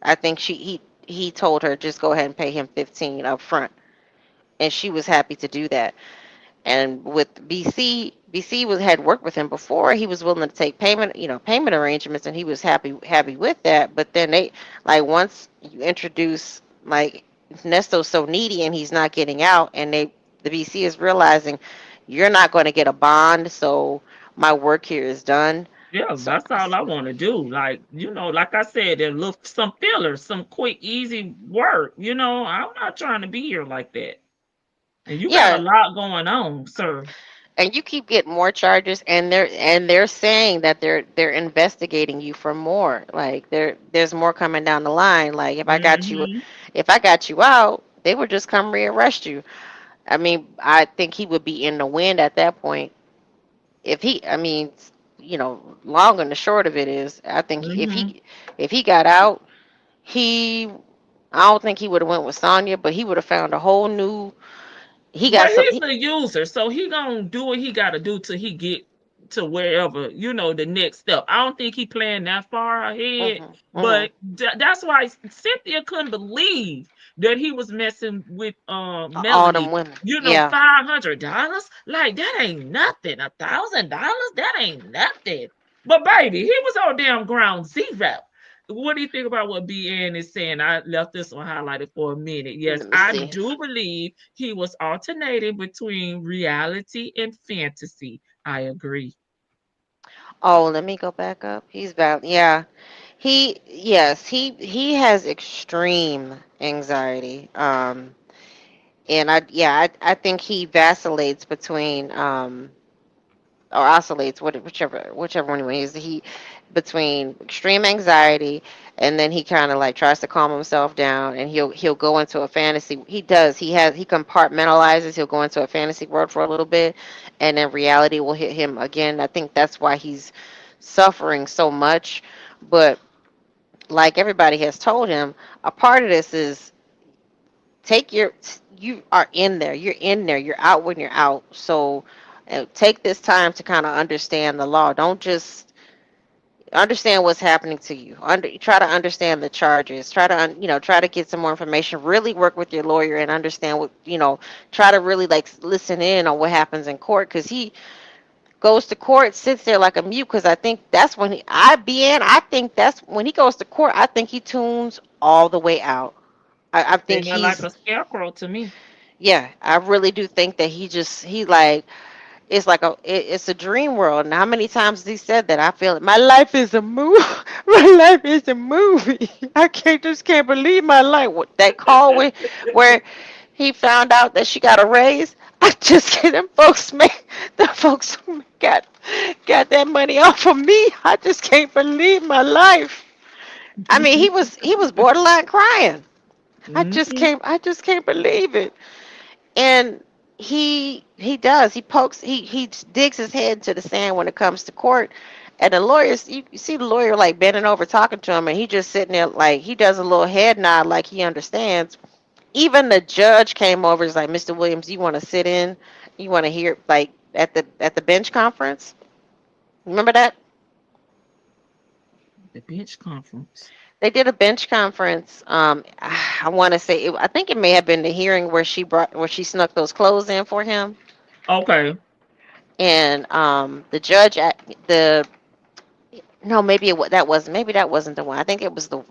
I think he told her just go ahead and pay him 15 up front, and she was happy to do that. And with BC had worked with him before. He was willing to take payment arrangements, and he was happy with that. But then they, like, once you introduce, like, Nesto's so needy and he's not getting out, and the BC is realizing you're not going to get a bond, so my work here is done. Yeah, So that's all I want to do. Like, like I said, there look some fillers, some quick, easy work. I'm not trying to be here like that. And you got a yeah, lot going on, sir. and you keep getting more charges, and they're saying that they're investigating you for more. Like there's more coming down the line. Like Mm-hmm. if I got you out, they would just come rearrest you. I mean, I think he would be in the wind at that point. If he, I mean, long and the short of it is, I think Mm-hmm. if he got out, he I don't think he would have went with Sonya, but he would have found a whole new. He But got some. he's a user, so he gonna do what he gotta do till he get to wherever, the next step. I don't think he planned that far ahead, Mhm, mhm. but that's why Cynthia couldn't believe that he was messing with All them Melanie. women. Yeah. $500, like that ain't nothing. $1,000, that ain't nothing. But baby, he was on damn ground zero. What do you think about what BN is saying? I left this one highlighted for a minute. Yes, Let me I see. do believe he was alternating between reality and fantasy. I agree. Oh, let me go back up. He's about, yeah. He has extreme anxiety. And I think he vacillates between or oscillates, whichever one he is. He between extreme anxiety, and then he kind of like tries to calm himself down, and he'll go into a fantasy. He compartmentalizes. He'll go into a fantasy world for a little bit, and then reality will hit him again. I think that's why he's suffering so much. But like everybody has told him, a part of this is take your, you are in there, you're in there, you're out when you're out. So take this time to kind of understand the law. Don't just understand what's happening to you. Try to understand the charges. Try to, try to get some more information. Really work with your lawyer and understand what, try to really like listen in on what happens in court, because he goes to court, sits there like a mute. Because I think that's when I think that's when he goes to court. I think he tunes all the way out. I think They're like he's, a scarecrow to me. yeah, I really do think that he like, it's like it's a dream world. And how many times has he said that? I feel it. My life is a movie. My life is a movie. I can't believe my life. That call where he found out that she got a raise. I just can't. Them folks, man, the folks who got that money off of me. I just can't believe my life. I mean, he was borderline crying. Mhm. I just can't believe it. And he does. He pokes. He digs his head into the sand when it comes to court. And the lawyers, you see the lawyer like bending over talking to him, and he just sitting there like he does a little head nod like he understands. Even the judge came over. Is like, Mr. Williams, you want to sit in? You want to hear like at the bench conference? Remember that? The bench conference. They did a bench conference. I want to say I think it may have been the hearing where she snuck those clothes in for him. Okay. And the judge at the no, maybe that wasn't the one. I think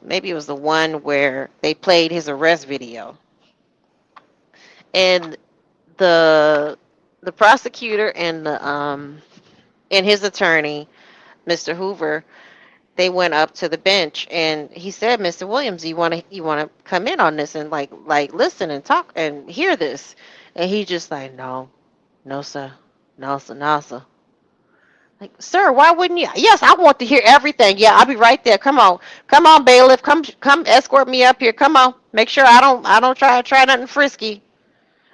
maybe it was the one where they played his arrest video. And the prosecutor and his attorney, Mr. Hoover, they went up to the bench, and he said, "Mr. Williams, you want to come in on this and like listen and talk and hear this?" And he just like, "No, no sir, no sir, no sir." Like, sir, why wouldn't you? Yes, I want to hear everything. Yeah, I'll be right there. Come on, bailiff, come escort me up here. Come on, make sure I don't try nothing frisky.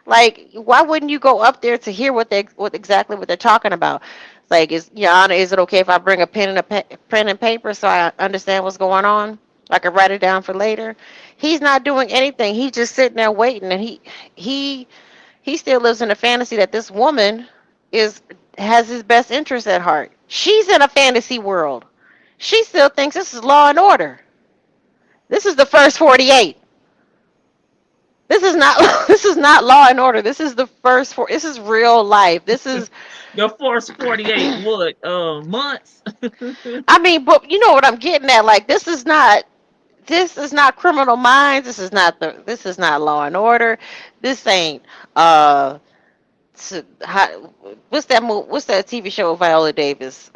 Like, why wouldn't you go up there to hear what exactly what they're talking about? Like, Your Honor, is it okay if I bring a pen and paper so I understand what's going on? I can write it down for later. He's not doing anything. He's just sitting there waiting, and he he still lives in a fantasy that this woman is has his best interest at heart. She's in a fantasy world. She still thinks this is law and order. This is the first 48. This is not this is not law and order. This is the first this is real life. This is Your first 48 what months? I mean, but you know what I'm getting at. Like, this is not Criminal Minds. This is not Law and Order. This ain't what's that TV show with Viola Davis?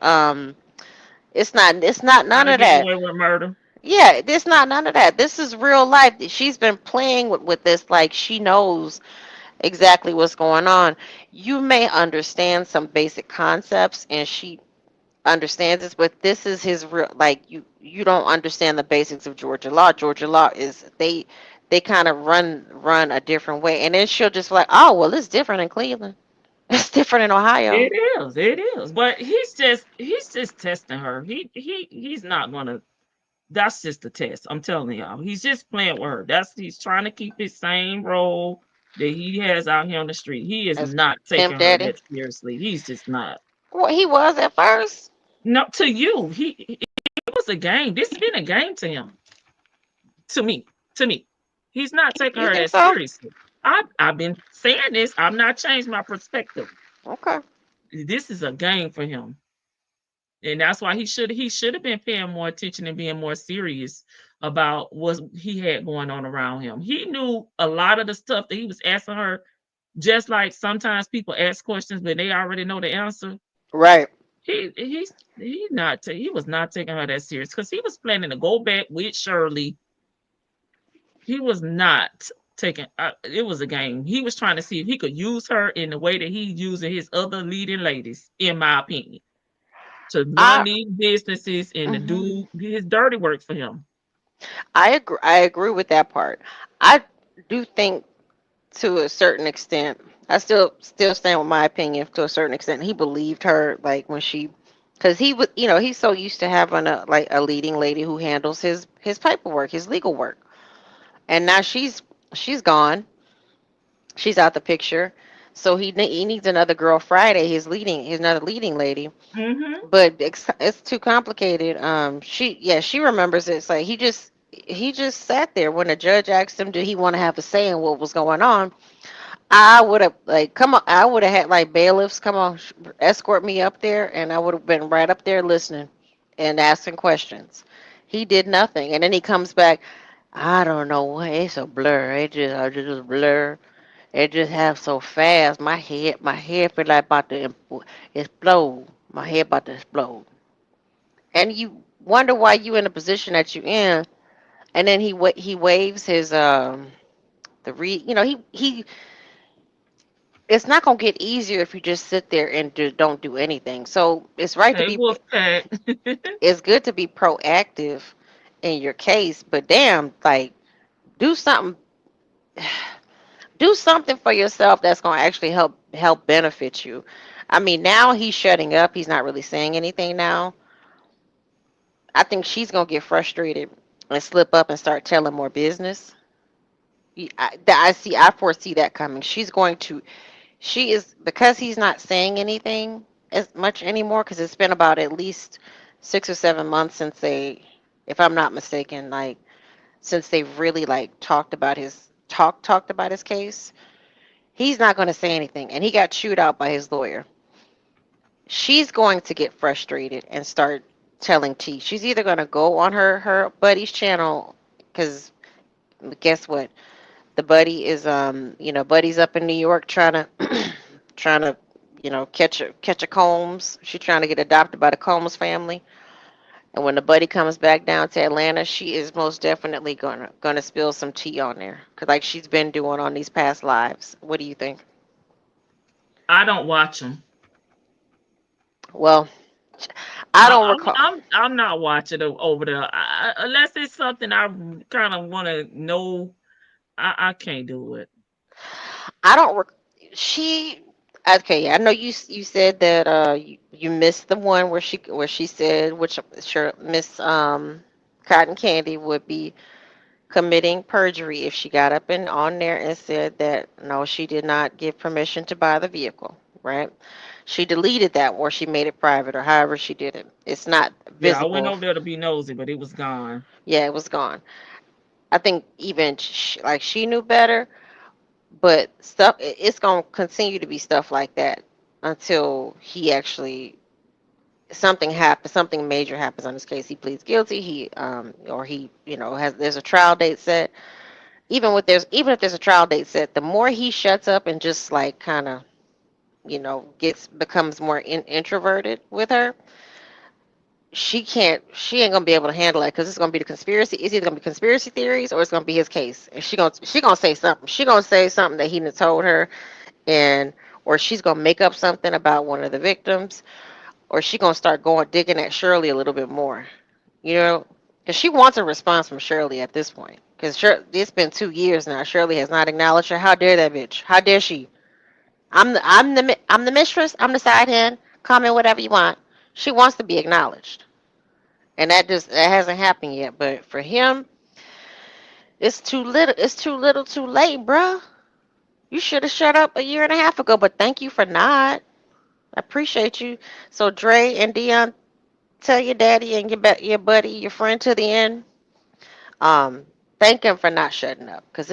It's not How none to of get that. away with murder. Yeah, this not none of that. This is real life. She's been playing with this like she knows exactly what's going on. You may understand some basic concepts, and she understands this, but this is his real, like, you don't understand the basics of Georgia law. Georgia law is they kind of run a different way, and then she'll just like, oh well, it's different in Cleveland. It's different in Ohio. It is. But he's just testing her. He's not gonna. That's just a test. I'm telling y'all. He's just playing with her. He's trying to keep his same role that he has out here on the street. He is As not Pimp taking her Daddy. that seriously. He's just not. Well, he was at first. No, to you, it was a game. This has been a game to him. To me, he's not taking You her think that so? seriously. I've been saying this. I've not changed my perspective. Okay. This is a game for him, and that's why he should have been paying more attention and being more serious about what he had going on around him. He knew a lot of the stuff that he was asking her. Just like sometimes people ask questions, but they already know the answer. Right. He was not taking her that serious because he was planning to go back with Shirley. He was not taking. It was a game. He was trying to see if he could use her in the way that he's using his other leading ladies, in my opinion, to run I these businesses and to mhm. do his dirty work for him. I agree with that part. I do think to a certain extent. I still stand with my opinion to a certain extent. He believed her, like when she because he was, he's so used to having a leading lady who handles his paperwork, his legal work, and now she's gone, she's out the picture, so he needs another girl Friday, his another leading lady, Mm-hmm. but it's too complicated. She remembers it. It's like he just sat there when the judge asked him, did he want to have a say in what was going on. I would have like come on. I would have had like bailiffs come on, escort me up there, and I would have been right up there listening and asking questions. He did nothing, and then he comes back. I don't know what. It's a blur. I just blur. It just happened so fast. My head feel like about to explode. My head about to explode. And you wonder why you in the position that you in. And then he waves his the re. He it's not gonna get easier if you just sit there and don't do anything. So it's right to Hey, be. Wolfpack. It's good to be proactive in your case, but damn, like do something. Do something for yourself that's gonna actually help benefit you. I mean, now he's shutting up. He's not really saying anything now. I think she's gonna get frustrated and slip up and start telling more business. I foresee that coming. She is, because he's not saying anything as much anymore, because it's been about at least 6 or 7 months since if I'm not mistaken, like since they've really like talked about his case. He's not going to say anything, and he got chewed out by his lawyer. She's going to get frustrated and start telling T. She's either going to go on her buddy's channel, because guess what? The buddy is buddy's up in New York trying to trying to catch a Combs. She's trying to get adopted by the Combs family. And when the buddy comes back down to Atlanta, she is most definitely gonna spill some tea on there, 'cause like she's been doing on these past lives. What do you think? I don't watch them. Well, I don't recall. I'm not watching it over there unless it's something I kind of want to know. I can't do it. I don't. She. Okay, I know you said that you missed the one where she said, which sure Miss Cotton Candy would be committing perjury if she got up and on there and said that no, she did not give permission to buy the vehicle, right? She deleted that, or she made it private, or however she did it. It's not Yeah, I went visible. over there to be nosy, but it was gone. Yeah, it was gone. I think even like she knew better, but it's going to continue to be stuff like that until he actually something major happens on this case. He pleads guilty. Or he has there's a trial date set. Even if there's a trial date set, the more he shuts up and just like kind of becomes more introverted with her, she ain't gonna be able to handle it, because it's gonna be the conspiracy. It's either gonna be conspiracy theories, or it's gonna be his case, and she gonna say something. She gonna say something that he done told her, and or she's gonna make up something about one of the victims, or she gonna start going digging at Shirley a little bit more, because she wants a response from Shirley at this point. Because it's been 2 years now. Shirley has not acknowledged her. How dare that bitch? How dare she? I'm the mistress. I'm the side hand. Call me whatever you want. She wants to be acknowledged, and that hasn't happened yet. But for him, it's too little. It's too little, too late, bruh. You should have shut up a year and a half ago. But thank you for not. I appreciate you. So Dre and Dion, tell your daddy and your buddy, your friend to the end. Um, Thank him for not shutting up, because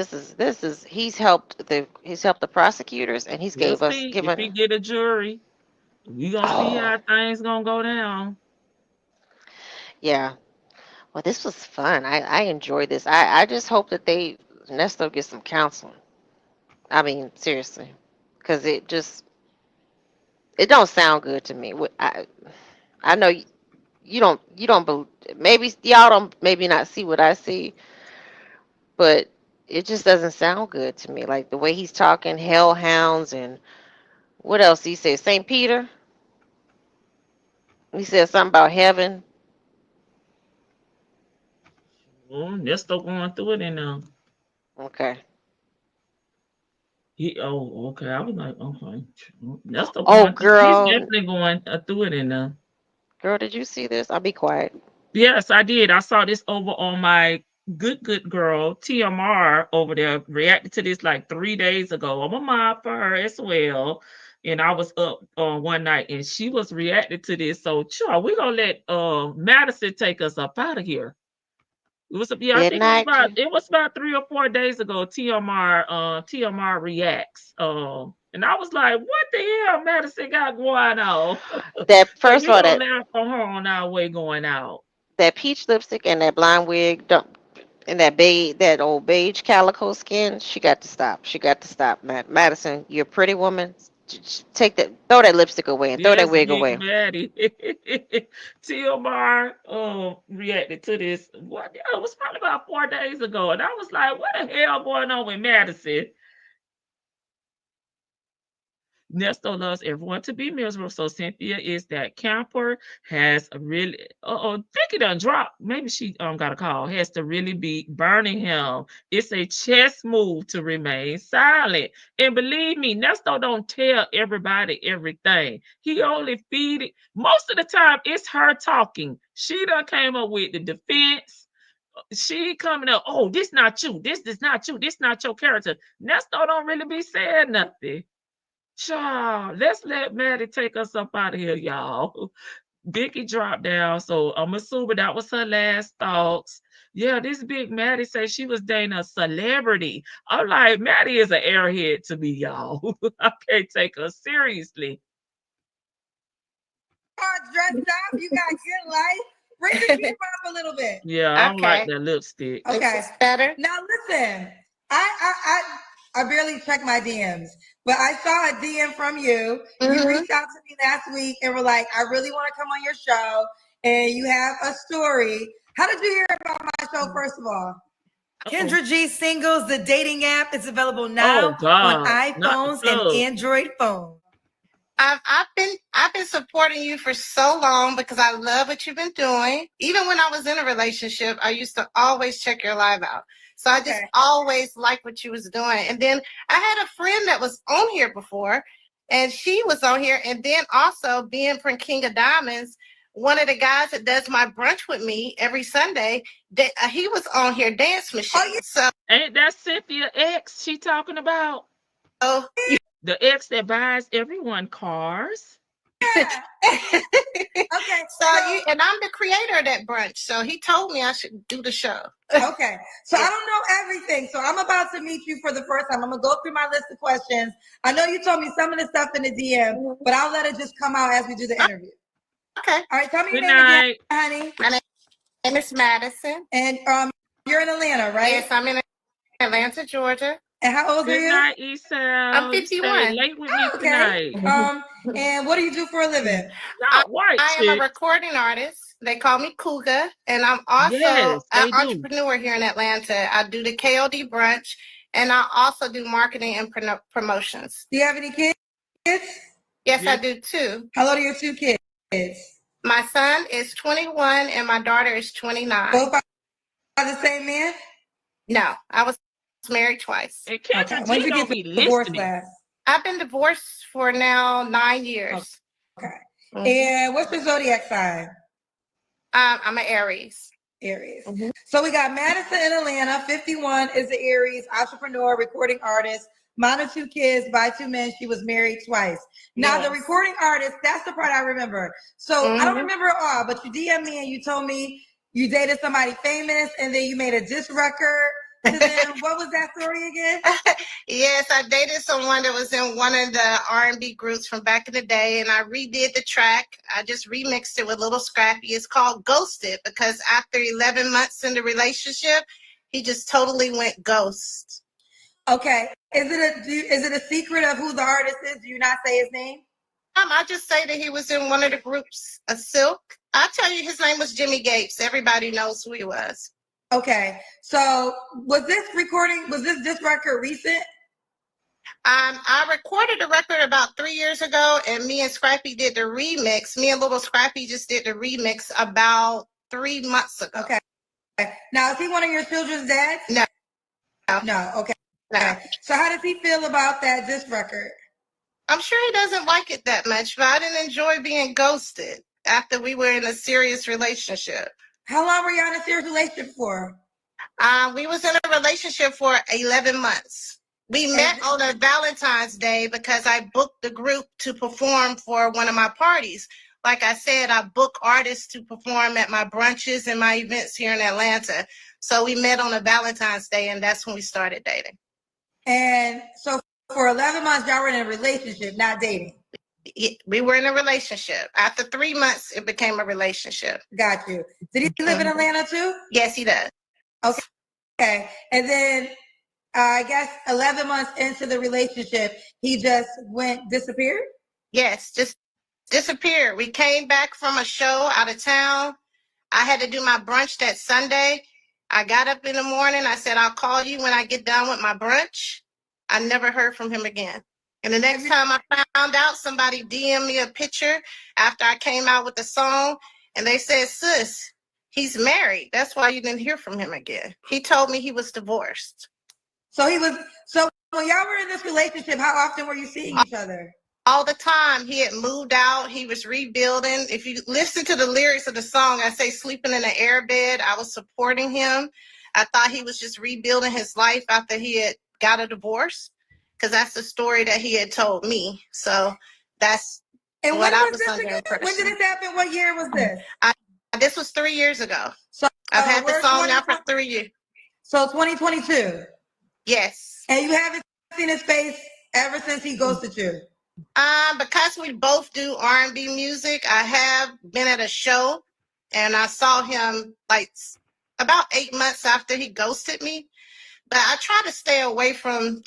he's helped the prosecutors, and he's We'll gave us see if he given. get a jury. We gonna see Oh how things gonna go down. yeah. Well, this was fun. I enjoyed this. I just hope that Ernesto gets some counseling. I mean, seriously, because it don't sound good to me. I know you don't maybe y'all don't maybe not see what I see, but it just doesn't sound good to me. Like the way he's talking, hellhounds, and what else he said? St. Peter. He said something about heaven. Oh, they're still going through it, and Okay. okay. I was like, okay, that's still Oh, going through. He's girl. definitely going through it, and Girl, did you see this? I'll be quiet. Yes, I did. I saw this over on my good girl TMR over there. Reacted to this like 3 days ago. I'm a mom for her as well. And I was up one night and she was reacting to this. So sure, we're gonna let Madison take us up out of here. It was I Good think night. it was about 3 or 4 days ago. TMR reacts. And I was like, what the hell Madison got going on? That So first we're of all, gonna laugh on her on our way going out. that peach lipstick and that blonde wig, and that old beige calico skin, she got to stop. She got to stop. Madison, you're a pretty woman. Take that, throw that lipstick away and throw that Yes, wig Big away. Maddie. TMR reacted to this. What? Yeah, it was probably about 4 days ago, and I was like, "What the hell going on with Madison?" Nesto loves everyone to be miserable. So Cynthia is that camper, has a really think it done dropped. Maybe she got a call. Has to really be burning him. It's a chess move to remain silent. And believe me, Nesto don't tell everybody everything. He only feed it. Most of the time it's her talking. She done came up with the defense. She coming up, oh, this not you. This is not you. This not your character. Nesto don't really be saying nothing. Child, let's let Maddie take us up out of here, y'all. Vicky dropped down, so I'm assuming that was her last thoughts. Yeah, this big Maddie said she was dating a celebrity. I'm like, Maddie is an airhead to me, y'all. I can't take her seriously. Dressed up, you got good life. Bring the camera up a little bit. Yeah, I don't like that lipstick. Okay, it's better. Now listen, I barely check my DMs, but I saw a DM from you. You reached out to me last week and were like, I really want to come on your show, and you have a story. How did you hear about my show, first of all? Kendra G Singles, the dating app, is available now on iPhones and Android phones. I've been supporting you for so long because I love what you've been doing. Even when I was in a relationship, I used to always check your live out. So I just always liked what you was doing. And then I had a friend that was on here before, and she was on here. And then also being from King of Diamonds, one of the guys that does my brunch with me every Sunday, he was on here, Dance Machine. Oh, yeah. So ain't that Cynthia X she talking about? Oh, the ex that buys everyone cars. Yeah. Okay, so and I'm the creator of that brunch, so he told me I should do the show. Okay, so I don't know everything, so I'm about to meet you for the first time. I'm gonna go through my list of questions. I know you told me some of the stuff in the DM, but I'll let it just come out as we do the interview. Okay. All right, tell me your name again, honey. My name is Madison, and you're in Atlanta, right? Yes, I'm in Atlanta, Georgia. And how old are you? Night, Eastside. I'm 51. Stay late with me tonight. And what do you do for a living? I am a recording artist. They call me Cougar, and I'm also an entrepreneur here in Atlanta. I do the KOD brunch, and I also do marketing and promotions. Do you have any kids? Yes, I do too. How old are your two kids? My son is 21, and my daughter is 29. Both are the same man? No, I was married twice. When did you get divorced last? I've been divorced for now 9 years. Okay. And what's your zodiac sign? I'm an Aries. Aries. So we got Madison in Atlanta. 51 is the Aries, entrepreneur, recording artist. Mom of two kids by two men. She was married twice. Now the recording artist, that's the part I remember. So I don't remember it all, but you DM'd me and you told me you dated somebody famous and then you made a diss record. So then, what was that story again? Yes, I dated someone that was in one of the R&B groups from back in the day, and I redid the track. I just remixed it with Little Scrappy. It's called Ghosted because after 11 months in the relationship, he just totally went ghost. Okay. Is it a secret of who the artist is? Do you not say his name? I just say that he was in one of the groups of Silk. I tell you, his name was Jimmy Gates. Everybody knows who he was. Okay, so was this record recent? I recorded a record about 3 years ago, and me and Scrappy did the remix. Me and Little Scrappy just did the remix about 3 months ago. Okay. Now, is he one of your children's dads? No. No, okay. No. So how does he feel about this record? I'm sure he doesn't like it that much, but I didn't enjoy being ghosted. after we were in a serious relationship. How long were you in a serious relationship for? We was in a relationship for 11 months. We met on a Valentine's Day because I booked the group to perform for one of my parties. Like I said, I book artists to perform at my brunches and my events here in Atlanta. So we met on a Valentine's Day, and that's when we started dating. And so for 11 months, y'all were in a relationship, not dating? We were in a relationship. After 3 months, it became a relationship. Got you. Did he live in Atlanta too? Yes, he does. Okay. And then I guess 11 months into the relationship, he just disappeared? Yes, just disappeared. We came back from a show out of town. I had to do my brunch that Sunday. I got up in the morning. I said, I'll call you when I get done with my brunch. I never heard from him again. And the next time I found out, somebody DM'd me a picture after I came out with the song, and they said, sis, he's married. That's why you didn't hear from him again. He told me he was divorced. So when y'all were in this relationship, how often were you seeing each other? All the time. He had moved out. He was rebuilding. If you listen to the lyrics of the song, I say sleeping in an airbed. I was supporting him. I thought he was just rebuilding his life after he had got a divorce, because that's the story that he had told me. So that's what I was under impression. When did this happen? What year was this? This was 3 years ago. So I've had the song now for 3 years. So 2022. Yes. And you haven't seen his face ever since he ghosted you? Because we both do R&B music, I have been at a show and I saw him like about 8 months after he ghosted me. But I try to stay away from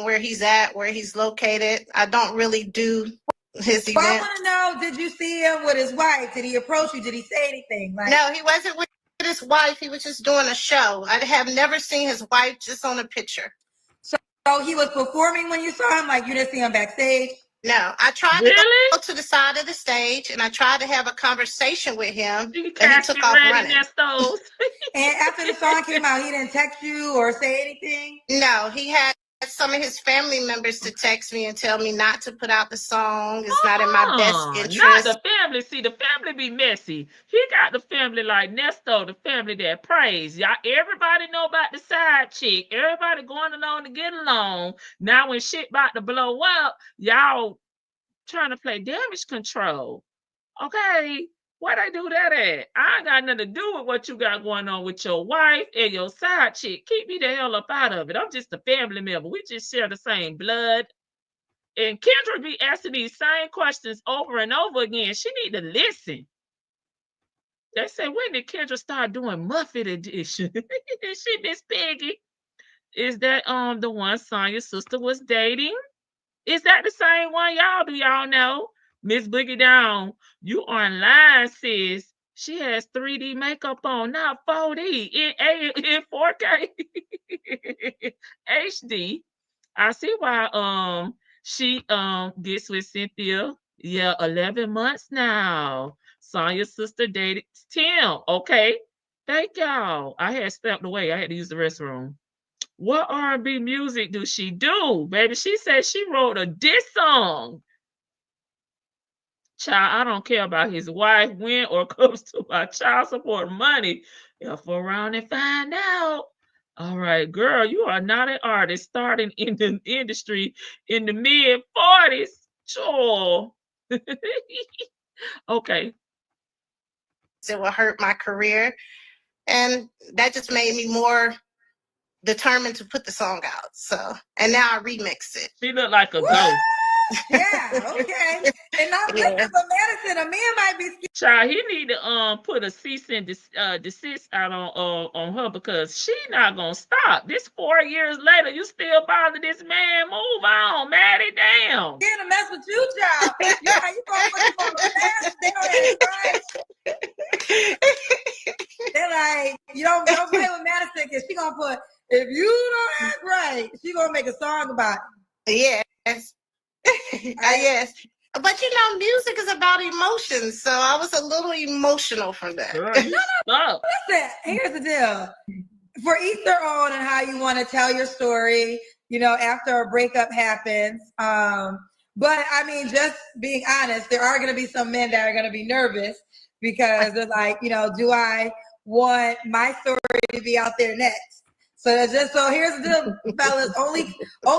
where he's at, where he's located. I don't really do his events. I want to know, did you see him with his wife? Did he approach you? Did he say anything? No, he wasn't with his wife. He was just doing a show. I have never seen his wife, just on a picture. So he was performing when you saw him? Like you didn't see him backstage? No, I tried to go to the side of the stage and I tried to have a conversation with him, but he took off running. And after the song came out, he didn't text you or say anything? No, he had some of his family members to text me and tell me not to put out the song. It's not in my best interest. Not the family. See, the family be messy. He got the family like Ernesto, the family that prays. Y'all, everybody know about the side chick. Everybody going along to get along. Now when shit about to blow up, y'all trying to play damage control. Okay, where they do that at? I ain't got nothing to do with what you got going on with your wife and your side chick. Keep me the hell up out of it. I'm just a family member. We just share the same blood. And Kendra be asking these same questions over and over again. She need to listen. They say, when did Kendra start doing Muffet Edition? She Miss Peggy. Is that the one Sonya's sister was dating? Is that the same one, y'all? Do y'all know? Miss Boogie Down, you online, sis. She has 3D makeup on, not 4D, in 4K, HD. I see why she gets with Cynthia. Yeah, 11 months now. Sonya's sister dated Tim. Okay, thank y'all. I had stepped away. I had to use the restroom. What R&B music do she do, baby? She said she wrote a diss song. Child, I don't care about his wife, when or comes to my child support money. If around and find out. All right, girl, you are not an artist starting in the industry in the mid-40s. Sure. Okay. It will hurt my career. And that just made me more determined to put the song out. So, and now I remix it. She looked like a ghost. Yeah, okay. And not for Madison, a man might be scared. Child, he need to put a cease and desist out on her, because she not gonna stop. This 4 years later, you still bother this man. Move on, Maddie. Damn. Can't mess with you, child. Yeah, you gonna put him on the fast. They don't right. They're like, you don't play with Madison, because she gonna put, if you don't act right, she gonna make a song about it. Yes. Yes. But you know, music is about emotions, so I was a little emotional from that. No. Listen, here's the deal. For each their own and how you want to tell your story, you know, after a breakup happens. But I mean, just being honest, there are going to be some men that are going to be nervous because they're like, you know, do I want my story to be out there next? So here's the deal, fellas. Only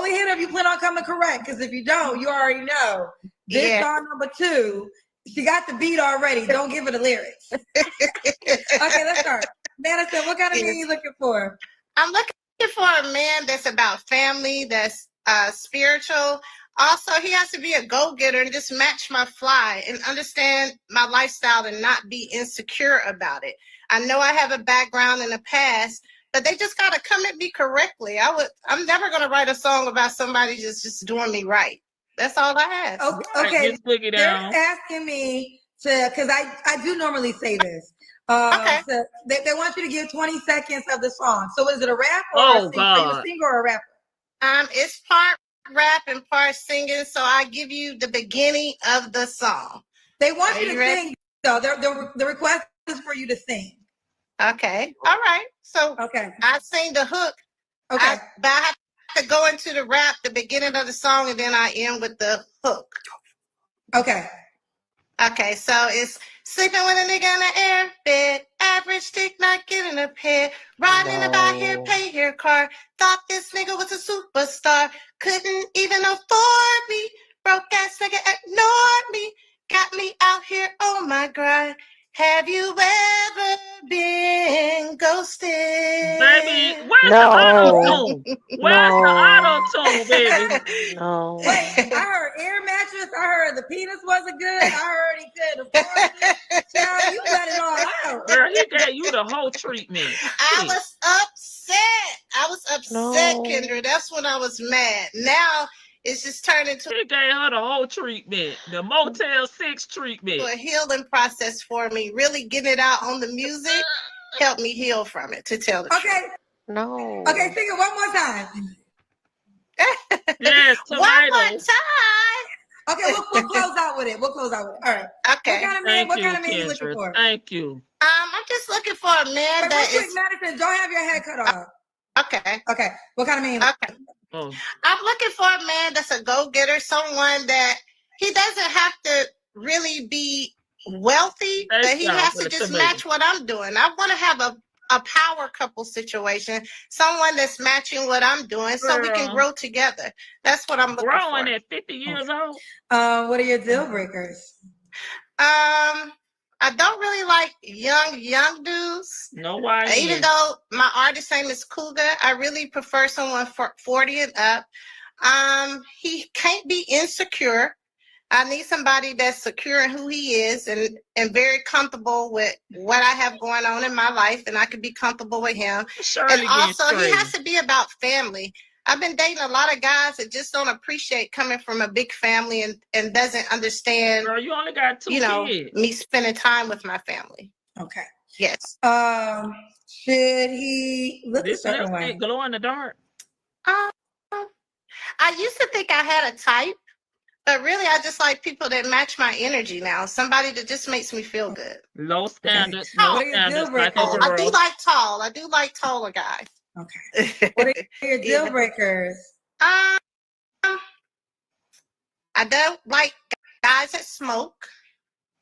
hit her if you plan on coming correct. Because if you don't, you already know. This song number 2, she got the beat already. Don't give her the lyrics. Okay, let's start. Madison, what kind of man you looking for? I'm looking for a man that's about family, that's spiritual. Also, he has to be a go-getter and just match my fly and understand my lifestyle and not be insecure about it. I know I have a background in the past, but they just got to come at me correctly. I'm never going to write a song about somebody just doing me right. That's all I have. Okay. They're asking me to, because I do normally say this. Okay. So they want you to give 20 seconds of the song. So is it a rap or are you a singer or a rapper? It's part rap and part singing. So I give you the beginning of the song. They want you to sing. So the request is for you to sing. Okay. All right. So I sing the hook. Okay. But I have to go into the rap, the beginning of the song, and then I end with the hook. Okay. Okay. So it's sleeping with a nigga in the air bed. Average dick, not getting a pair. Riding about here, pay your car. Thought this nigga was a superstar. Couldn't even afford me. Broke ass nigga ignored me. Got me out here on my grind. Have you ever been ghosted? Baby, where's the auto-tune? Where's the auto-tune, baby? No. Wait, I heard air mattress. I heard the penis wasn't good. I heard he couldn't afford it. Child, you let it all out. Girl, he gave you the whole treatment. I was upset. Kendra. That's when I was mad. Now it's just turned into he gave her the whole treatment, the Motel 6 treatment. A healing process for me. Really getting it out on the music helped me heal from it, to tell the truth. No. Okay, sing it one more time. Yes, one more time. Okay, we'll close out with it. All right. Okay. What kind of man you looking for? Thank you. I'm just looking for a man that is. Madison, don't have your head cut off. Okay. What kind of man? Okay. I'm looking for a man that's a go-getter, someone that he doesn't have to really be wealthy, but he has to just match what I'm doing. I want to have a power couple situation, someone that's matching what I'm doing so we can grow together. That's what I'm looking for. Growing at 50 years old? What are your deal breakers? I don't really like young dudes. No, why? Even though my artist name is Cougar, I really prefer someone 40 and up. He can't be insecure. I need somebody that's secure in who he is and very comfortable with what I have going on in my life, and I can be comfortable with him. Shirley, and also, he has to be about family. I've been dating a lot of guys that just don't appreciate coming from a big family and doesn't understand. Girl, you only got 2 kids. Me spending time with my family. Okay. Yes. Should he look a certain way? Glow in the dark? I used to think I had a type, but really I just like people that match my energy now. Somebody that just makes me feel good. Low standards. I do like taller guys. Okay. What are your deal breakers? I don't like guys that smoke.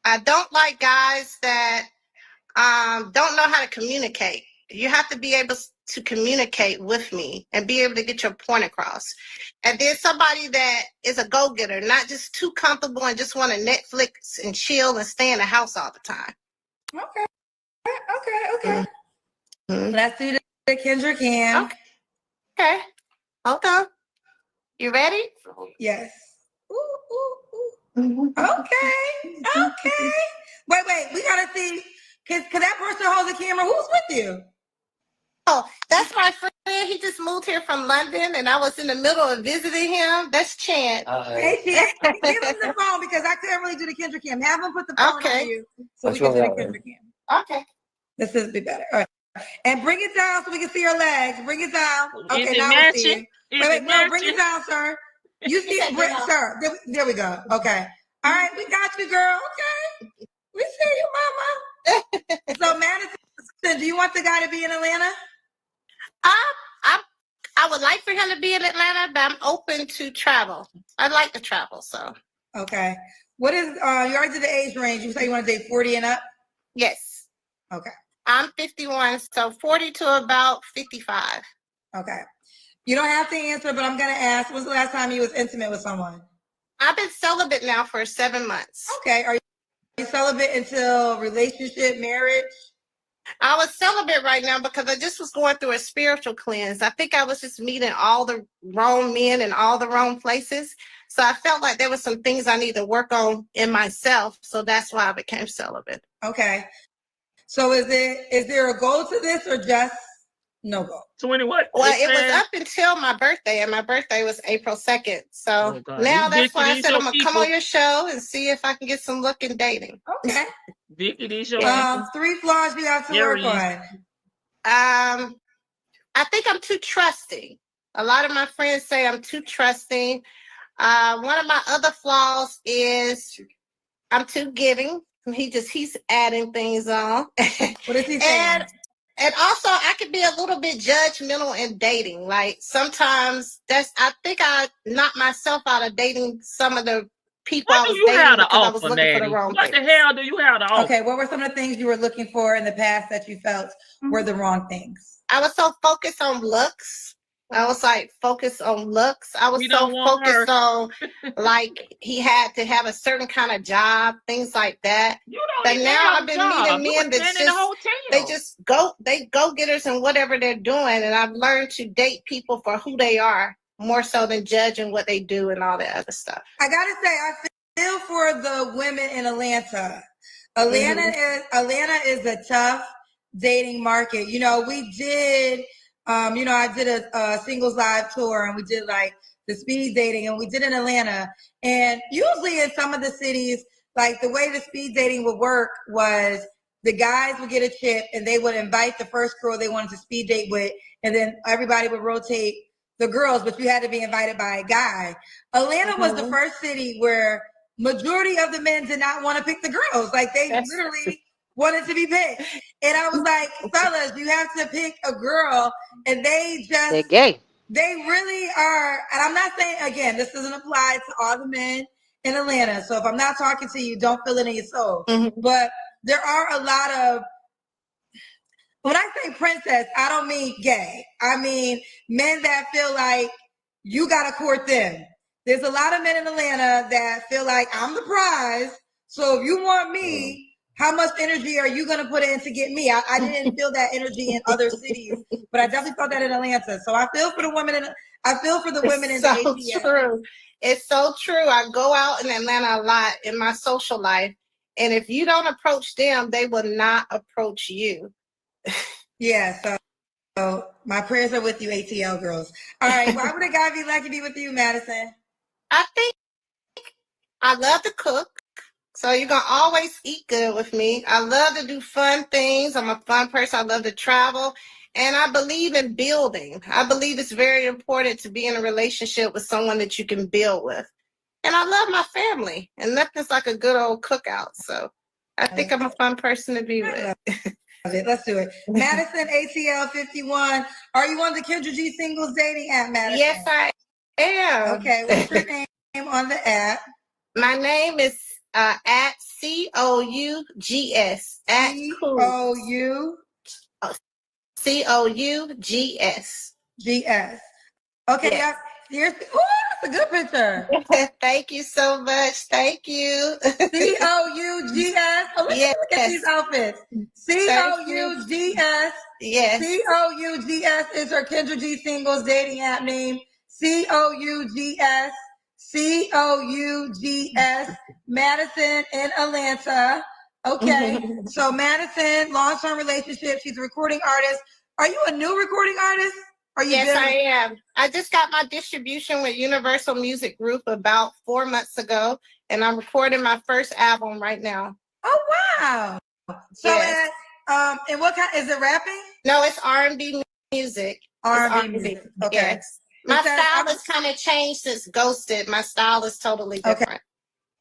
I don't like guys that don't know how to communicate. You have to be able to communicate with me and be able to get your point across. And then somebody that is a go-getter, not just too comfortable and just want to Netflix and chill and stay in the house all the time. Okay. Mm-hmm. Let's do the Kendra can. Okay. Hold on. You ready? Yes. Ooh. Okay. Wait. We gotta see. Cause that person holds the camera. Who's with you? Oh, that's my friend. He just moved here from London, and I was in the middle of visiting him. That's Chant. Hey, Chant. Give him the phone because I couldn't really do the Kendra cam. Have him put the phone on you so we can do the Kendra cam. Okay. This is be better. All right. And bring it down so we can see your legs. Bring it down. Okay, now we see you. Wait, no, bring it down, sir. You see it, sir. There we go. Okay. All right, we got you, girl. Okay. We see you, mama. So, Madison, do you want the guy to be in Atlanta? I would like for him to be in Atlanta, but I'm open to travel. I like to travel, so. Okay. What is, you already did the age range. You say you want to date 40 and up? Yes. Okay. I'm 51, so 40 to about 55. Okay. You don't have to answer, but I'm going to ask, when's the last time you was intimate with someone? I've been celibate now for 7 months. Okay. Are you celibate until relationship, marriage? I was celibate right now because I just was going through a spiritual cleanse. I think I was just meeting all the wrong men in all the wrong places. So I felt like there were some things I need to work on in myself. So that's why I became celibate. Okay. So is there a goal to this or just no goal? 20 what? Well, it was up until my birthday, and my birthday was April 2nd. So now that's why I said I'm going to come on your show and see if I can get some look in dating. Okay. Vicky, these your 3 flaws you have to work on. I think I'm too trusting. A lot of my friends say I'm too trusting. One of my other flaws is I'm too giving. He's adding things on. What is he saying? And also I could be a little bit judgmental in dating. Like sometimes I think I knocked myself out of dating some of the people I was dating because I was looking for the wrong things. What the hell do you have to offer? Okay, what were some of the things you were looking for in the past that you felt were the wrong things? I was so focused on looks. I was like focused on looks. I was so focused on like he had to have a certain kind of job, things like that. But now I've been meeting men that they go getters and whatever they're doing, and I've learned to date people for who they are more so than judging what they do and all that other stuff. I gotta say, I feel for the women in Atlanta. Atlanta is a tough dating market. You know, we did. I did a singles live tour, and we did like the speed dating, and we did in Atlanta. And usually in some of the cities, like the way the speed dating would work was the guys would get a chip and they would invite the first girl they wanted to speed date with, and then everybody would rotate the girls, but you had to be invited by a guy. Atlanta was the first city where majority of the men did not want to pick the girls. Like they literally wanted to be picked. And I was like, fellas, you have to pick a girl. And they're gay. They really are. And I'm not saying, again, this doesn't apply to all the men in Atlanta. So if I'm not talking to you, don't feel it in your soul. But there are a lot of, when I say princess, I don't mean gay. I mean men that feel like you got to court them. There's a lot of men in Atlanta that feel like I'm the prize. So if you want me, how much energy are you going to put in to get me? I didn't feel that energy in other cities, but I definitely felt that in Atlanta. So I feel for the women in the ATL. True. It's so true. I go out in Atlanta a lot in my social life, and if you don't approach them, they will not approach you. Yeah. So my prayers are with you, ATL girls. All right. Why would a guy be lucky to be with you, Madison? I think I love to cook. So you're going to always eat good with me. I love to do fun things. I'm a fun person. I love to travel. And I believe in building. I believe it's very important to be in a relationship with someone that you can build with. And I love my family. And nothing's like a good old cookout. So I think I'm a fun person to be with. Let's do it. Madison, ATL 51. Are you on the Kendra G Singles dating app, Madison? Yes, I am. Okay. What's your name on the app? My name is at COUGS. At COUGS. GS. Okay, yes. Here's that's a good picture. Thank you so much. Thank you. COUGS. Oh, look at these outfits. COUGS. Yes. COUGS is her Kendra G Singles dating app name. COUGS. COUGS. Madison in Atlanta. Okay. So Madison, long-term relationship. She's a recording artist. Are you a new recording artist? Yes, I am. I just got my distribution with Universal Music Group about 4 months ago, and I'm recording my first album right now. Oh, wow. So, yes. And what kind, is it rapping? No, it's R&B music. R&B music. Okay. Yes. My style has kind of changed since Ghosted. My style is totally different.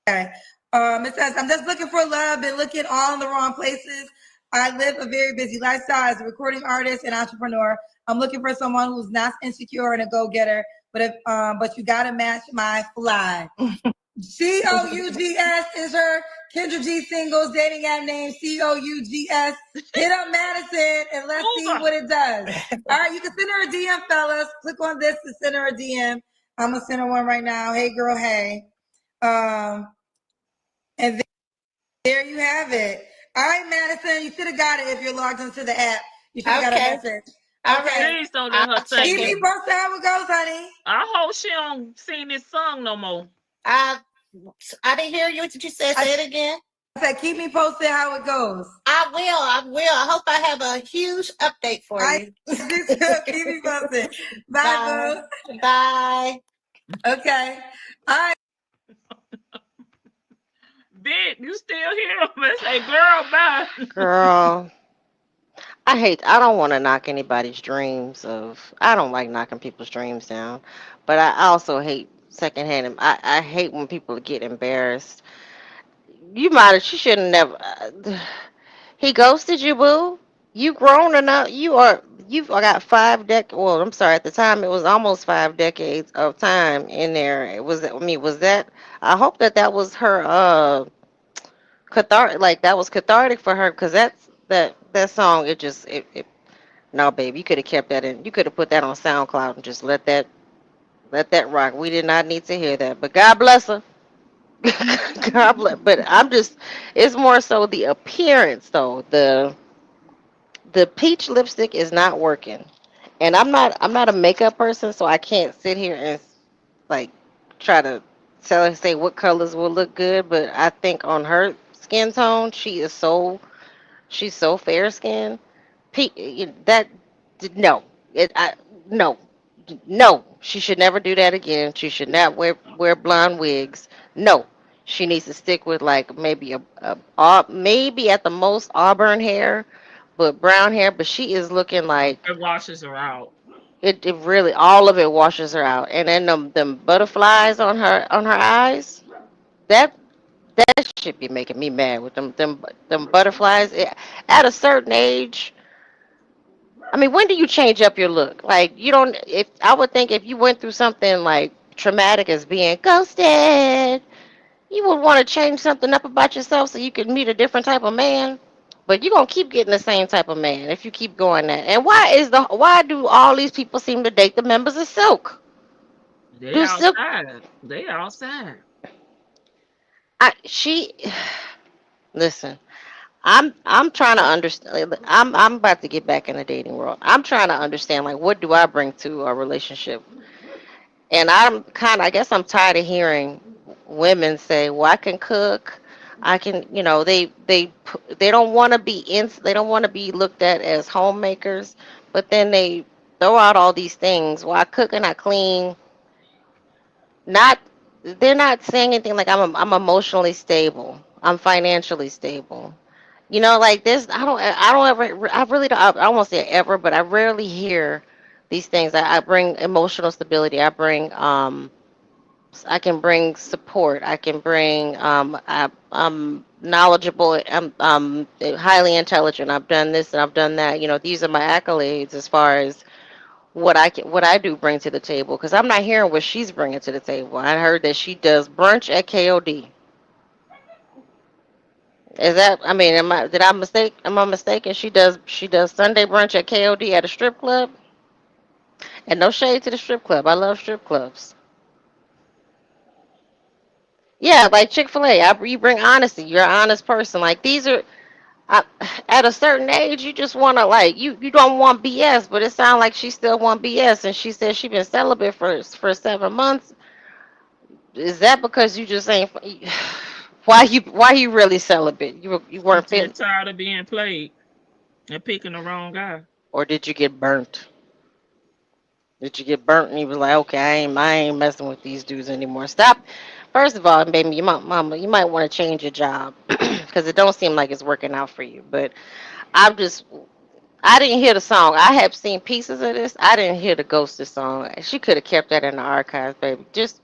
Okay. It says, I'm just looking for love, been looking all in the wrong places. I live a very busy lifestyle as a recording artist and entrepreneur. I'm looking for someone who's not insecure and a go-getter, but you gotta match my fly. COUGS is her Kendra G singles dating app name. COUGS. Hit up Madison and let's see what it does. All right, you can send her a DM, fellas. Click on this to send her a DM. I'm gonna send her one right now. Hey, girl, hey. And there you have it. All right, Madison, you should have got it if you're logged into the app. You should have got a message. Okay. Please don't let her say Keep me posted how it goes, honey. I hope she don't sing this song no more. I didn't hear you. What did you say? Say it again. I said, keep me posted how it goes. I will. I hope I have a huge update for you. Keep me posted. Bye, boo. Bye. Okay. All right. Vic, you still hear him and say, girl, bye. Girl, I don't want to knock anybody's dreams I don't like knocking people's dreams down, but I also hate secondhand. I hate when people get embarrassed. She shouldn't never. He ghosted you, boo. You grown enough. You've got 5 decades. Well, I'm sorry. At the time, it was almost 5 decades of time in there. Was that? I hope that was her cathartic. Like that was cathartic for her, because that song. No, babe. You could have kept that in. You could have put that on SoundCloud and just let that rock. We did not need to hear that. But God bless her. God bless. But it's more so the appearance though. The peach lipstick is not working. And I'm not a makeup person, so I can't sit here and like try to say what colors will look good, but I think on her skin tone, she's so fair skinned. That no. No. No, she should never do that again. She should not wear blonde wigs. No, she needs to stick with like maybe maybe at the most auburn hair, but brown hair. But she is looking like it washes her out. It really, all of it washes her out. And then them butterflies on her eyes. That should be making me mad with them butterflies. At a certain age, I mean, when do you change up your look? Like, you don't, if I would think if you went through something like traumatic as being ghosted, you would want to change something up about yourself so you could meet a different type of man. But you're gonna keep getting the same type of man if you keep going that. And why do all these people seem to date the members of Silk? They outside. They outside. Listen. I'm trying to understand. I'm about to get back in the dating world. I'm trying to understand, like, what do I bring to a relationship? And I guess I'm tired of hearing women say, "Well, I can cook, I can," they don't want to they don't want to be looked at as homemakers, but then they throw out all these things. Well, I cook and I clean. They're not saying anything like I'm emotionally stable. I'm financially stable. Like this, I really don't, I won't say ever, but I rarely hear these things. I bring emotional stability. I can bring support. I can bring, I'm knowledgeable. I'm highly intelligent. I've done this and I've done that. These are my accolades as far as what I do bring to the table. Because I'm not hearing what she's bringing to the table. I heard that she does brunch at KOD. Is that? I mean, am I mistaken? She does Sunday brunch at KOD at a strip club. And no shade to the strip club. I love strip clubs. Yeah, like Chick-fil-A. You bring honesty. You're an honest person. Like these are at a certain age, you just want to like you don't want BS, but it sounds like she still want BS. And she said she been celibate for 7 months. Is that because you just ain't? Why you really celibate? You weren't fit. Tired of being played and picking the wrong guy. Or did you get burnt? Did you get burnt and you was like, okay, I ain't messing with these dudes anymore. Stop. First of all, baby, you might want to change your job because it don't seem like it's working out for you. But I didn't hear the song. I have seen pieces of this. I didn't hear the Ghosted song. She could have kept that in the archives, baby. Just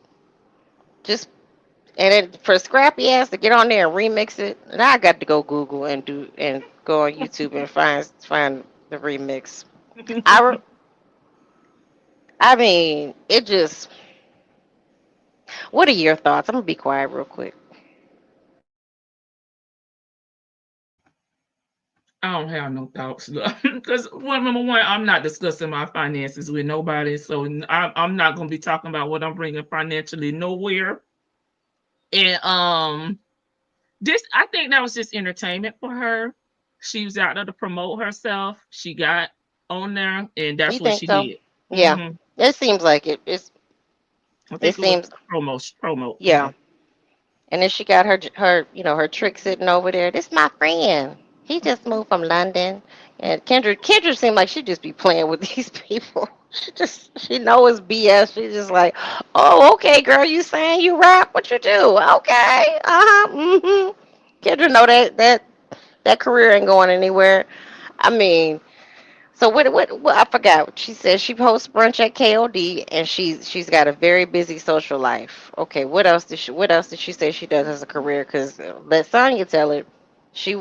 and then for Scrappy ass to get on there and remix it, now I got to go Google and go on YouTube and find the remix. I mean, it just. What are your thoughts? I'm gonna be quiet real quick. I don't have no thoughts because number one, I'm not discussing my finances with nobody, so I'm not gonna be talking about what I'm bringing financially nowhere. And this, I think that was just entertainment for her. She was out there to promote herself. She got on there, and that's You what think she so? did. Yeah. Hmm It seems like it. I It think it was seems. promo. Yeah. And then she got her trick sitting over there. This my friend. He just moved from London. And Kendra seemed like she just be playing with these people. She know it's BS. She just like, oh, okay, girl, you saying you rap? What you do? Okay, Kendra know that career ain't going anywhere. I mean, so what I forgot. She said she hosts brunch at KOD and she's got a very busy social life. Okay, what else did she say she does as a career? Because let Sonya tell it. She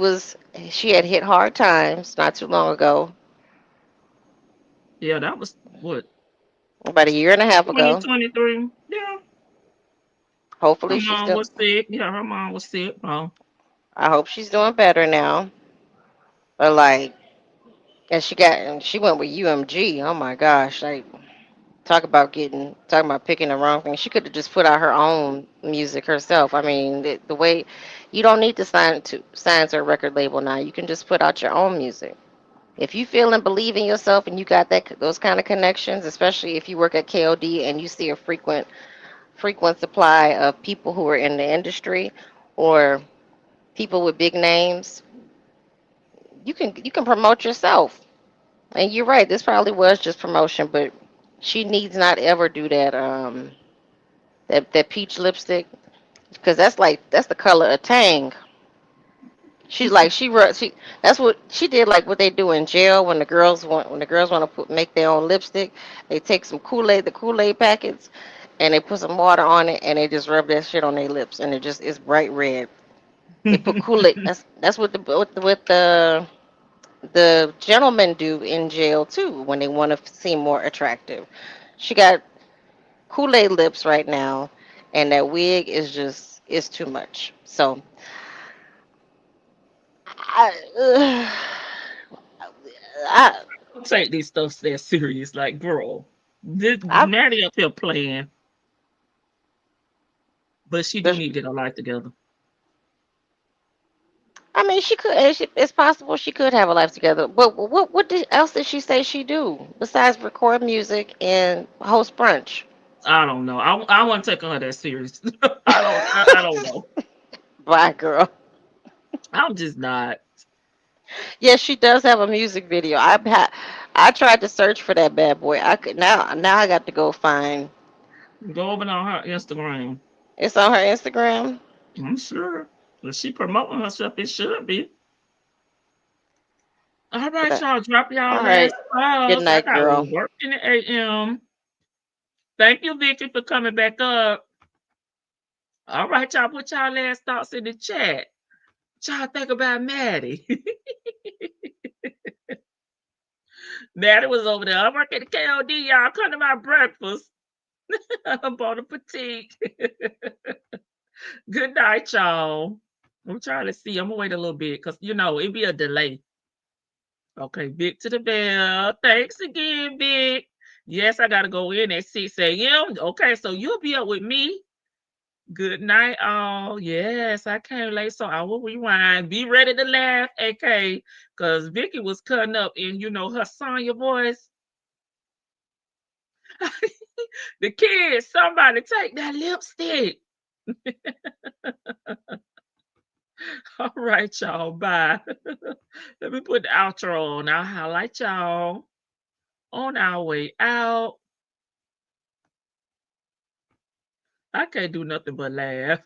had hit hard times not too long ago, Yeah, that was what about a year and a half ago. 2023. Yeah, her Hopefully she's mom still. was sick. Yeah, her mom was sick. Oh, I hope she's doing better now. But like, and she went with UMG. Oh my gosh, like talking about picking the wrong thing. She could have just put out her own music herself. I mean, the way you don't need to sign to a record label now. You can just put out your own music. If you feel and believe in yourself and you got those kind of connections, especially if you work at KOD and you see a frequent supply of people who are in the industry or people with big names, you can promote yourself. And you're right, this probably was just promotion, but she needs not ever do that peach lipstick because that's the color of Tang. She's like she that's what she did, like what they do in jail when the girls want to make their own lipstick. They take some Kool-Aid, the Kool-Aid packets, and they put some water on it and they just rub that shit on their lips and it's bright red. They put Kool-Aid. That's what the gentlemen do in jail too when they want to seem more attractive. She got Kool-Aid lips right now, and that wig is too much. So I, I, don't take these stuff that serious. Like, girl, this I, Maddie up here playing, but she do the- need to get her life together. I mean, she could. It's possible she could have a life together. But else did she say she do besides record music and host brunch? I don't know. I wasn't taking her that serious. I don't know. Bye, girl. I'm just not. Yes, she does have a music video. I tried to search for that bad boy. I could now I got to go find. Go over on her Instagram. It's on her Instagram. I'm sure. If she promoting herself, it should be. All right, y'all. Drop y'all All right. last Good calls. I night, got girl. work in the AM. Thank you, Vicky, for coming back up. All right, y'all. Put y'all last thoughts in the chat. What y'all think about Maddie? Maddie was over there. I work at the KOD, y'all. Come to my breakfast. Bon appetit. Good night, y'all. I'm trying to see. I'm gonna wait a little bit because it'd be a delay. Okay, Vic to the bell. Thanks again, Vic. Yes, I gotta go in at 6 a.m. Okay, so you'll be up with me. Good night, all. Yes, I came late, so I will rewind. Be ready to laugh, AK, because Vicky was cutting up in, her Sonya voice. The kids, somebody take that lipstick. All right, y'all. Bye. Let me put the outro on. I'll highlight y'all on our way out. I can't do nothing but laugh.